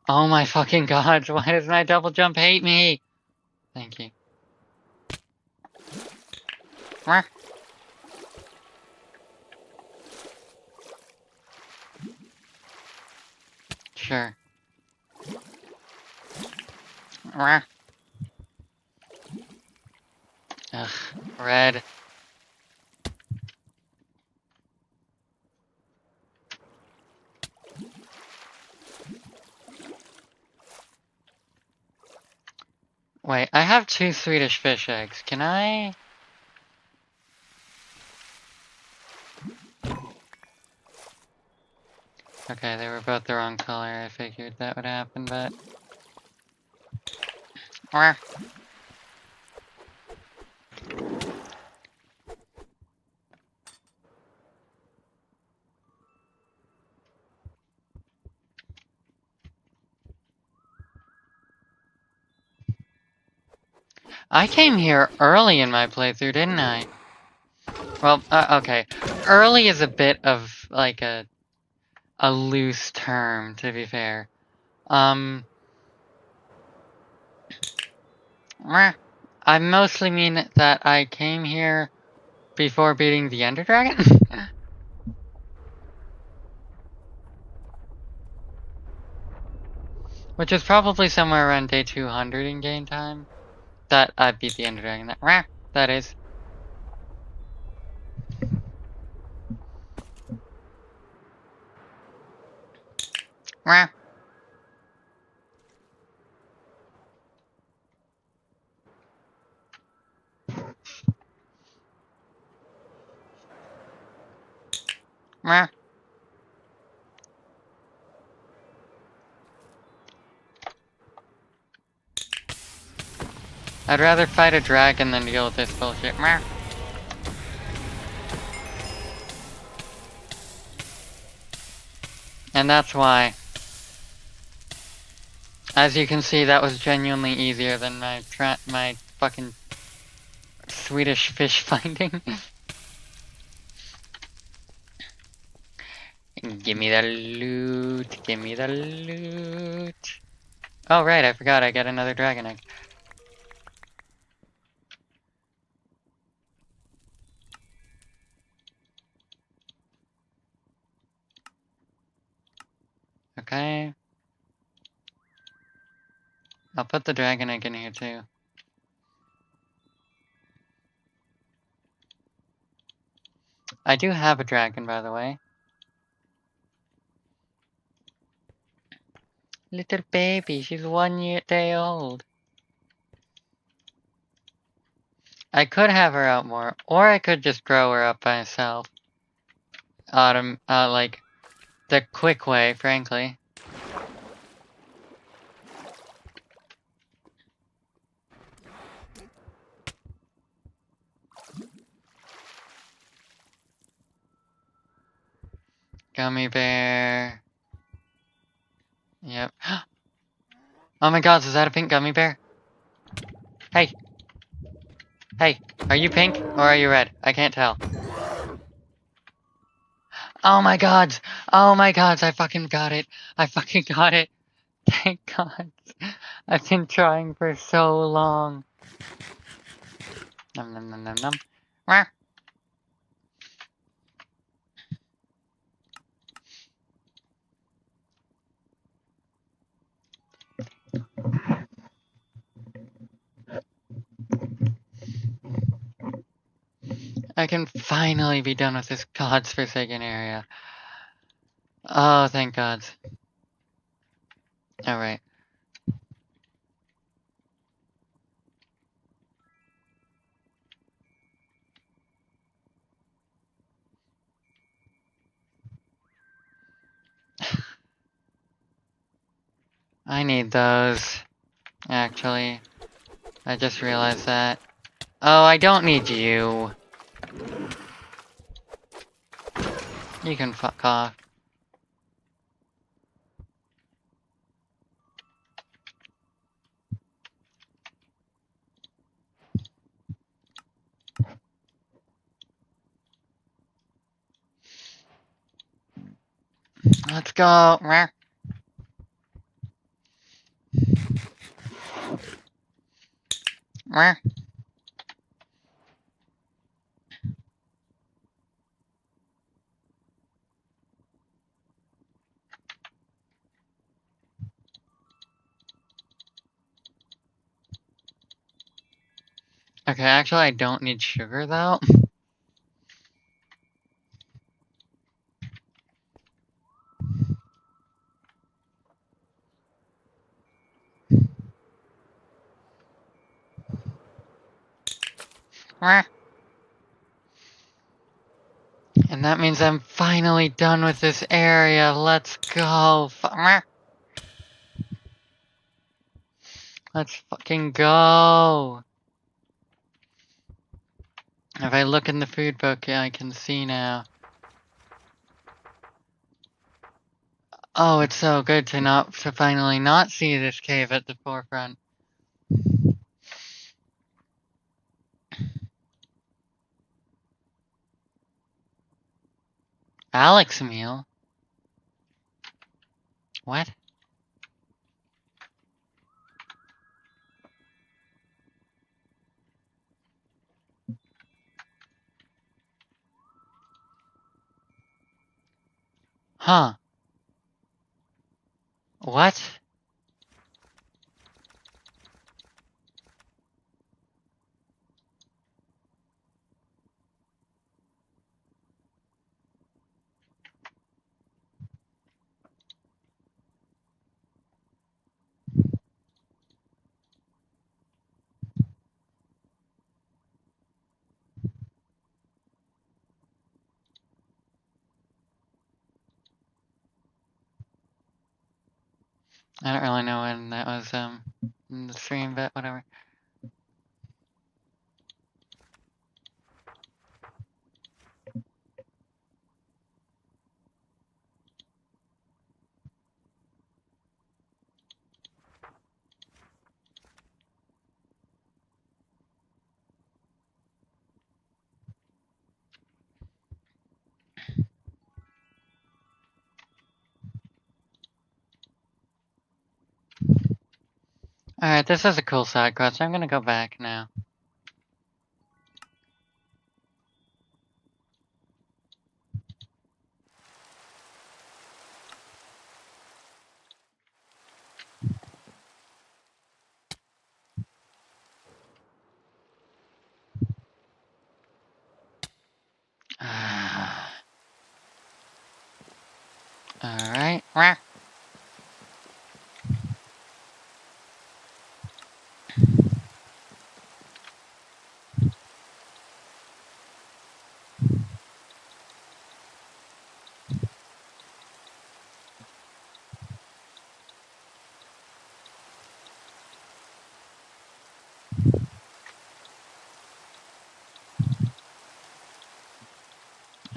Oh my fucking god, why does my double jump hate me? Thank you. Sure. Ugh, red. Wait, I have 2 Swedish fish eggs. Can I? Okay, they were both the wrong color. I figured that would happen, but... I came here early in my playthrough, didn't I? Well, okay. Early is a bit of, like, a loose term, to be fair. I mostly mean that I came here before beating the Ender Dragon. Which is probably somewhere around day 200 in game time. That I beat the Ender Dragon. That is. Meh. I'd rather fight a dragon than deal with this bullshit. Meh. And that's why. As you can see, that was genuinely easier than my fucking Swedish fish finding. Give me the loot. Give me the loot. Oh, right, I forgot I got another dragon egg. Okay. I'll put the dragon egg in here too. I do have a dragon, by the way. Little baby, she's 1 day old. I could have her out more, or I could just grow her up by myself. Like, the quick way, frankly. Gummy bear. Yep. Oh my god, is that a pink gummy bear? Hey! Hey, are you pink or are you red? I can't tell. Oh my god! Oh my god, I fucking got it! I fucking got it! Thank god. I've been trying for so long. Nom nom nom nom nom. Wah. I can finally be done with this god's forsaken area. Oh, thank god. Alright. I need those. Actually. I just realized that. Oh, I don't need you. You can fuck off. Let's go. Wah. Wah. Okay, actually I don't need sugar though. Wah. And that means I'm finally done with this area. Let's go. Wah. Let's fucking go. If I look in the food book, I can see now. Oh, it's so good to finally not see this cave at the forefront. Alex meal? What? Huh. What? I don't really know when that was in the stream, but whatever. Alright, this is a cool side quest. I'm gonna go back now. Alright.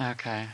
Okay.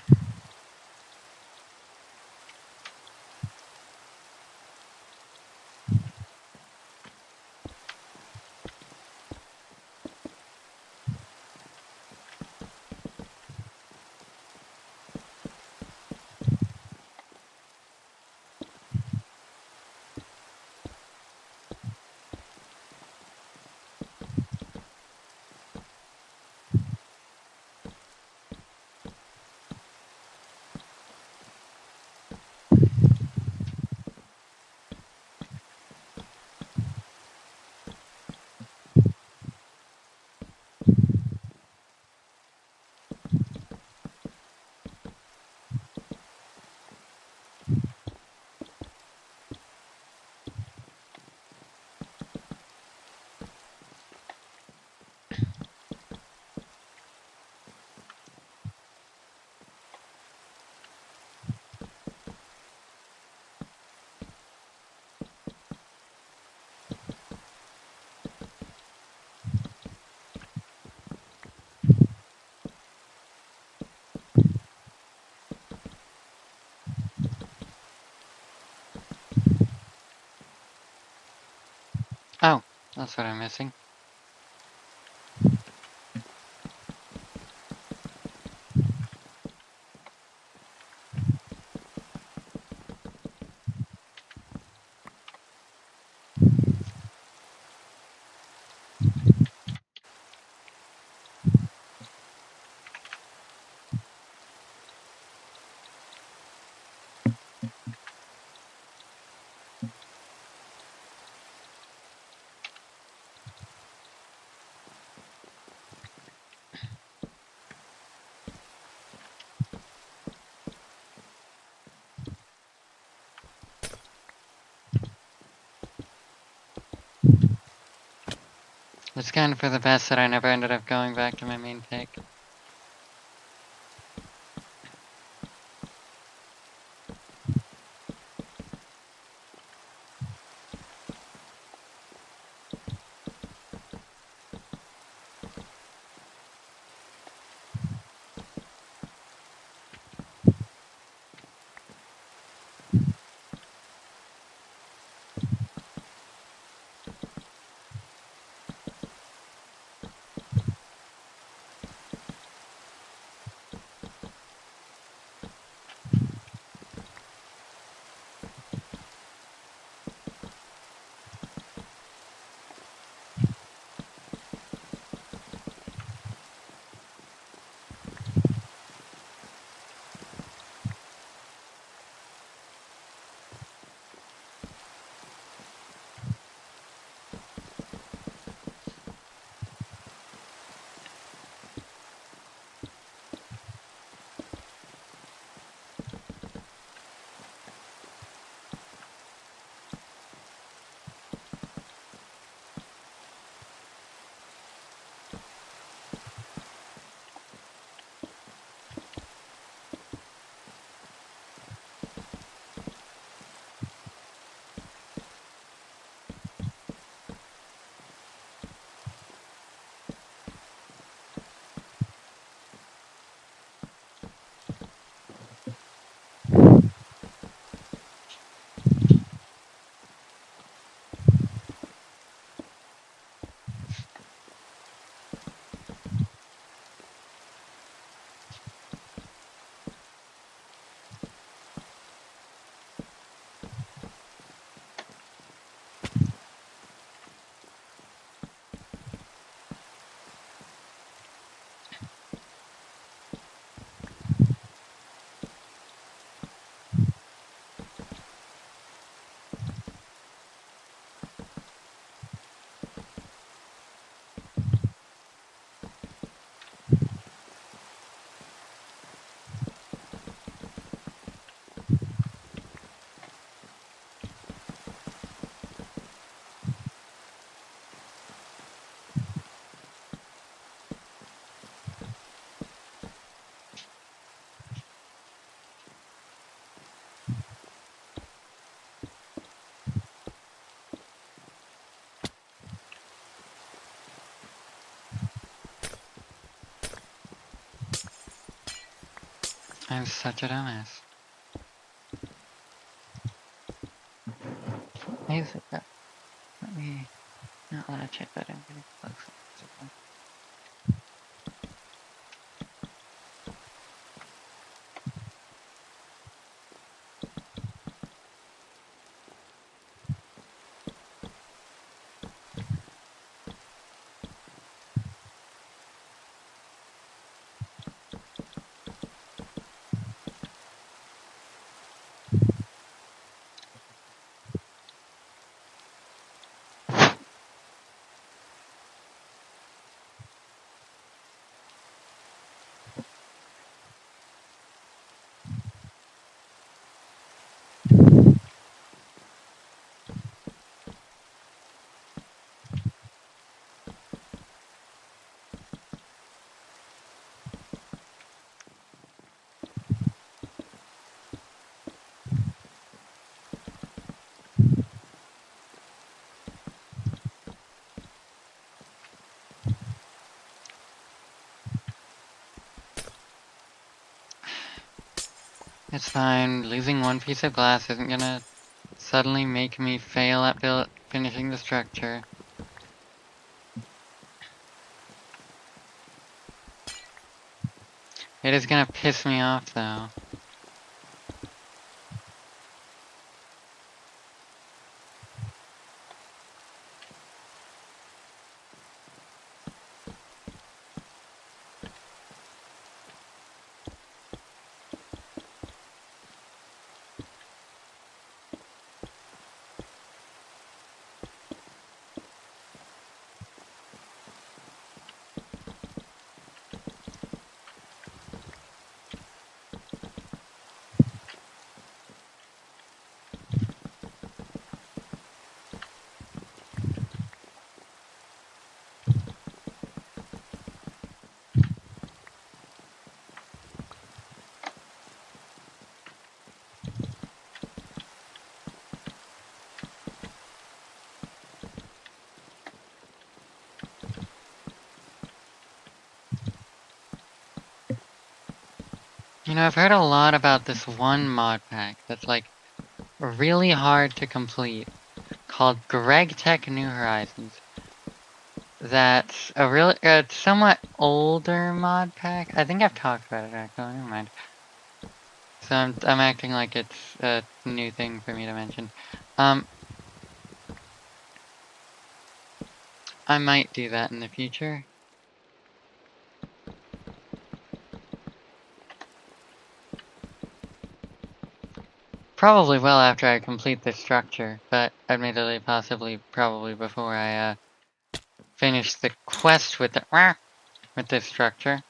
Oh, that's what I'm missing. It's kind of for the best that I never ended up going back to my main pick. I'm such a dumbass. Music. Let me not let it check that I'm getting close. It's fine. Losing one piece of glass isn't gonna suddenly make me fail at finishing the structure. It is gonna piss me off though. You know, I've heard a lot about this one mod pack that's like really hard to complete called Greg Tech New Horizons. That's a really, somewhat older mod pack. I think I've talked about it actually, never mind. So I'm acting like it's a new thing for me to mention. I might do that in the future. Probably well after I complete this structure, but admittedly possibly probably before I finish the quest with this structure.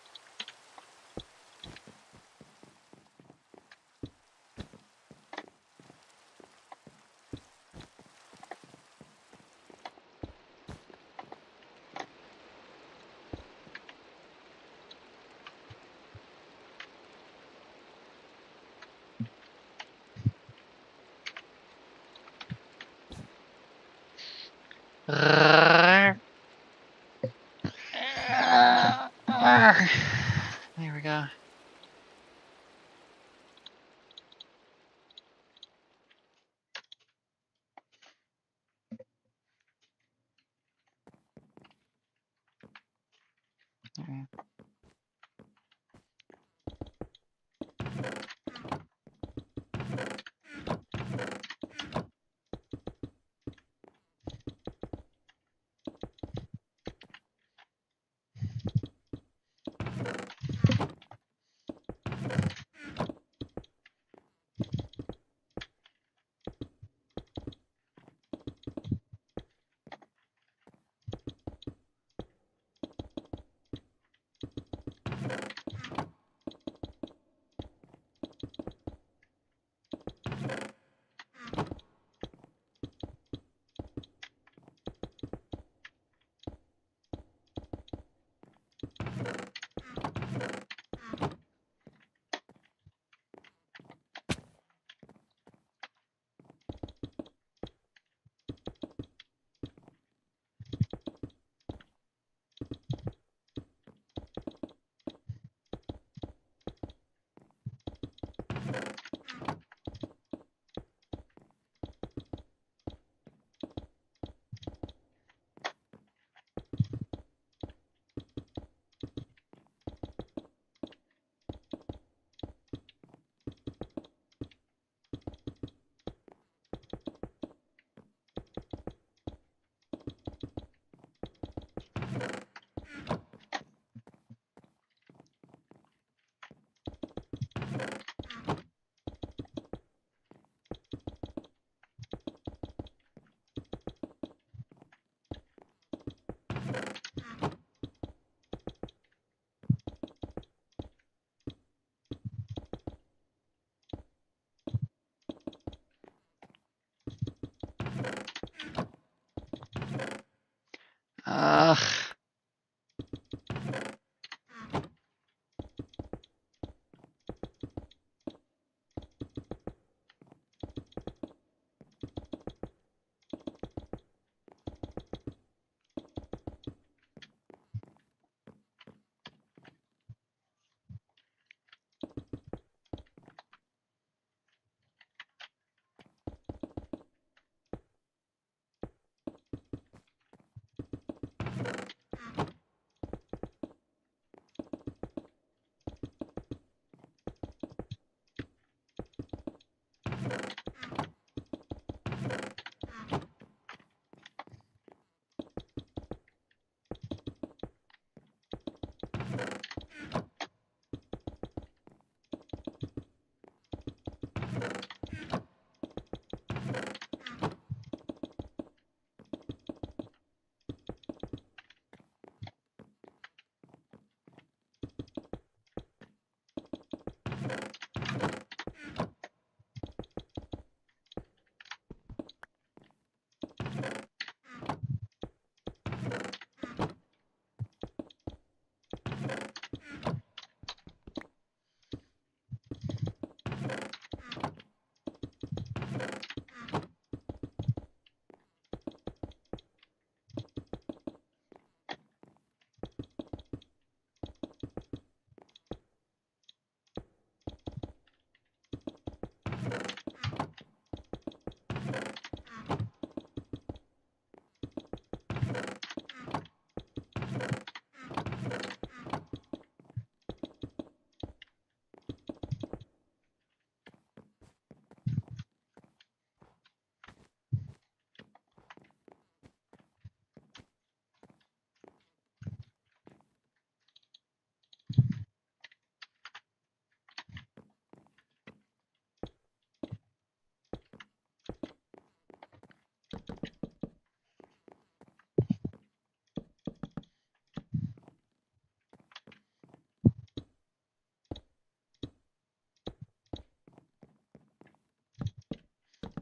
There we go.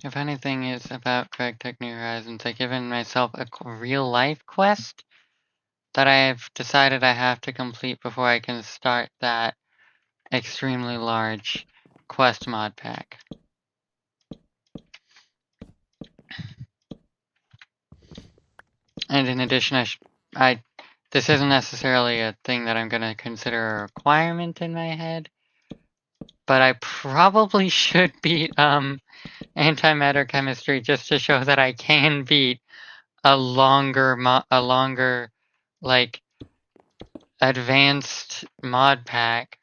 if anything, is about Craig Tech New Horizons. I've given myself a real life quest that I've decided I have to complete before I can start that extremely large quest mod pack. And in addition, this isn't necessarily a thing that I'm going to consider a requirement in my head, but I probably should beat antimatter chemistry just to show that I can beat a longer like advanced mod pack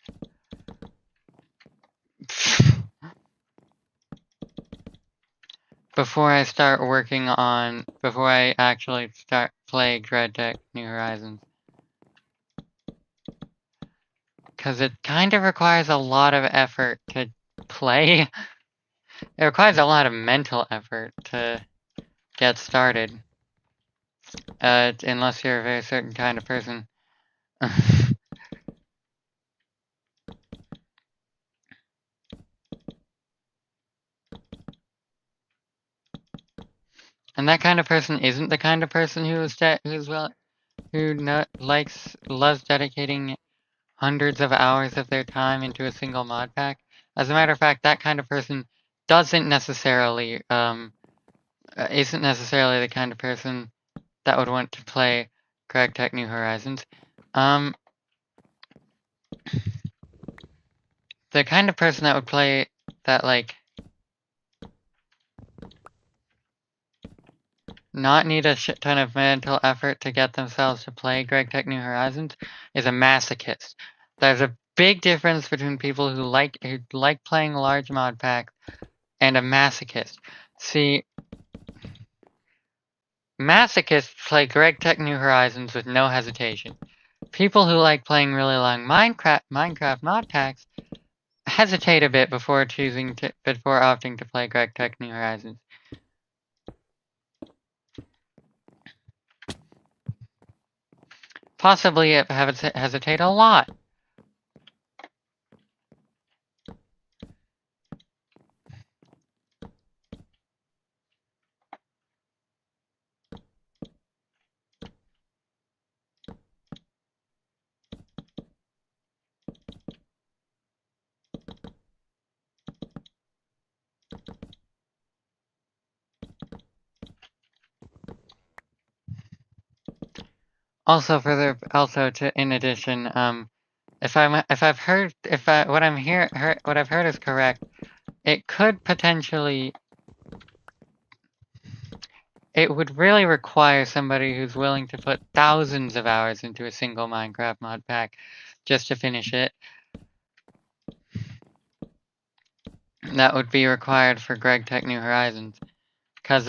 before I actually start playing Dread Tech New Horizons. Because it kind of requires a lot of effort to play. It requires a lot of mental effort to get started. Unless you're a very certain kind of person. And that kind of person isn't the kind of person loves dedicating hundreds of hours of their time into a single mod pack. As a matter of fact, that kind of person isn't necessarily the kind of person that would want to play Craig Tech New Horizons. The kind of person that would play that, like, not need a shit ton of mental effort to get themselves to play Greg Tech New Horizons is a masochist. There's a big difference between people who like playing large mod packs and a masochist. See, masochists play Greg Tech New Horizons with no hesitation. People who like playing really long Minecraft mod packs hesitate a bit before opting to play Greg Tech New Horizons. Possibly hesitate a lot. Also, in addition, what I've heard is correct, it would really require somebody who's willing to put thousands of hours into a single Minecraft mod pack just to finish it. That would be required for Greg Tech New Horizons. Cause,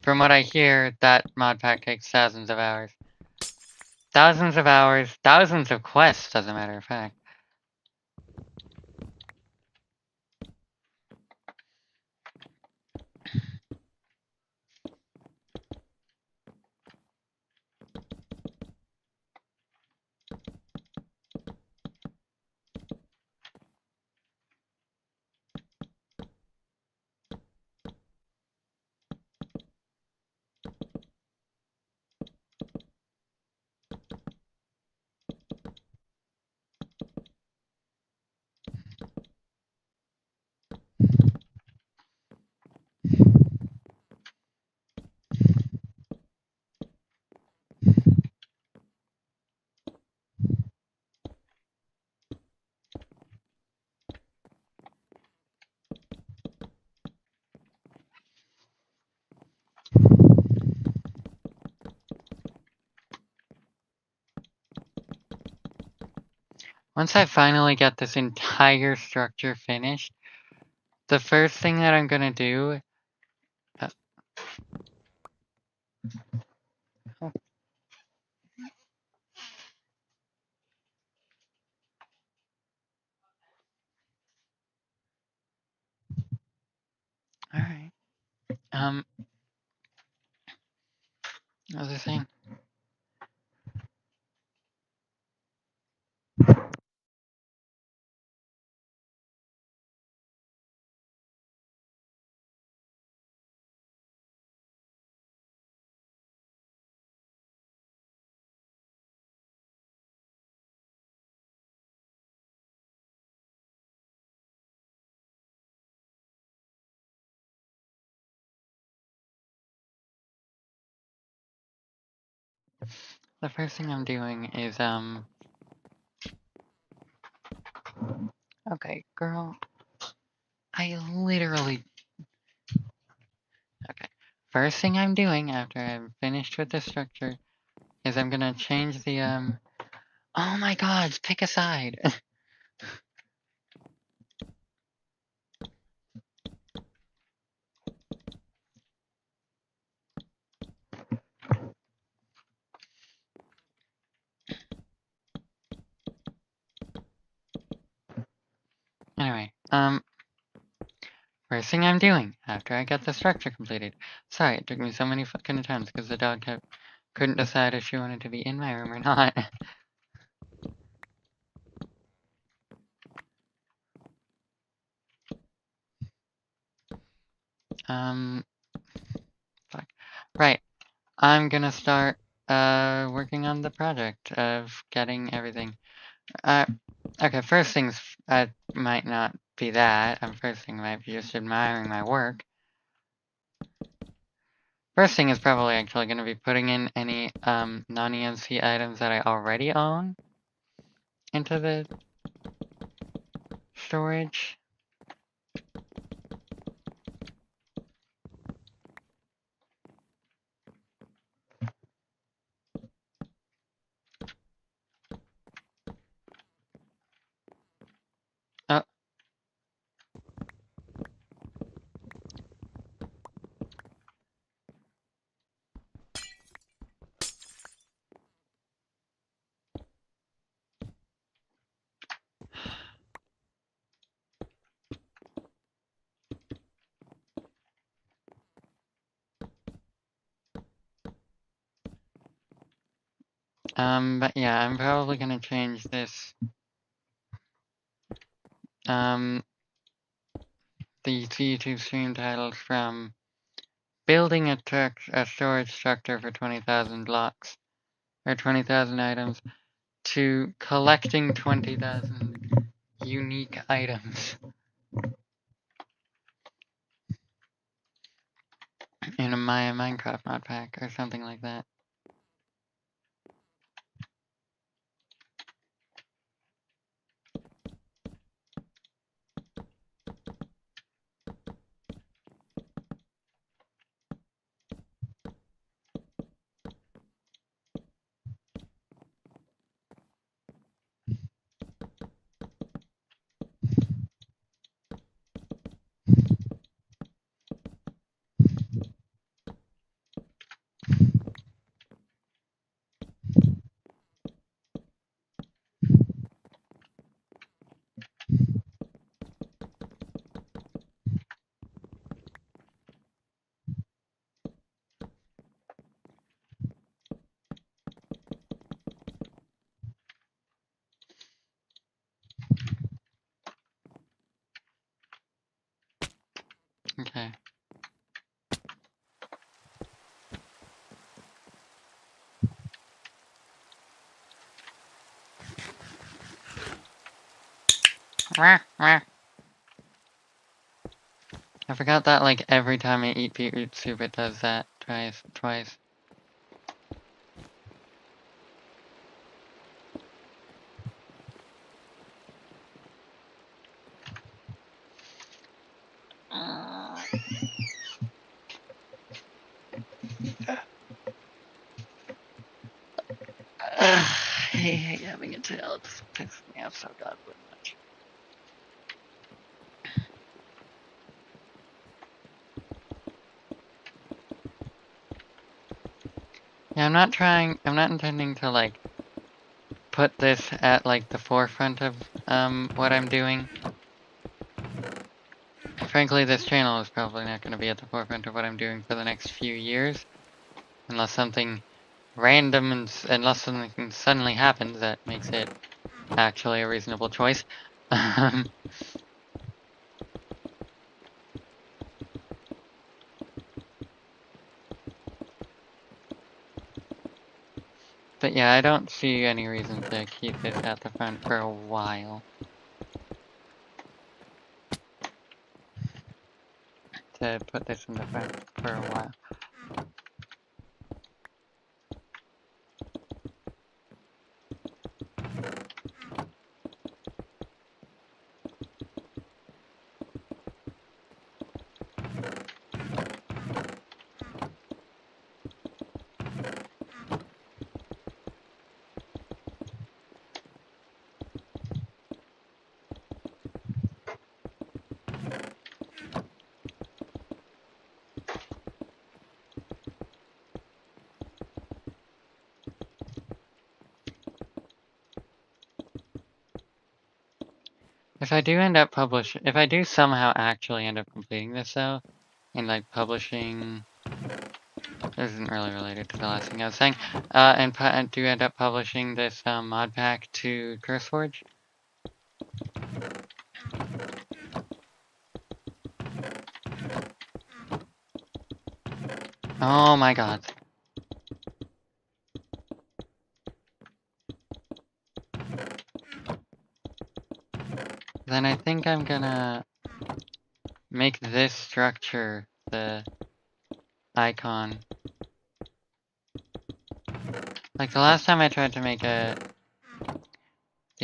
from what I hear, that mod pack takes thousands of hours. Thousands of hours, thousands of quests, as a matter of fact. Once I finally get this entire structure finished, the first thing that I'm gonna do... Alright. What was I saying? The first thing I'm doing is, okay, girl, I literally, okay. First thing I'm doing after I'm finished with the structure is I'm gonna change the, oh my god, pick a side. Anyway, first thing I'm doing after I get the structure completed. Sorry, it took me so many fucking attempts because the dog couldn't decide if she wanted to be in my room or not. Fuck. Right. I'm gonna start working on the project of getting everything. Okay, first things might not be that. First thing might be just admiring my work. First thing is probably actually gonna be putting in any non-EMC items that I already own into the storage. Oh. But yeah, I'm probably gonna change this, the YouTube stream titles from building a storage structure for 20,000 blocks, or 20,000 items, to collecting 20,000 unique items in a Minecraft mod pack, or something like that. Okay. I forgot that, like, every time I eat beetroot soup, it does that twice. I hate having a tail. It just pisses me off so godly much. Yeah, I'm not intending to, like, put this at, like, the forefront of, what I'm doing. Frankly, this channel is probably not going to be at the forefront of what I'm doing for the next few years. Unless something random unless something suddenly happens that makes it actually a reasonable choice. But yeah, I don't see any reason to keep it at the front for a while. To put this in the front for a while. If I do end up if I do somehow actually end up completing this though, and like publishing, this isn't really related to the last thing I was saying, and do end up publishing this mod pack to CurseForge. Oh my god. Then I think I'm gonna make this structure the icon. Like the last time I tried to make the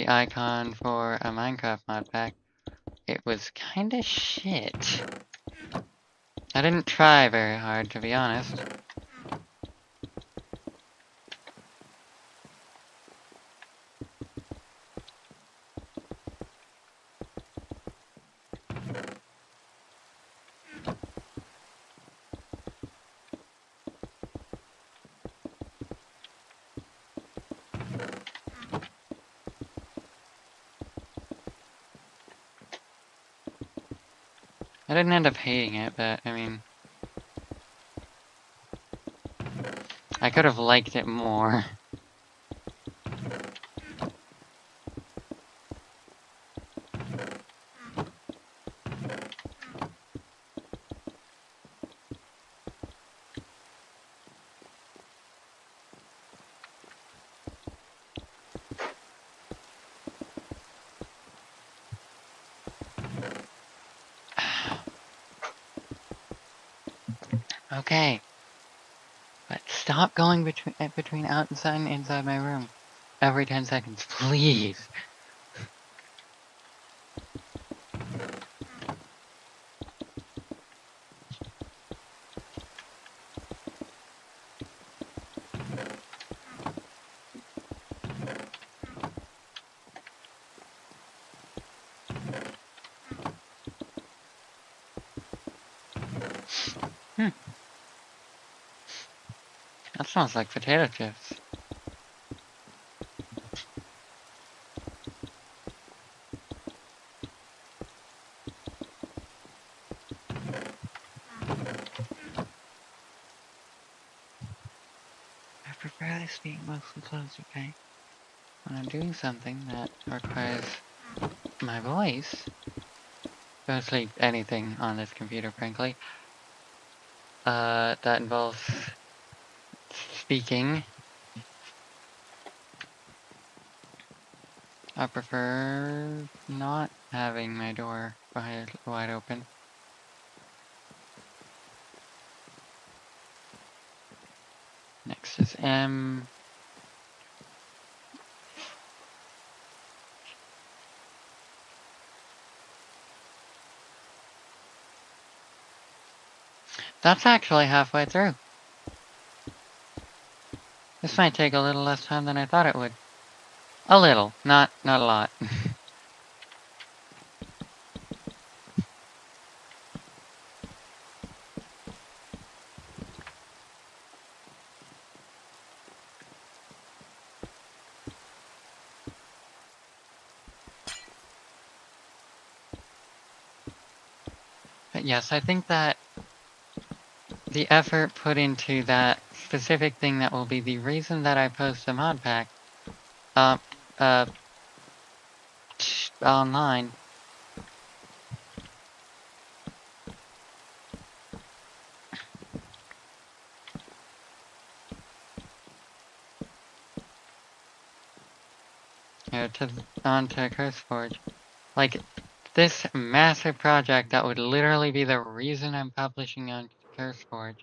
icon for a Minecraft mod pack, it was kinda shit. I didn't try very hard, to be honest. I didn't end up hating it, but I mean, I could have liked it more. Okay. But stop going between outside and inside my room every 10 seconds, please. That smells like potato chips. I prefer this being mostly closed, okay? When I'm doing something that requires my voice, mostly anything on this computer, frankly, that involves speaking, I prefer not having my door wide open. Next is M. That's actually halfway through. This might take a little less time than I thought it would. A little, not a lot. But yes, I think that the effort put into that specific thing that will be the reason that I post a mod pack, online. Onto CurseForge. Like, this massive project that would literally be the reason I'm publishing on CurseForge.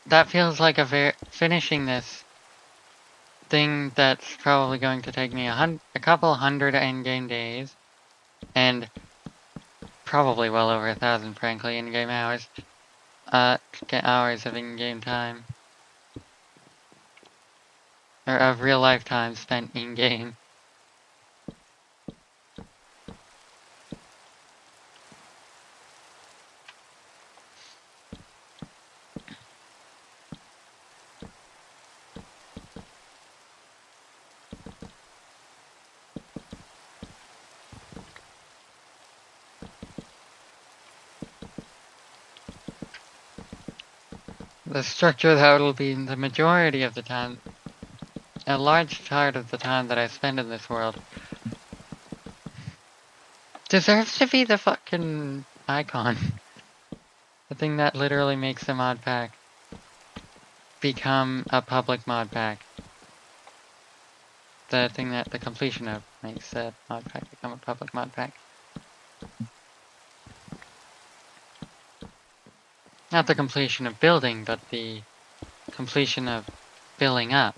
That feels like finishing this thing that's probably going to take me a couple hundred in-game days, and probably well over 1,000, frankly, in-game hours. Hours of in-game time. Or of real-life time spent in-game. the structure that will be the majority of the time, a large part of the time that I spend in this world, deserves to be the fucking icon. The thing that literally makes the mod pack become a public mod pack. The thing that the completion of makes the mod pack become a public mod pack. Not the completion of building, but the completion of filling up.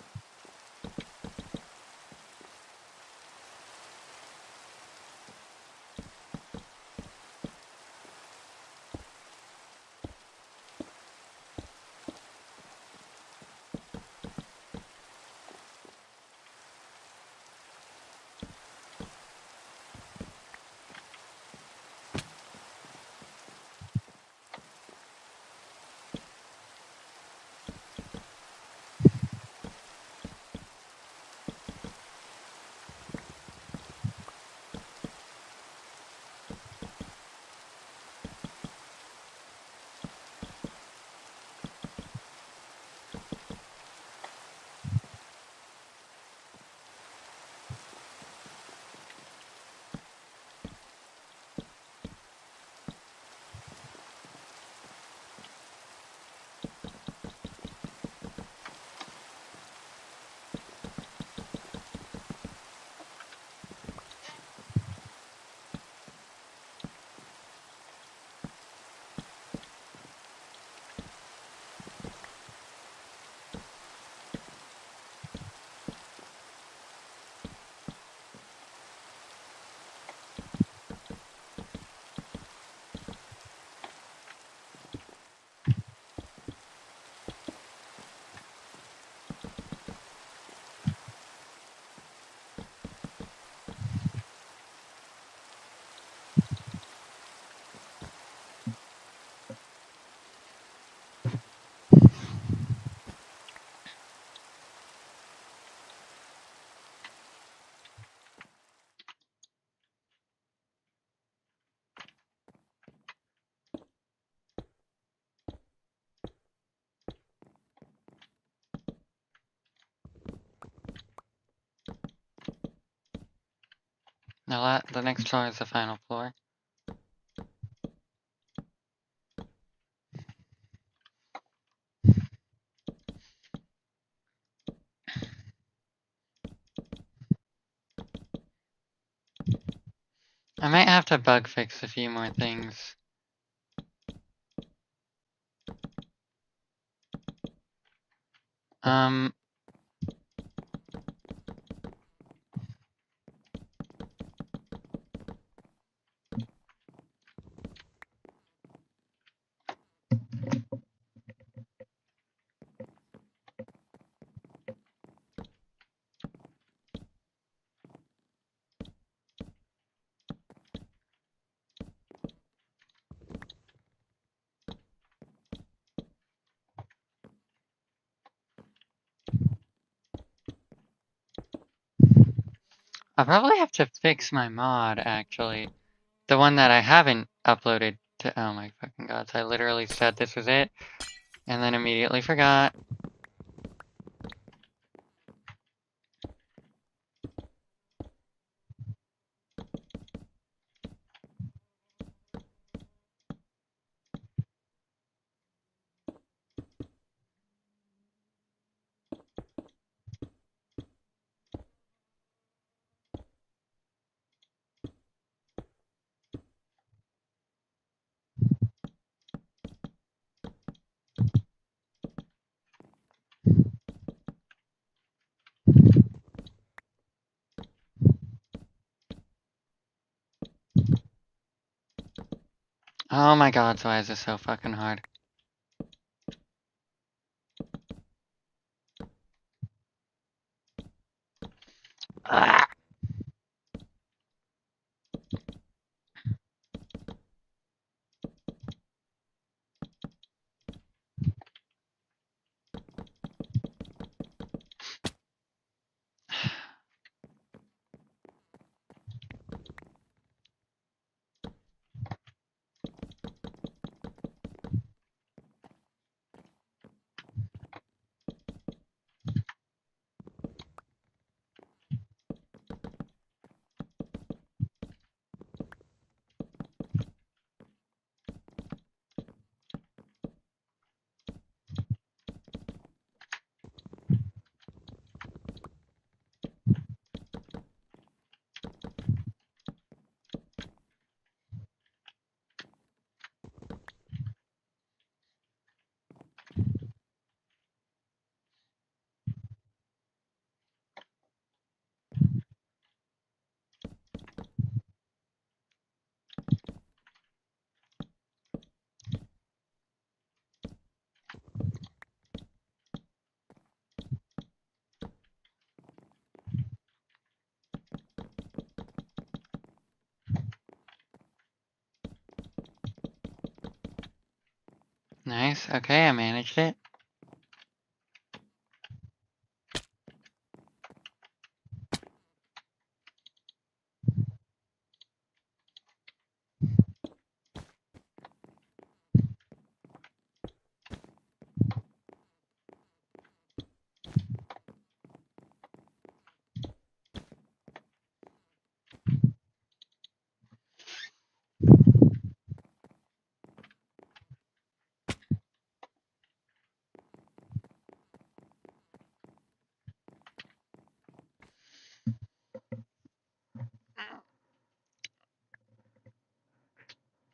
Now the next floor is the final floor. I might have to bug fix a few more things. I'll probably have to fix my mod, actually. The one that I haven't uploaded to- oh my fucking gods, I literally said this was it, and then immediately forgot. Oh my god, why is this so fucking hard? Ah! Nice. Okay, I managed it.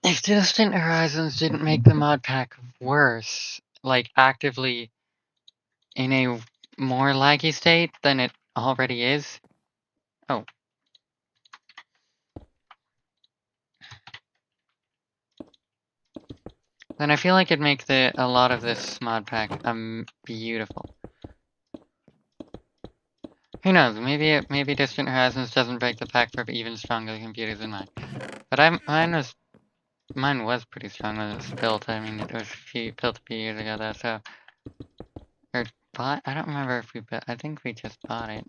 If Distant Horizons didn't make the mod pack worse, like actively in a more laggy state than it already is. Oh. Then I feel like it'd make a lot of this mod pack beautiful. Who knows? Maybe Distant Horizons doesn't break the pack for even stronger computers than mine. But mine was pretty strong when it was built. I mean, it was built a few years ago though. So or bought. I don't remember if we built. I think we just bought it.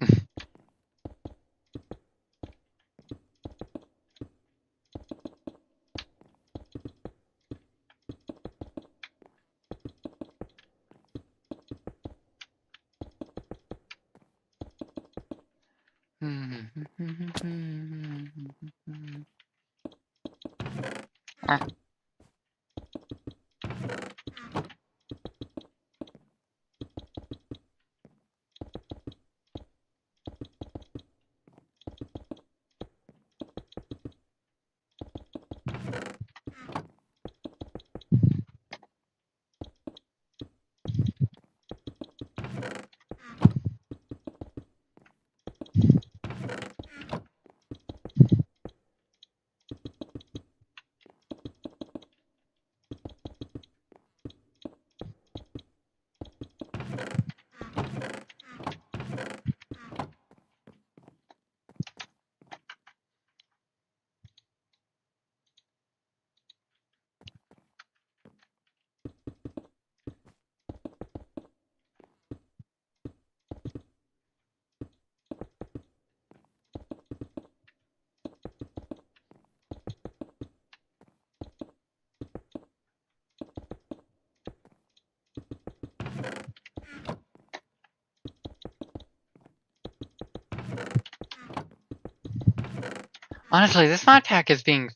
Honestly, this mod pack is being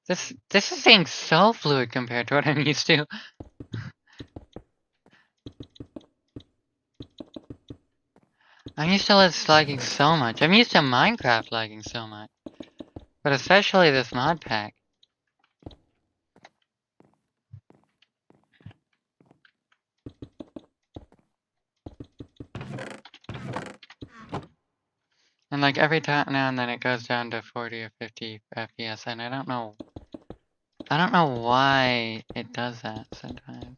this is being so fluid compared to what I'm used to. I'm used to it lagging so much. I'm used to Minecraft lagging so much. But especially this mod pack. And like every time now and then it goes down to 40 or 50 FPS and I don't know why it does that sometimes.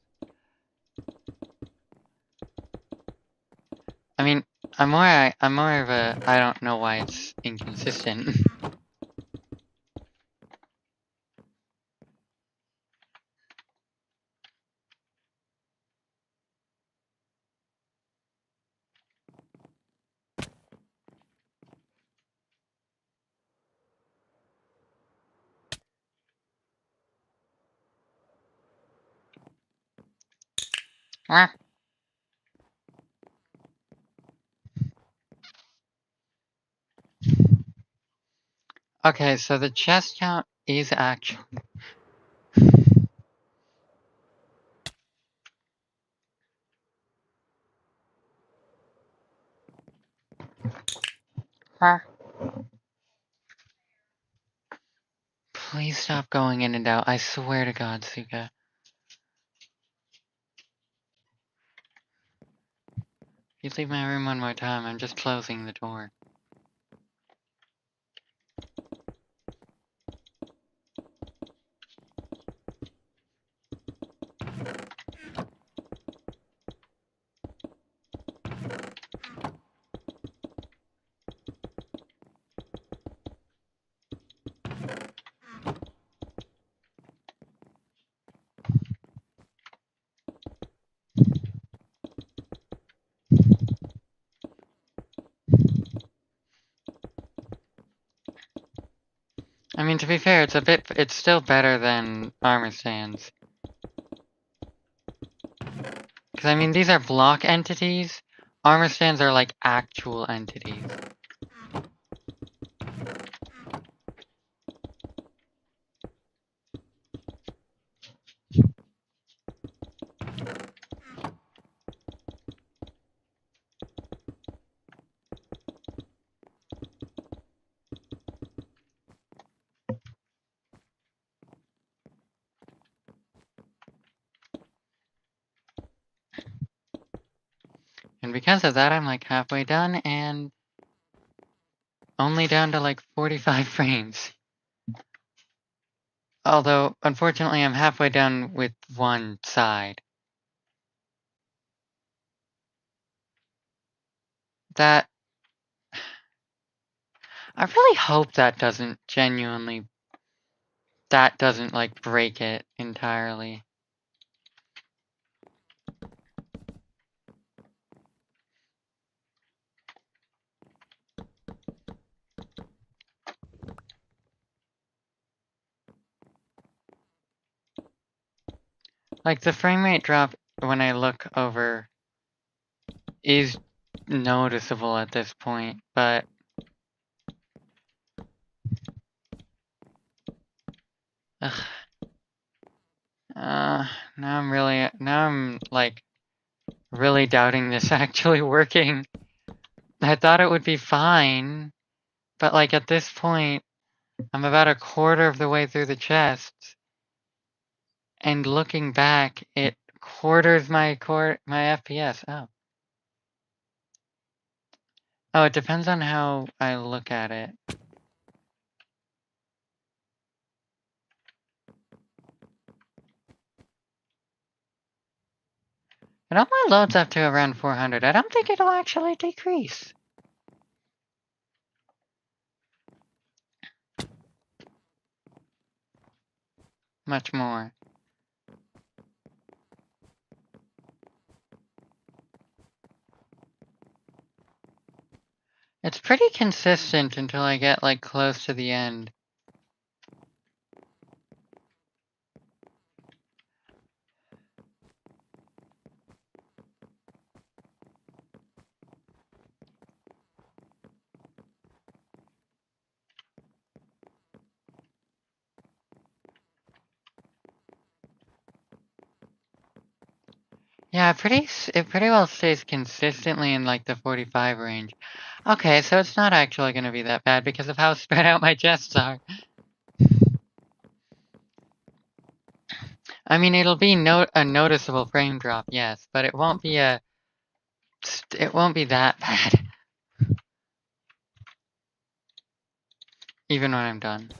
I mean, I'm more of a I don't know why it's inconsistent. Okay, so the chest count is actually Please stop going in and out. I swear to God, Suka. If you leave my room one more time, I'm just closing the door. I mean, to be fair, it's still better than armor stands. Because, I mean, these are block entities. Armor stands are like actual entities. And because of that, I'm like halfway done and only down to like 45 frames. Although, unfortunately, I'm halfway done with one side. That... I really hope that doesn't genuinely... That doesn't, like, break it entirely. Like, the frame rate drop when I look over is noticeable at this point, but... Ugh. Now I'm, like, really doubting this actually working. I thought it would be fine, but, like, at this point, I'm about a quarter of the way through the chest, and looking back, it quarters my FPS. Oh. Oh, it depends on how I look at it. It only loads up to around 400. I don't think it'll actually decrease. Much more. It's pretty consistent until I get, like, close to the end. Yeah, it pretty well stays consistently in, like, the 45 range. Okay, so it's not actually gonna be that bad because of how spread out my chests are. I mean, it'll be a noticeable frame drop, yes, but it won't be that bad. Even when I'm done.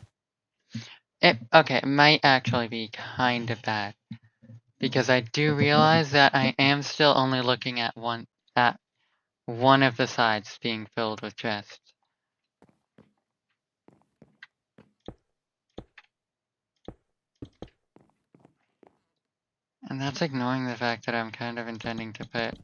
Okay, it might actually be kind of bad. Because I do realize that I am still only looking at one of the sides being filled with chests. And that's ignoring the fact that I'm kind of intending to put...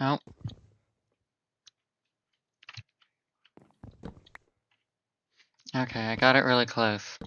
Oh. Okay, I got it really close.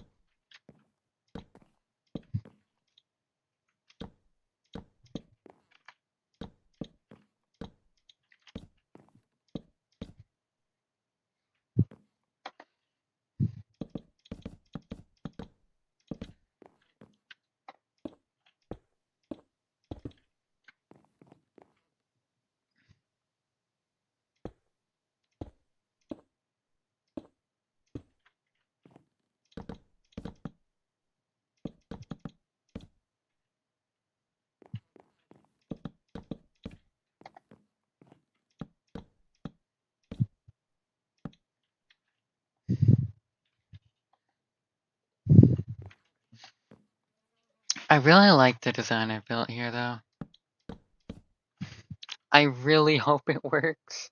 I really like the design I built here, though. I really hope it works.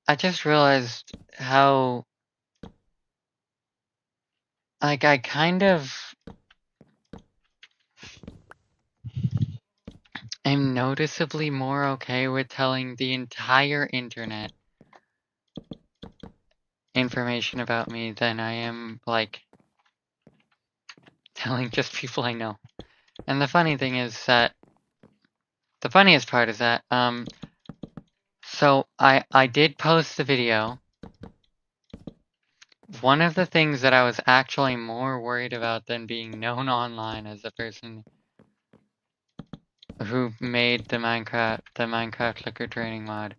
I just realized how, like, I kind of am noticeably more okay with telling the entire internet information about me than I am, like, telling just people I know. And the funny thing is that, the funniest part is that, so I did post the video. One of the things that I was actually more worried about than being known online as the person who made the Minecraft liquor training mod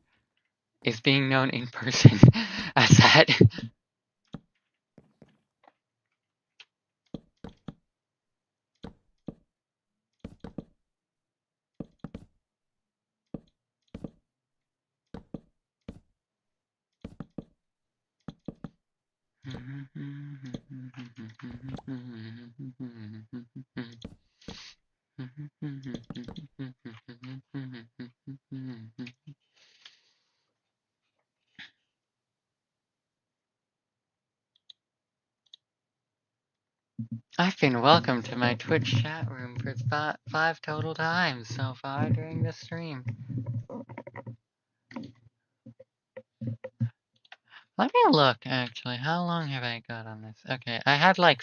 is being known in person as that. I've been welcomed to my Twitch chat room for five total times so far during the stream. Let me look, actually. How long have I got on this? Okay, I had like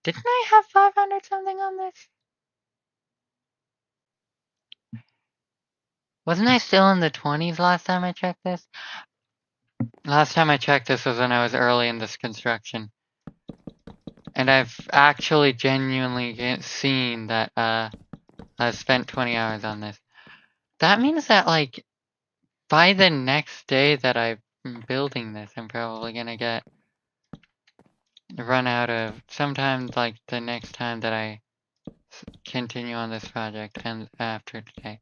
Didn't I have 500 something on this? Wasn't I still in the 20s last time I checked this? Last time I checked this was when I was early in this construction. And I've actually genuinely seen that, I've spent 20 hours on this. That means that, like, by the next day that I'm building this, I'm probably gonna run out of, sometime like the next time that I continue on this project and after today.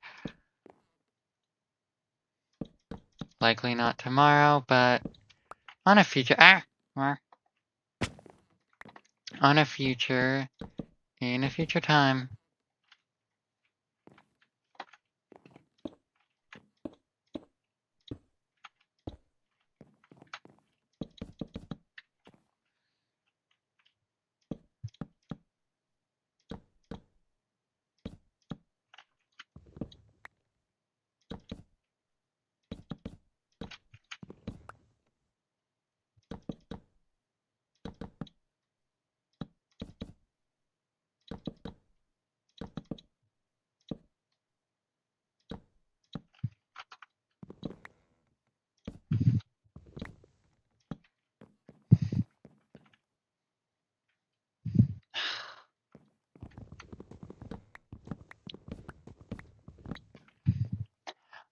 Likely not tomorrow, but on a future, on a future, in a future time.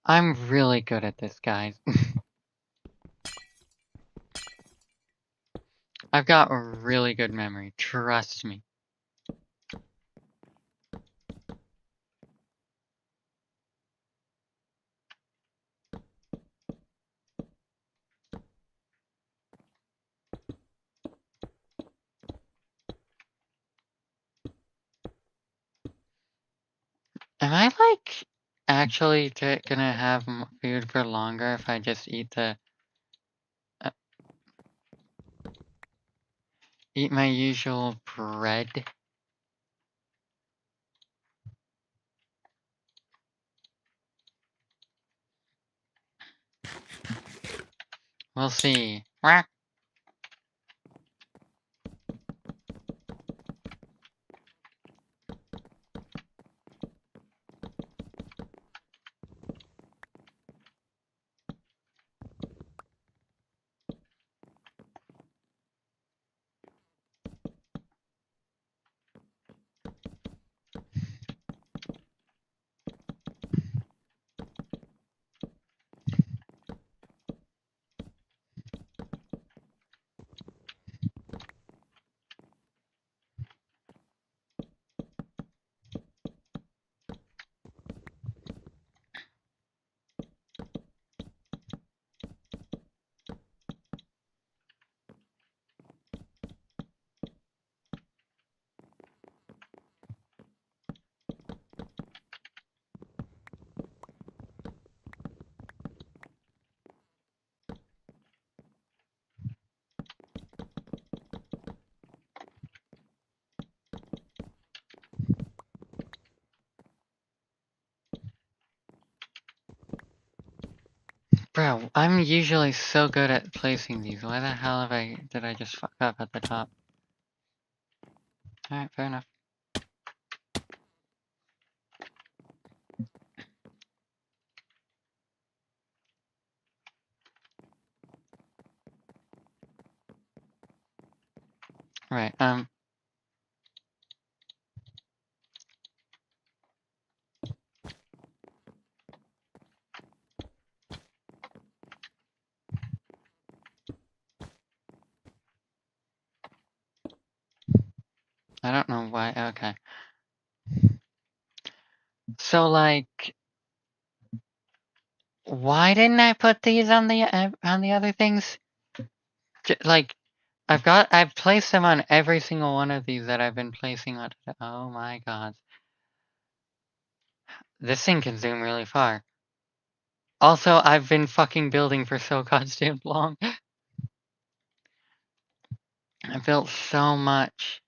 I'm really good at this, guys. I've got a really good memory, trust me. Am I, like, actually gonna have food for longer if I just eat eat my usual bread? We'll see. Bro, I'm usually so good at placing these. Why the hell did I just fuck up at the top? Alright, fair enough. Right, I don't know why, okay. So, like, why didn't I put these on the other things? Like, I've placed them on every single one of these that I've been placing on. Oh my god. This thing can zoom really far. Also, I've been fucking building for so goddamn long. I built so much.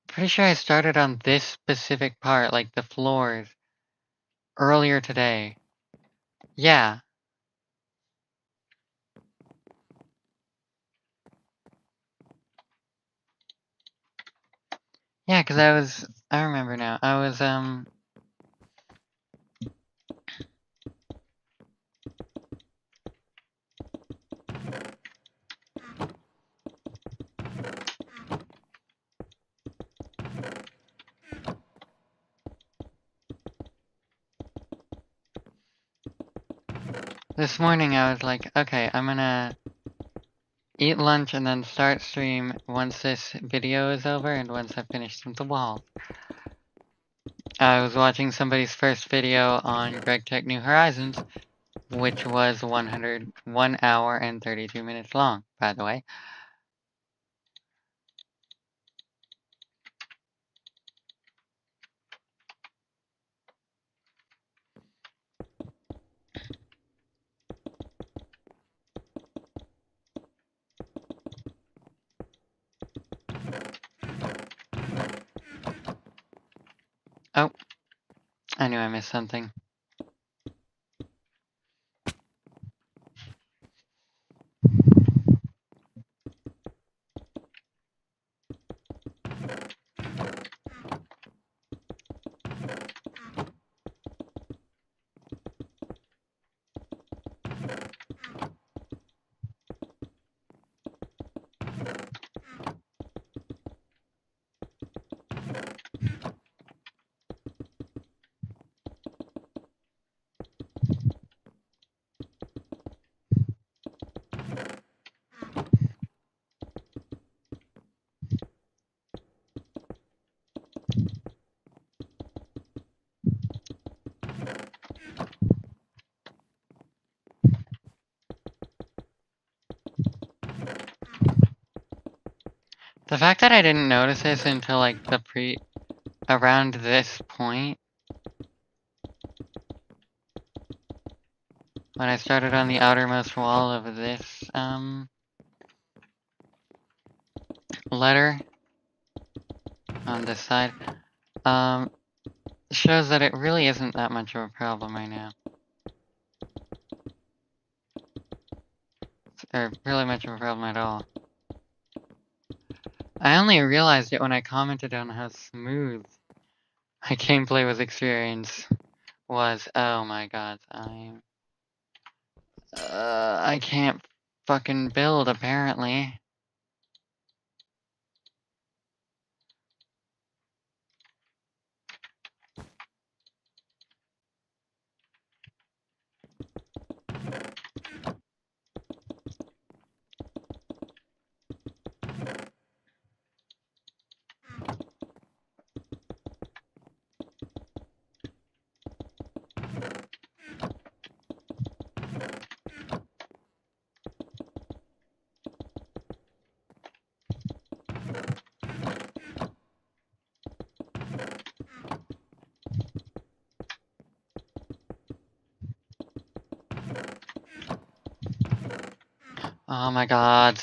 Pretty sure I started on this specific part, like the floors, earlier today. Yeah. Yeah, because I remember now. I was, this morning I was like, okay, I'm gonna eat lunch and then start stream once this video is over and once I've finished with the wall. I was watching somebody's first video on Greg Tech New Horizons, which was 1 hour and 32 minutes long, by the way. Oh, I knew I missed something. The fact that I didn't notice this until like around this point, when I started on the outermost wall of this, letter on this side, shows that it really isn't that much of a problem right now. Or really much of a problem at all. I only realized it when I commented on how smooth my gameplay with experience was. Oh my god, I can't fucking build apparently. Oh my god.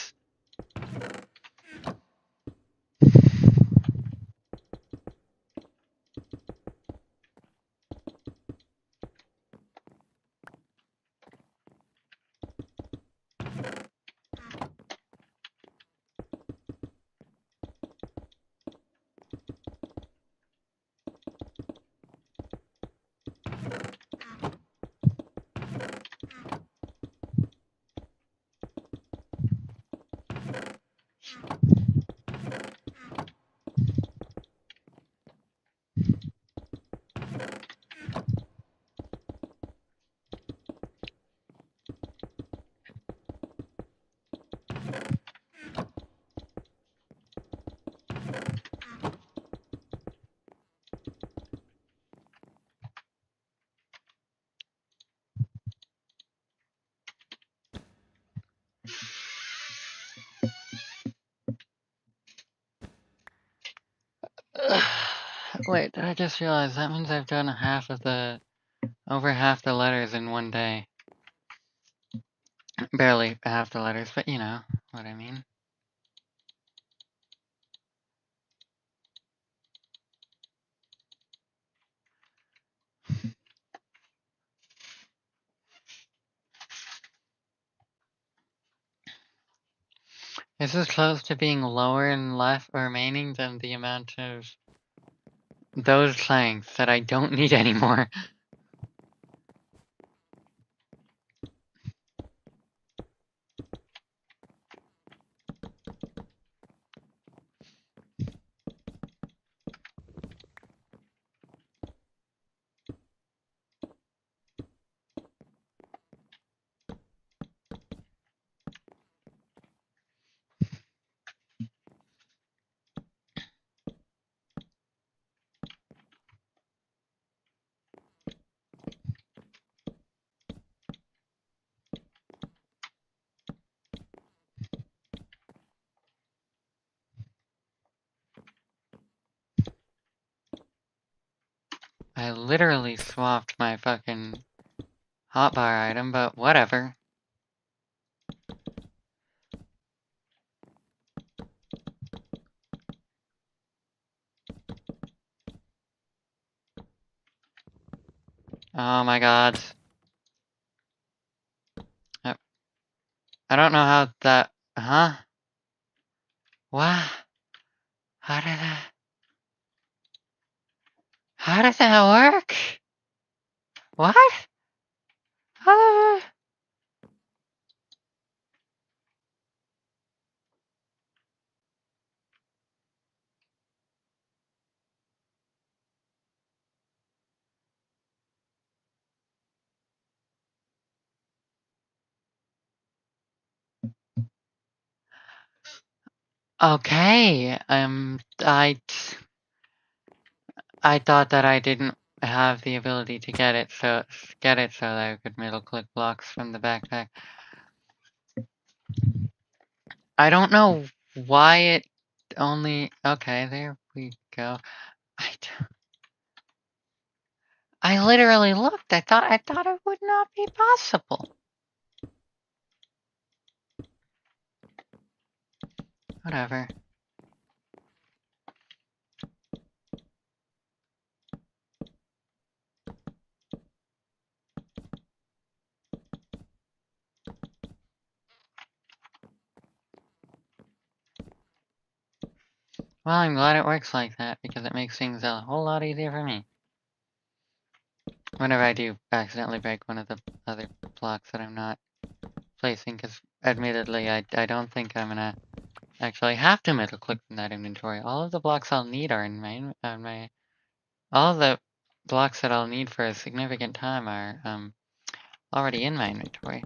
Wait, I just realized that means I've done over half the letters in one day. Barely half the letters, but you know what I mean. This is close to being lower and left remaining than the amount of those planks that I don't need anymore. I literally swapped my fucking hotbar item, but whatever. Oh my god. I don't know how that... Huh? What? How did that... How does that work? What? How... Okay, I thought that I didn't have the ability to get it so that I could middle click blocks from the backpack. I don't know why it only... Okay, there we go. I literally looked. I thought it would not be possible. Whatever. Well, I'm glad it works like that, because it makes things a whole lot easier for me. Whenever I do accidentally break one of the other blocks that I'm not placing, because admittedly, I don't think I'm gonna actually have to middle click from that inventory. All of the blocks I'll need are in all of the blocks that I'll need for a significant time are, already in my inventory.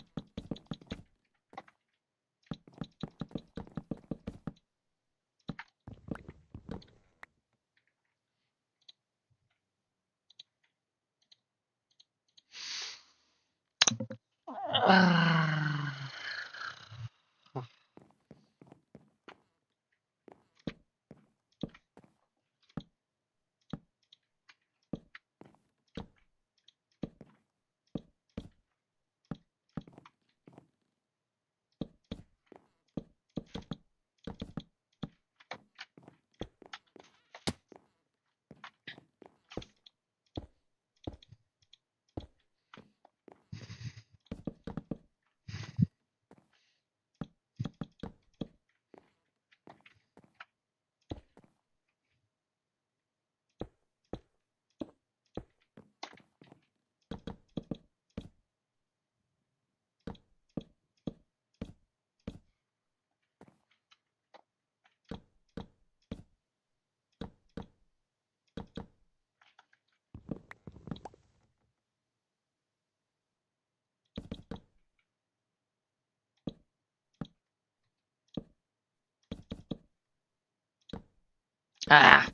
Ah!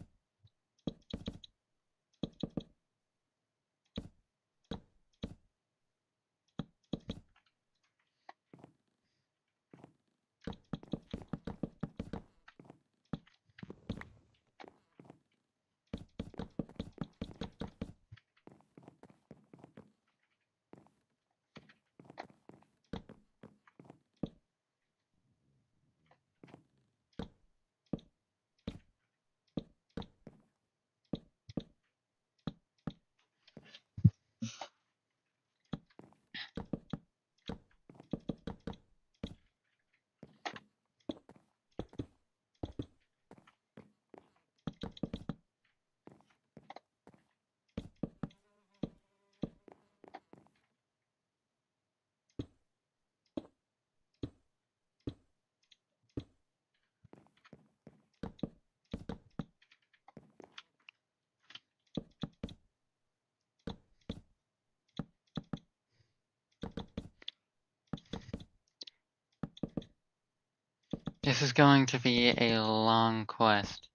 This is going to be a long quest.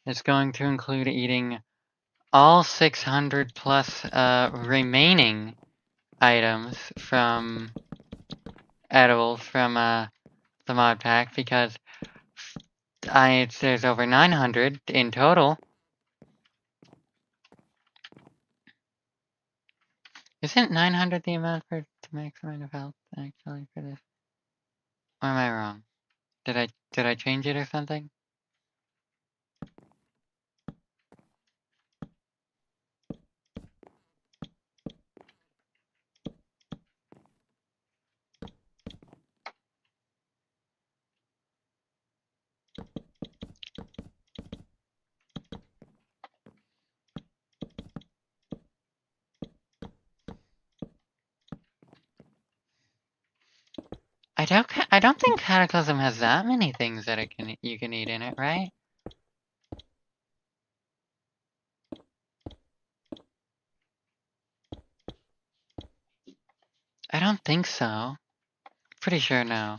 It's going to include eating all 600 plus remaining items from edibles from the mod pack, because there's over 900 in total. Isn't 900 the amount for to max amount of health actually for this? Or am I wrong? Did I change it or something? I don't think Cataclysm has that many things that you can eat in it, right? I don't think so. Pretty sure no.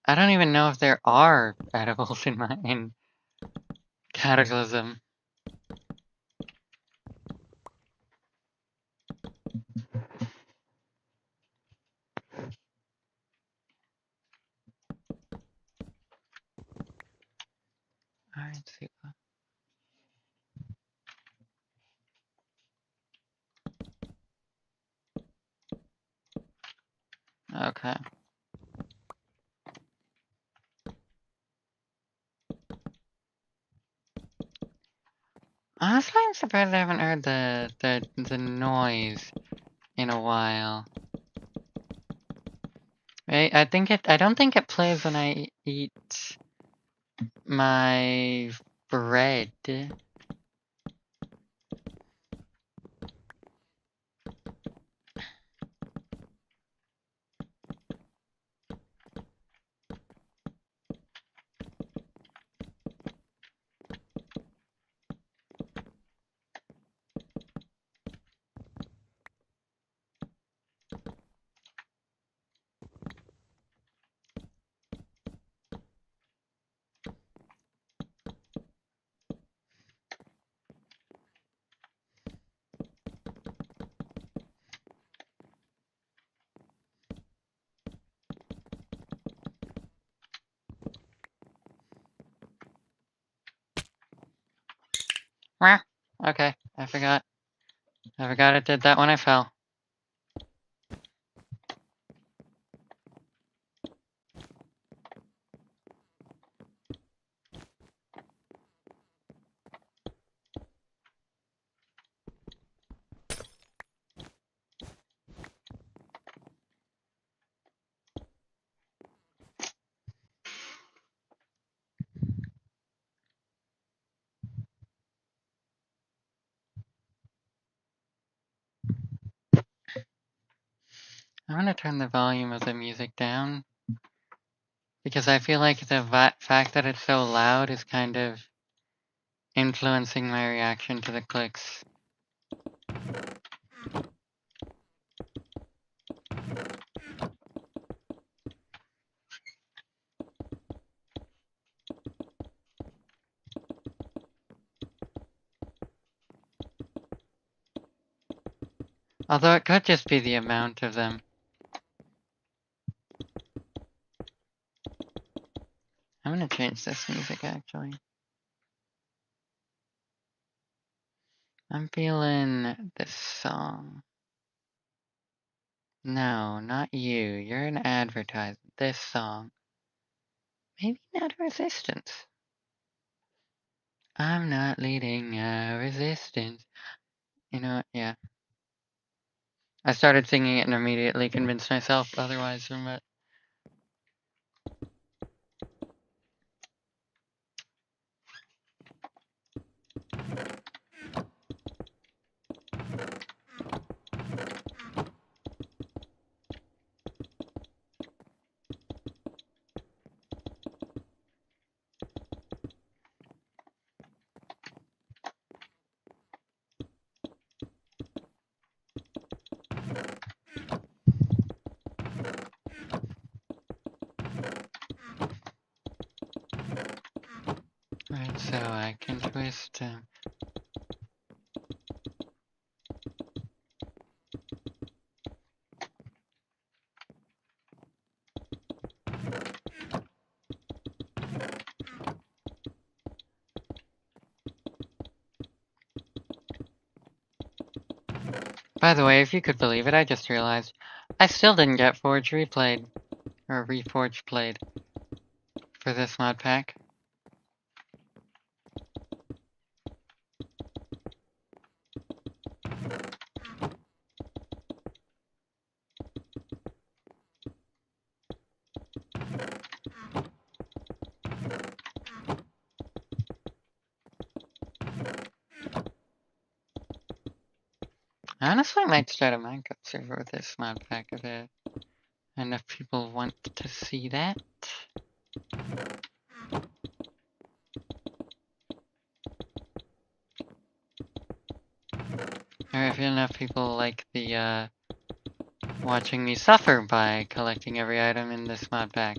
I don't even know if there are edibles in Cataclysm. Alright, see. Okay. Honestly, I'm surprised I haven't heard the noise in a while. Right? I don't think it plays when I eat my bread. Wah. Okay, I forgot. I forgot it did that when I fell. I'm gonna turn the volume of the music down, because I feel like the fact that it's so loud is kind of influencing my reaction to the clicks. Although it could just be the amount of them. I'm gonna change this music actually. I'm feeling this song. No, not you. You're an advertisement. This song. Maybe not resistance. I'm not leading a resistance. You know what? Yeah. I started singing it and immediately convinced myself otherwise from it. forward so I can twist him. By the way, if you could believe it, I just realized I still didn't get Forge replayed, or Reforged played, for this mod pack. I honestly might start a Minecraft server with this mod pack if enough people want to see that. Or if enough people like the, watching me suffer by collecting every item in this mod pack.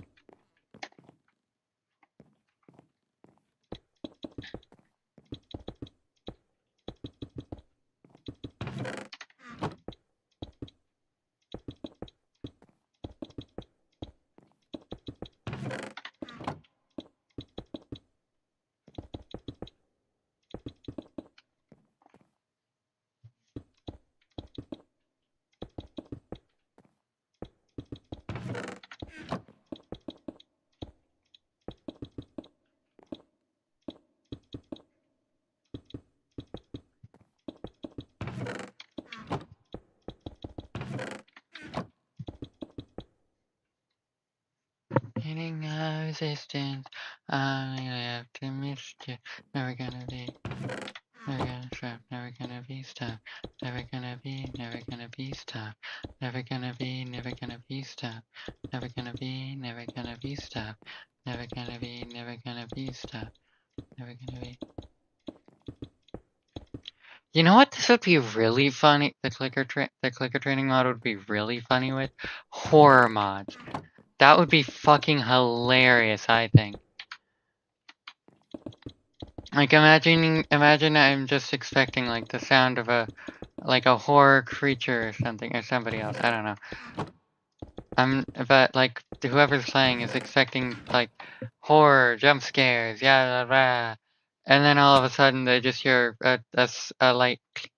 Hitting no resistance, I'm optimistic. Never gonna be, never gonna stop, never gonna be stopped. Never gonna be stopped. Never gonna be stopped. Never gonna be stopped. Never gonna be stopped. Never gonna be. You know what? This would be really funny. The clicker training mod would be really funny with horror mods. That would be fucking hilarious, I think. Like imagine I'm just expecting like the sound of a horror creature or something, or somebody else, I don't know. But like whoever's playing is expecting like horror, jump scares, yeah, blah, blah. And then all of a sudden they just hear a light click.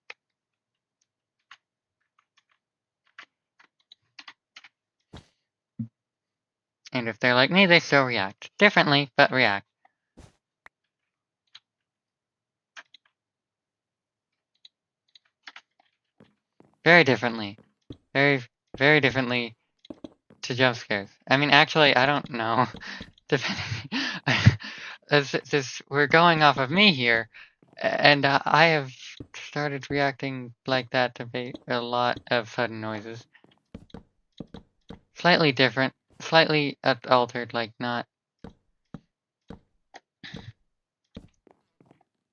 And if they're like me, they still react. Differently, but react. Very differently. Very, very differently to jump scares. I mean, actually, I don't know. Depending, we're going off of me here, and I have started reacting like that to a lot of sudden noises. Slightly different, slightly altered, like not,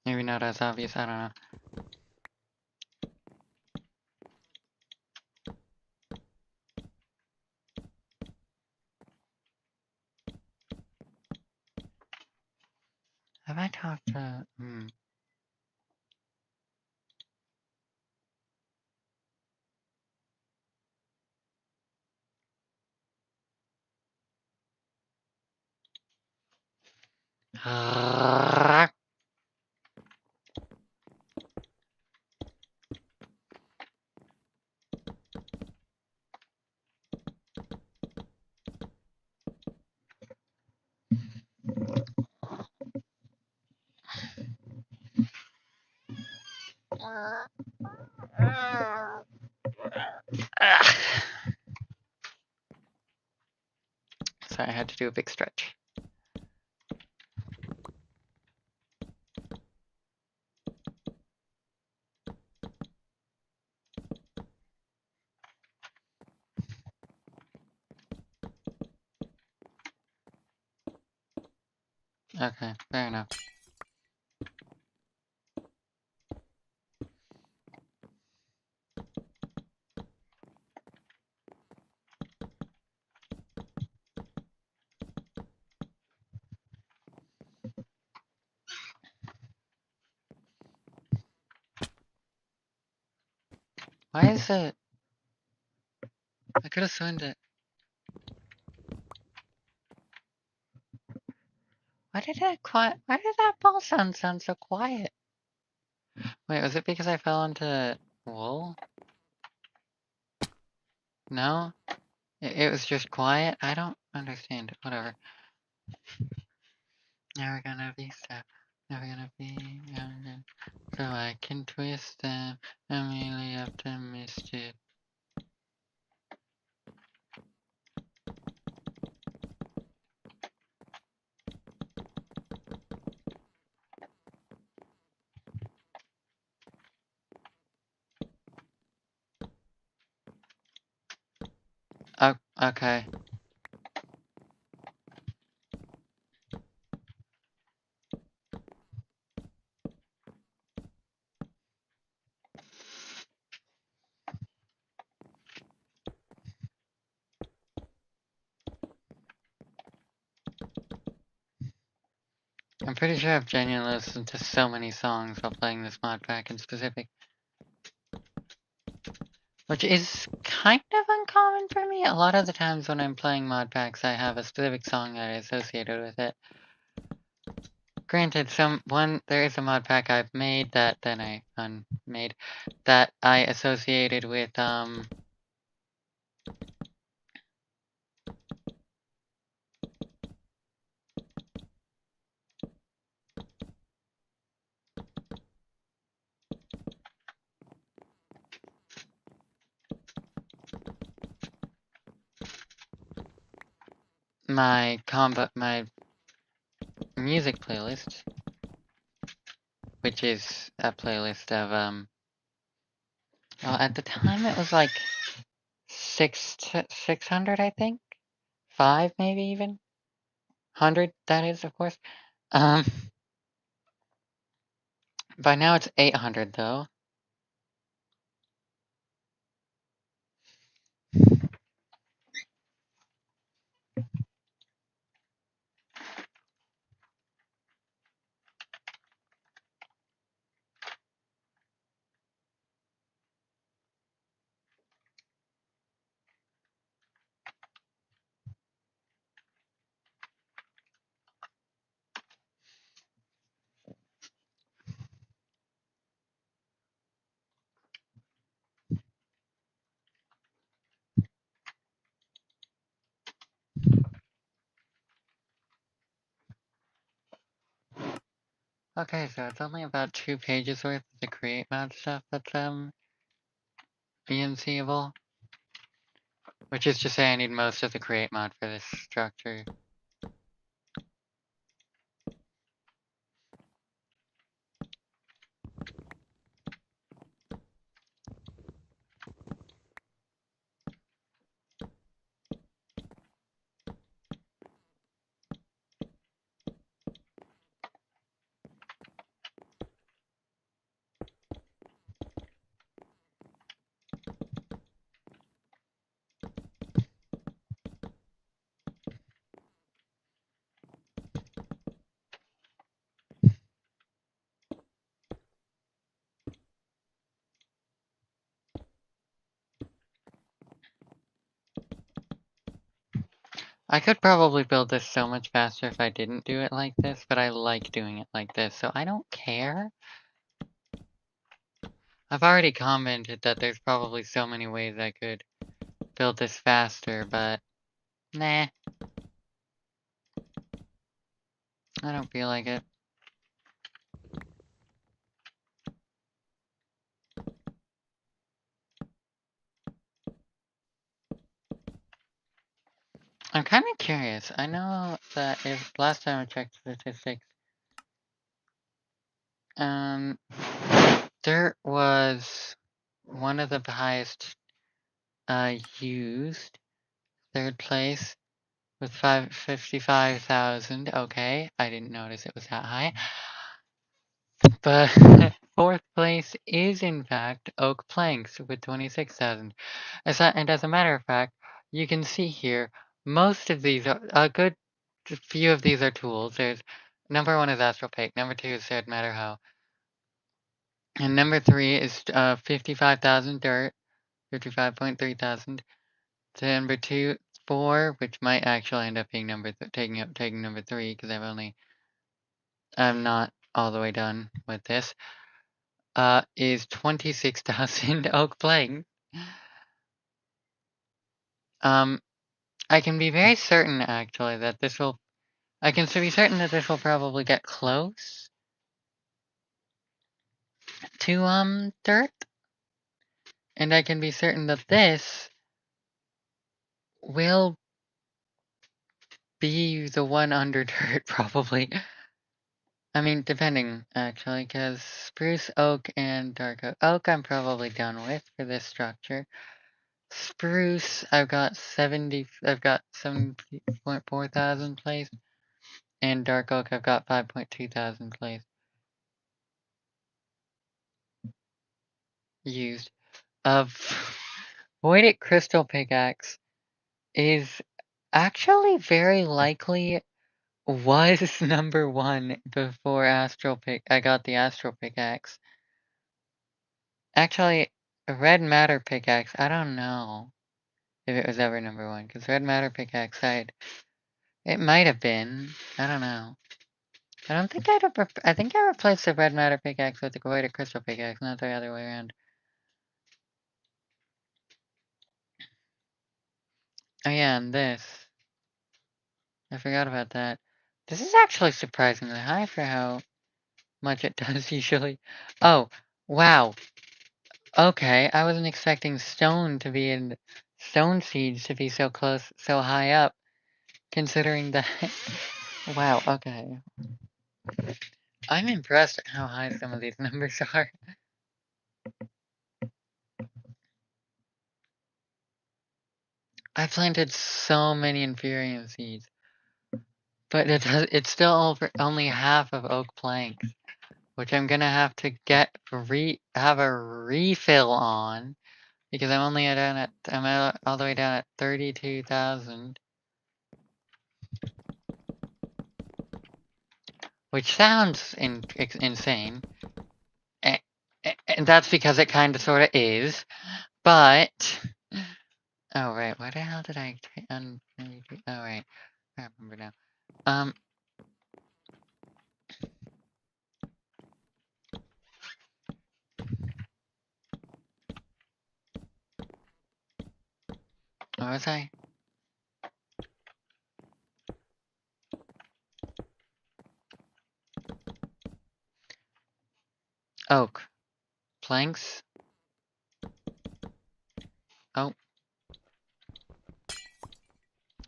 maybe not as obvious, I don't know. Have I talked to, Sorry, I had to do a big stretch. Okay, fair enough. Why is it? I could have sworn that. Why did that ball sound so quiet? Wait, was it because I fell into wool? No? It was just quiet? I don't understand. Whatever. Never gonna be stuck. Never gonna be young. So I can twist them. I'm really optimistic. Oh, okay. I'm pretty sure I've genuinely listened to so many songs while playing this mod pack in specific. Which is kind of uncommon for me. A lot of the times when I'm playing mod packs, I have a specific song that is associated with it. Granted, there is a mod pack I've made that then I unmade that I associated with my music playlist, which is a playlist of well, at the time it was like 600, I think, 5 maybe even 100. That is, of course. Um, by now it's 800 though. Okay, so it's only about 2 pages worth of the create mod stuff that's being seeable. Which is to say I need most of the create mod for this structure. I could probably build this so much faster if I didn't do it like this, but I like doing it like this, so I don't care. I've already commented that there's probably so many ways I could build this faster, but nah, I don't feel like it. I'm kind of curious. I know that if last time I checked statistics, there was one of the highest used third place with 55,000. Okay, I didn't notice it was that high. But fourth place is in fact Oak Planks with 26,000. And as a matter of fact, you can see here most of these are a good few of these are tools. There's number 1 is Astropake, number 2 is Matter How, and number 3 is 55,000 dirt. 55.3 thousand. To number 4, which might actually end up being taking number 3 because I'm not all the way done with this. Is 26,000 oak plank. I can be very certain actually that this will. I can be certain that this will probably get close to dirt, and I can be certain that this will be the one under dirt probably. I mean, depending actually, because spruce, oak, and dark oak. Oak I'm probably done with for this structure. Spruce I've got 70.4 thousand placed, and dark oak I've got 5.2 thousand placed. Used. Voided crystal pickaxe is actually very likely was number 1 before I got the astral pickaxe. Actually, red matter pickaxe, I don't know if it was ever number 1, because red matter pickaxe it might have been, I don't know. I don't think I think I replaced the red matter pickaxe with the voided crystal pickaxe, not the other way around. Oh yeah, and this. I forgot about that. This is actually surprisingly high for how much it does usually. Oh, wow. Okay, I wasn't expecting stone seeds to be so close, so high up, considering that. Wow, okay. I'm impressed at how high some of these numbers are. I planted so many Inferium seeds, but it's still only half of oak planks, which I'm gonna have to have a refill on, because I'm all the way down at 32,000. Which sounds insane. And that's because it kind of sort of is. But. Oh, right. Why the hell did I. Oh, right. I remember now. Where was I? Oak. Planks. Oh.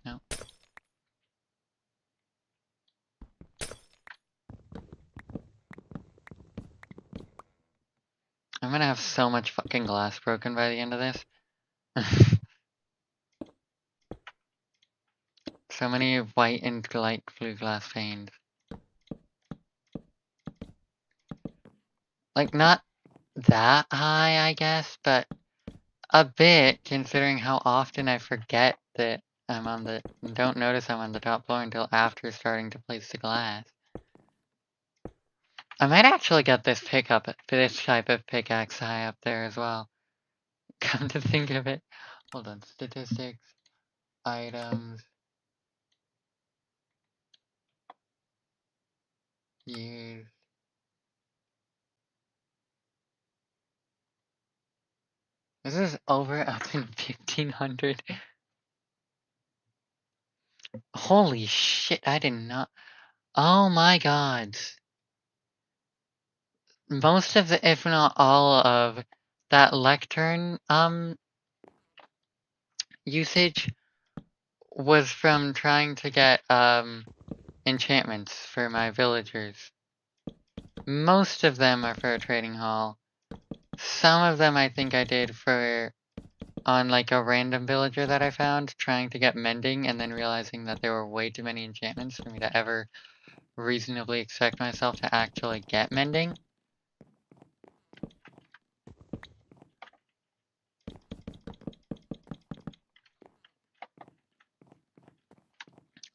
No. I'm gonna have so much fucking glass broken by the end of this. So many white and light blue glass panes. Like, not that high, I guess, but a bit, considering how often I forget that don't notice I'm on the top floor until after starting to place the glass. I might actually get this type of pickaxe high up there as well. Come to think of it. Hold on, statistics, items, use. This is up in 1500. Holy shit, I did not. Oh my god. Most of the, if not all of, that lectern, usage was from trying to get, enchantments for my villagers. Most of them are for a trading hall. Some of them I think I did on like a random villager that I found, trying to get mending and then realizing that there were way too many enchantments for me to ever reasonably expect myself to actually get mending.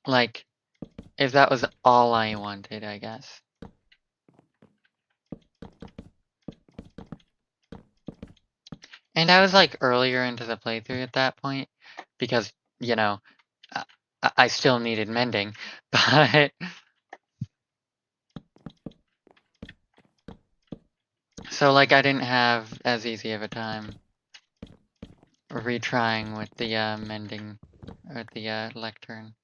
Like, if that was all I wanted, I guess. And I was like earlier into the playthrough at that point because, you know, I still needed mending, but so like I didn't have as easy of a time retrying with the mending or the lectern.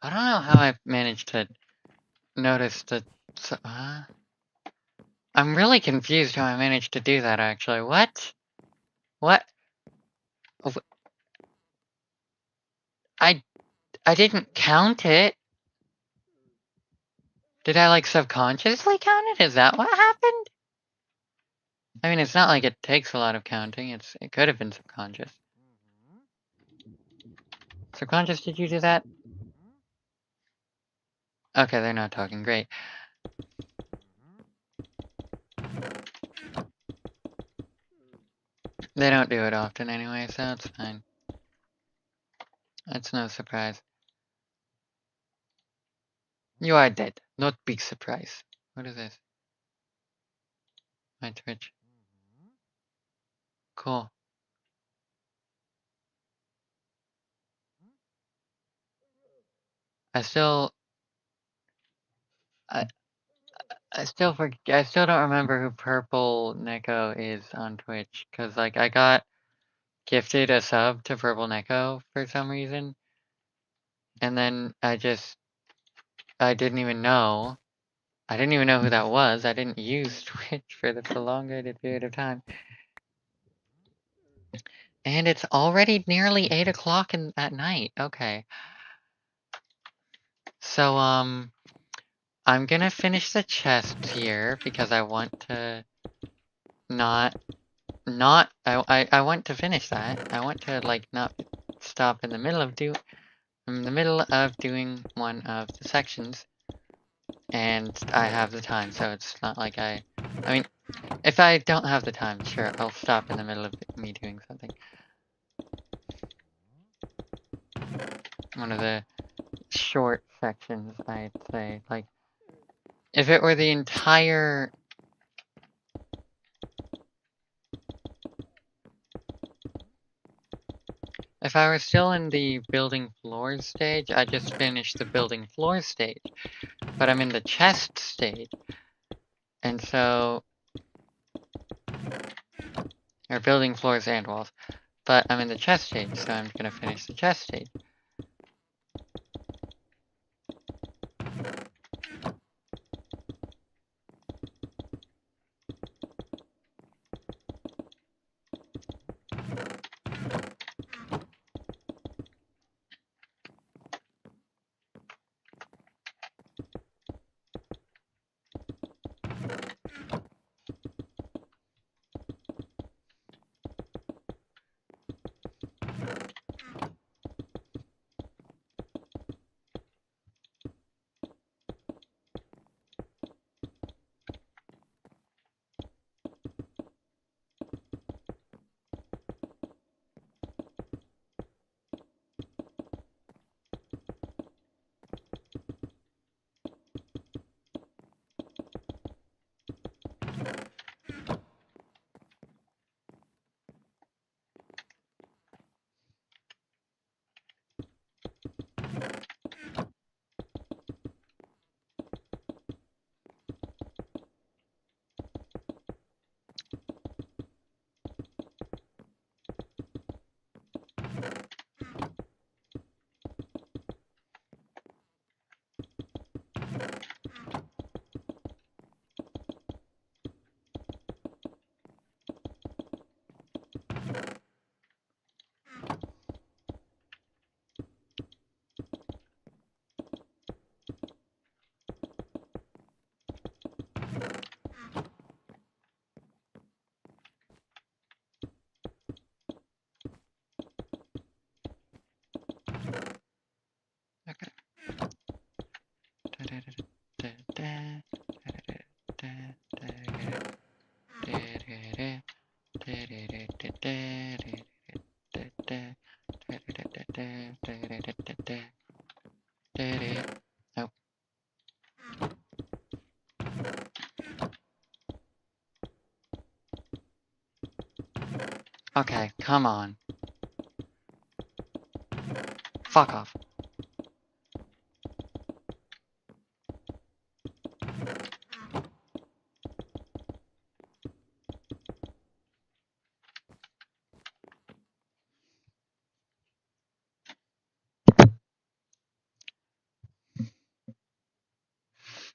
I don't know how I managed to notice the. I'm really confused how I managed to do that. Actually, what? What? I I didn't count it. Did I like subconsciously count it? Is that what happened? I mean, it's not like it takes a lot of counting. It could have been subconscious. Subconscious, did you do that? Okay, they're not talking. Great. They don't do it often anyway, so it's fine. That's no surprise. You are dead. Not big surprise. What is this? My Twitch. Cool. I still don't remember who Purple Neko is on Twitch, cause like I got gifted a sub to Purple Neko for some reason, and then I didn't even know. I didn't even know who that was. I didn't use Twitch for the prolonged period of time. And it's already nearly 8 o'clock at night. Okay. So, I'm gonna finish the chest here because I want to I want to finish that. I want to like not stop in the middle of doing one of the sections, and I have the time, so it's not like I mean, if I don't have the time, sure, I'll stop in the middle of me doing something. One of the short sections, I'd say. Like, if it were the entire... If I were still in the building floors stage, I just finished the building floors stage. But I'm in the chest stage. And so... Or building floors and walls. But I'm in the chest stage, so I'm gonna finish the chest stage. Oh. Okay, come on. Fuck off.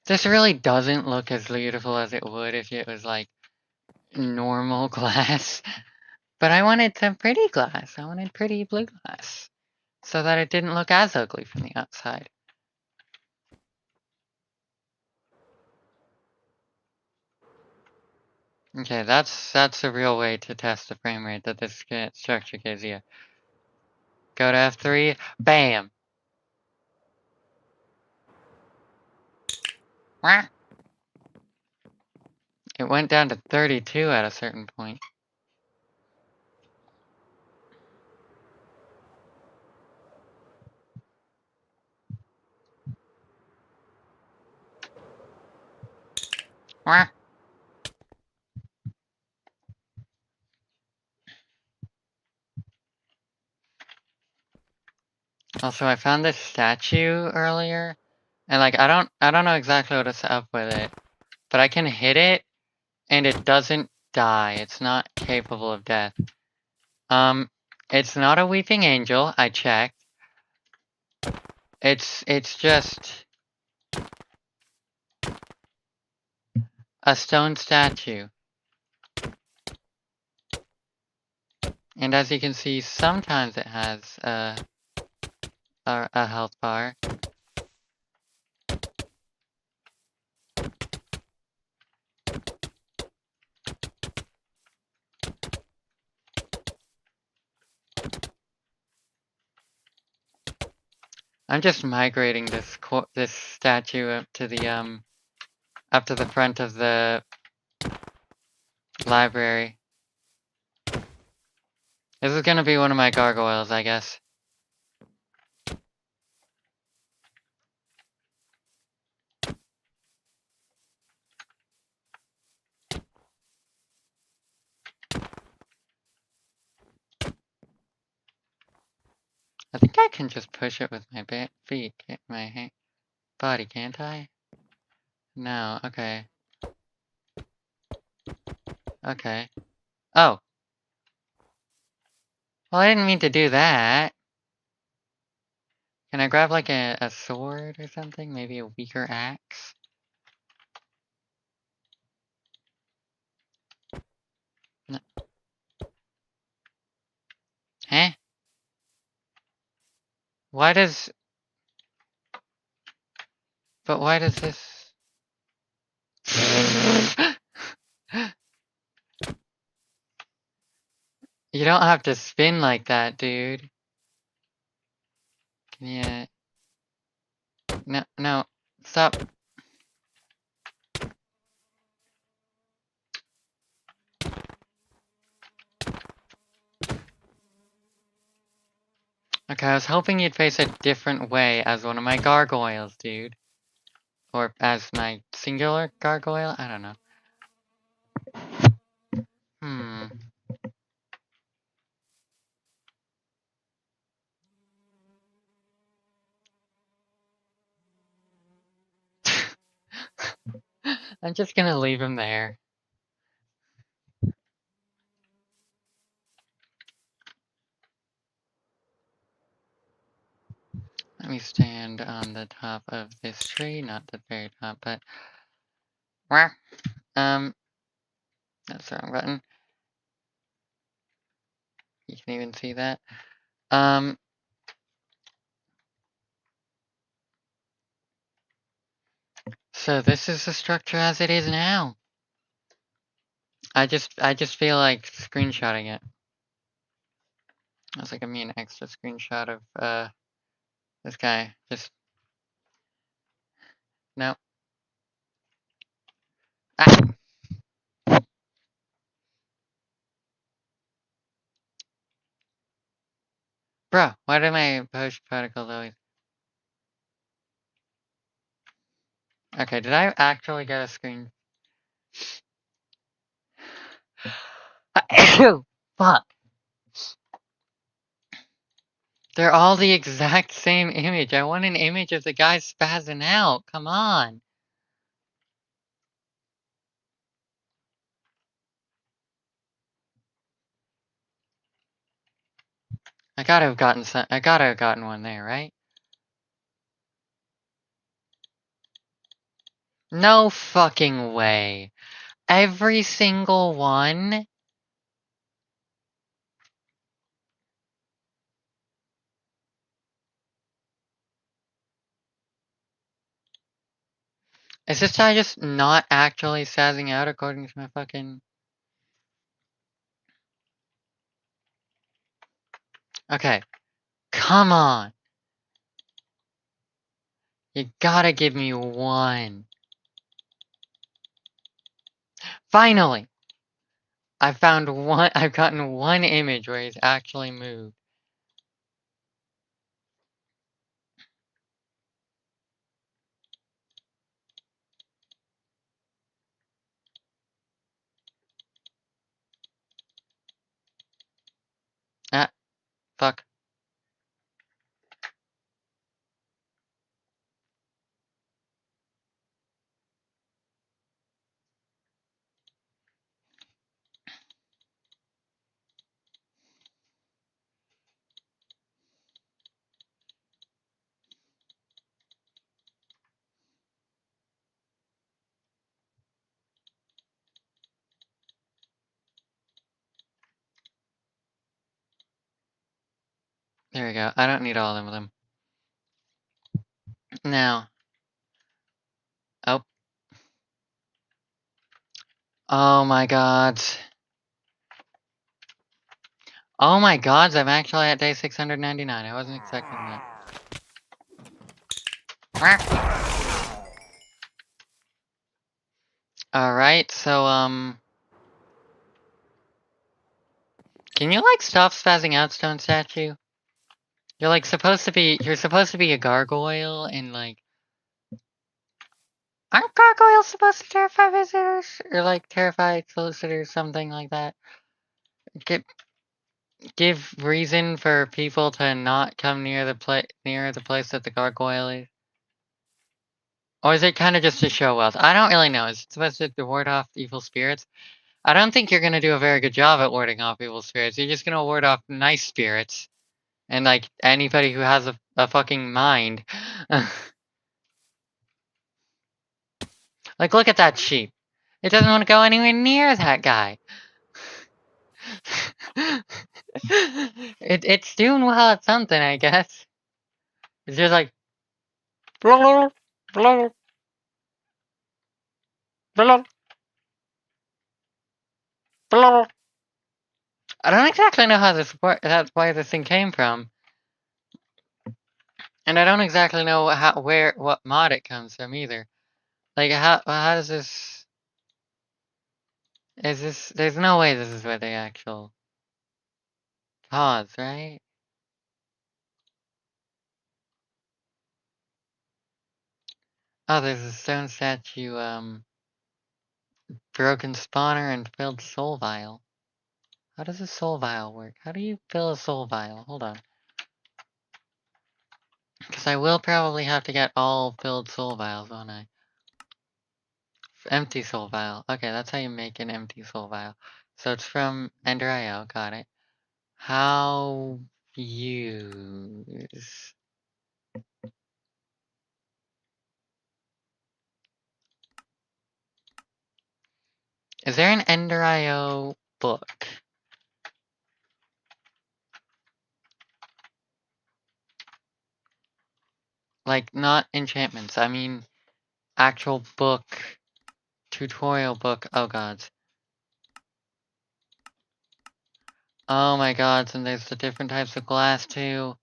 This really doesn't look as beautiful as it would if it was like normal glass. But I wanted some pretty glass. I wanted pretty blue glass. So that it didn't look as ugly from the outside. Okay, that's a real way to test the frame rate that this structure gives you. Go to F3, bam! It went down to 32 at a certain point. Also, I found this statue earlier, and like I don't know exactly what's up with it, but I can hit it, and it doesn't die. It's not capable of death. It's not a weeping angel. I checked. It's just a stone statue. And as you can see, sometimes it has a health bar. I'm just migrating this statue up to the front of the library. This is gonna be one of my gargoyles, I guess. I think I can just push it with my feet, my body, can't I? No, okay. Okay. Oh. Well, I didn't mean to do that. Can I grab like a sword or something? Maybe a weaker axe? No. Huh? Why does... But why does this... You don't have to spin like that, dude. Yeah. No, no. Stop. Okay, I was hoping you'd face a different way as one of my gargoyles, dude. Or as my singular gargoyle? I don't know. I'm just gonna leave him there. Let me stand on the top of this tree, not the very top, but... That's the wrong button. You can even see that. So this is the structure as it is now. I just feel like screenshotting it. I was like, I mean, an extra screenshot of this guy. Just No. Ah! Bro, why did my push particles always... Okay, did I actually get a screen? Ew! Fuck! They're all the exact same image. I want an image of the guy spazzing out. Come on. I gotta have gotten one there, right? No fucking way. Every single one? Is this guy just not actually spazzing out according to my fucking... Okay. Come on. You gotta give me one. Finally! I've gotten one image where he's actually moved. Ah, fuck. There we go. I don't need all of them. Now. Oh. Oh my god. Oh my god, I'm actually at day 699. I wasn't expecting that. Alright, so, can you, like, stop spazzing out, Stone Statue? You're, like, you're supposed to be a gargoyle, and, like... Aren't gargoyles supposed to terrify visitors? Or, like, terrify solicitors, something like that? Give reason for people to not come near the place that the gargoyle is? Or is it kind of just to show wealth? I don't really know. Is it supposed to ward off evil spirits? I don't think you're gonna do a very good job at warding off evil spirits. You're just gonna ward off nice spirits. And, like, anybody who has a fucking mind. Like, look at that sheep. It doesn't want to go anywhere near that guy. It's doing well at something, I guess. It's just like... Blah, blah, blah, blah. I don't exactly know how that's why this thing came from. And I don't exactly know what mod it comes from either. Like, how does this... There's no way this is where the actual... Pause, right? Oh, there's a stone statue, broken spawner and filled soul vial. How does a soul vial work? How do you fill a soul vial? Hold on. Because I will probably have to get all filled soul vials, won't I? Empty soul vial. Okay, that's how you make an empty soul vial. So it's from Ender.io, got it. How use... Is there an Ender.io book? Like, not enchantments, I mean actual book, tutorial book, oh god. Oh my god, and there's the different types of glass too.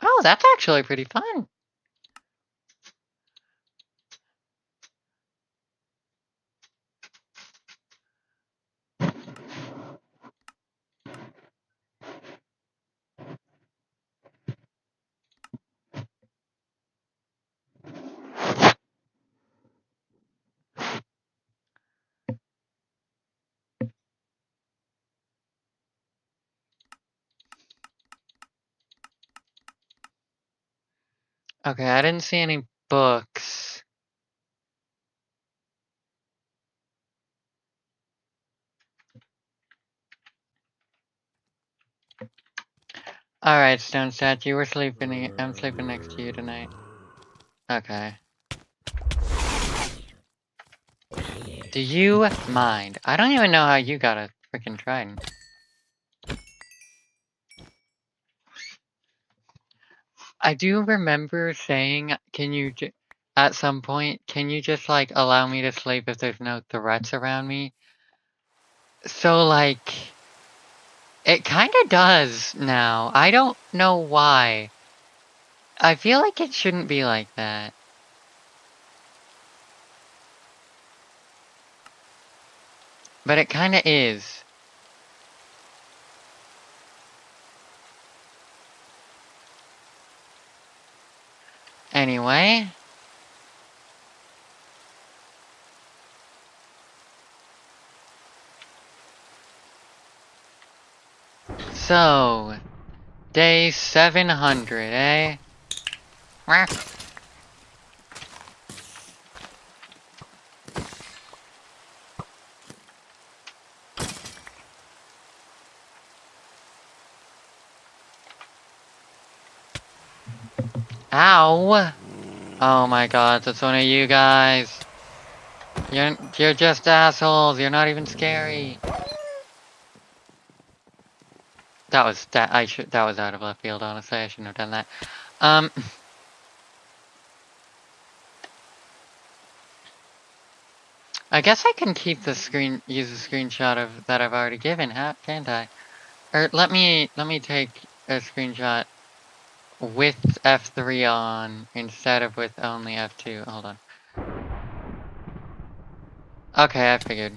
Oh, that's actually pretty fun. Okay, I didn't see any books. Alright, stone statue, we're sleeping. I'm sleeping next to you tonight. Okay. Do you mind? I don't even know how you got a freaking trident. I do remember saying, at some point, can you just, like, allow me to sleep if there's no threats around me? So, like, it kinda does now. I don't know why. I feel like it shouldn't be like that. But it kinda is. Anyway. So, day 700, eh? Wah. Ow! Oh my god, that's one of you guys. You're just assholes. You're not even scary. That was out of left field, honestly. I shouldn't have done that. I guess I can keep the use a screenshot of that I've already given, can't I? Or let me take a screenshot with F3 on instead of with only F2. Hold on. Okay, I figured.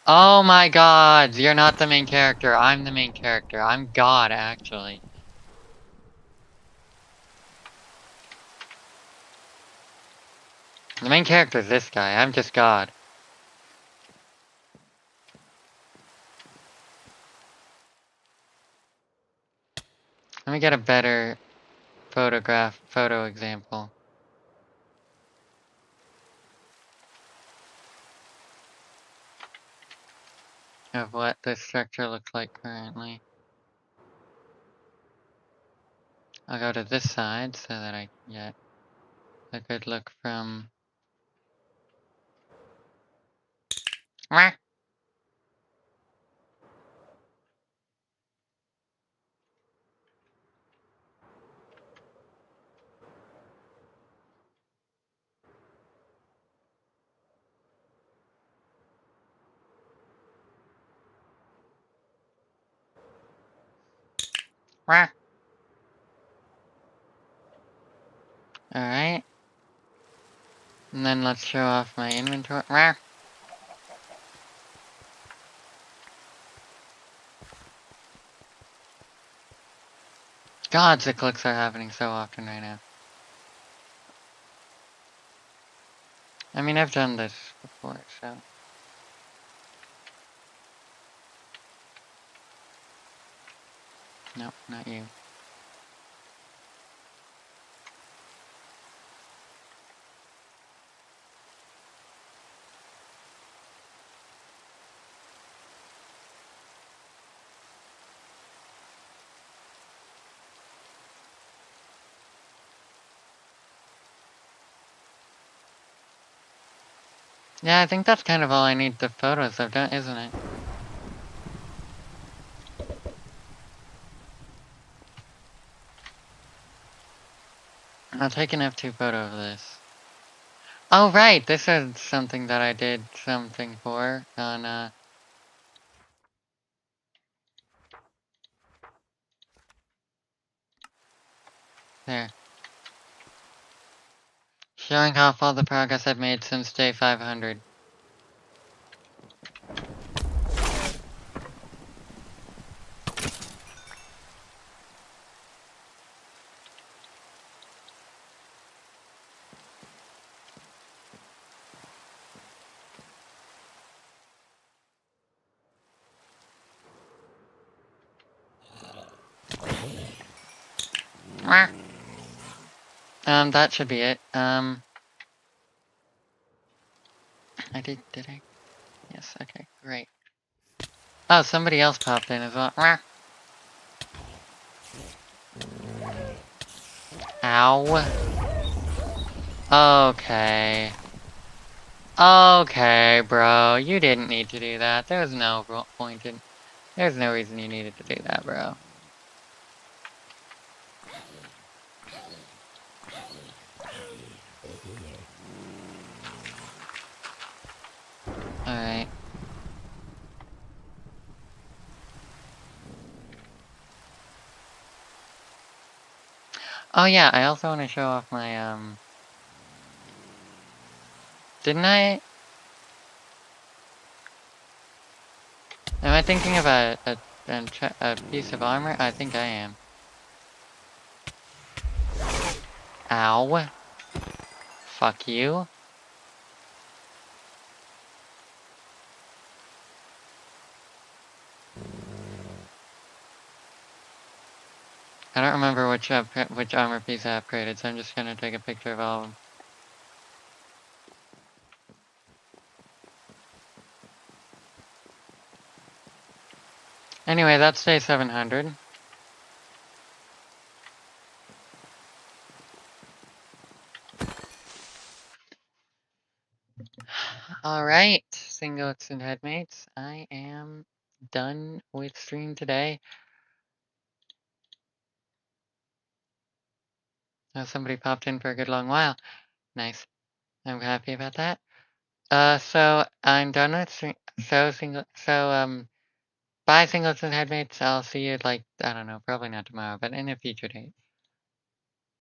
Oh my god, you're not the main character. I'm the main character. I'm God, actually. The main character is this guy. I'm just God. Let me get a better photo example of what this structure looks like currently. I'll go to this side so that I get a good look from... Wah! Wah! Alright. And then let's show off my inventory. Wah! God, the clicks are happening so often right now. I mean, I've done this before, so... Nope, not you. Yeah, I think that's kind of all I need the photos of, isn't it? I'll take an F2 photo of this. Oh, right, this is something that I did something for on, there. Showing off all the progress I've made since day 500. That should be it. Did I? Yes, okay, great. Oh, somebody else popped in as well. Ow. Okay. Okay, bro, you didn't need to do that. There was no point in... There's no reason you needed to do that, bro. Alright. Oh yeah, I also want to show off my, Didn't I... Am I thinking of a piece of armor? I think I am. Ow. Fuck you. I don't remember which armor piece I upgraded, so I'm just gonna take a picture of all of them. Anyway, that's day 700. Alright, singlets and headmates, I am done with stream today. Oh, somebody popped in for a good long while. Nice. I'm happy about that. So I'm done with stream. Bye singlets and headmates. I'll see you like, I don't know, probably not tomorrow, but in a future date.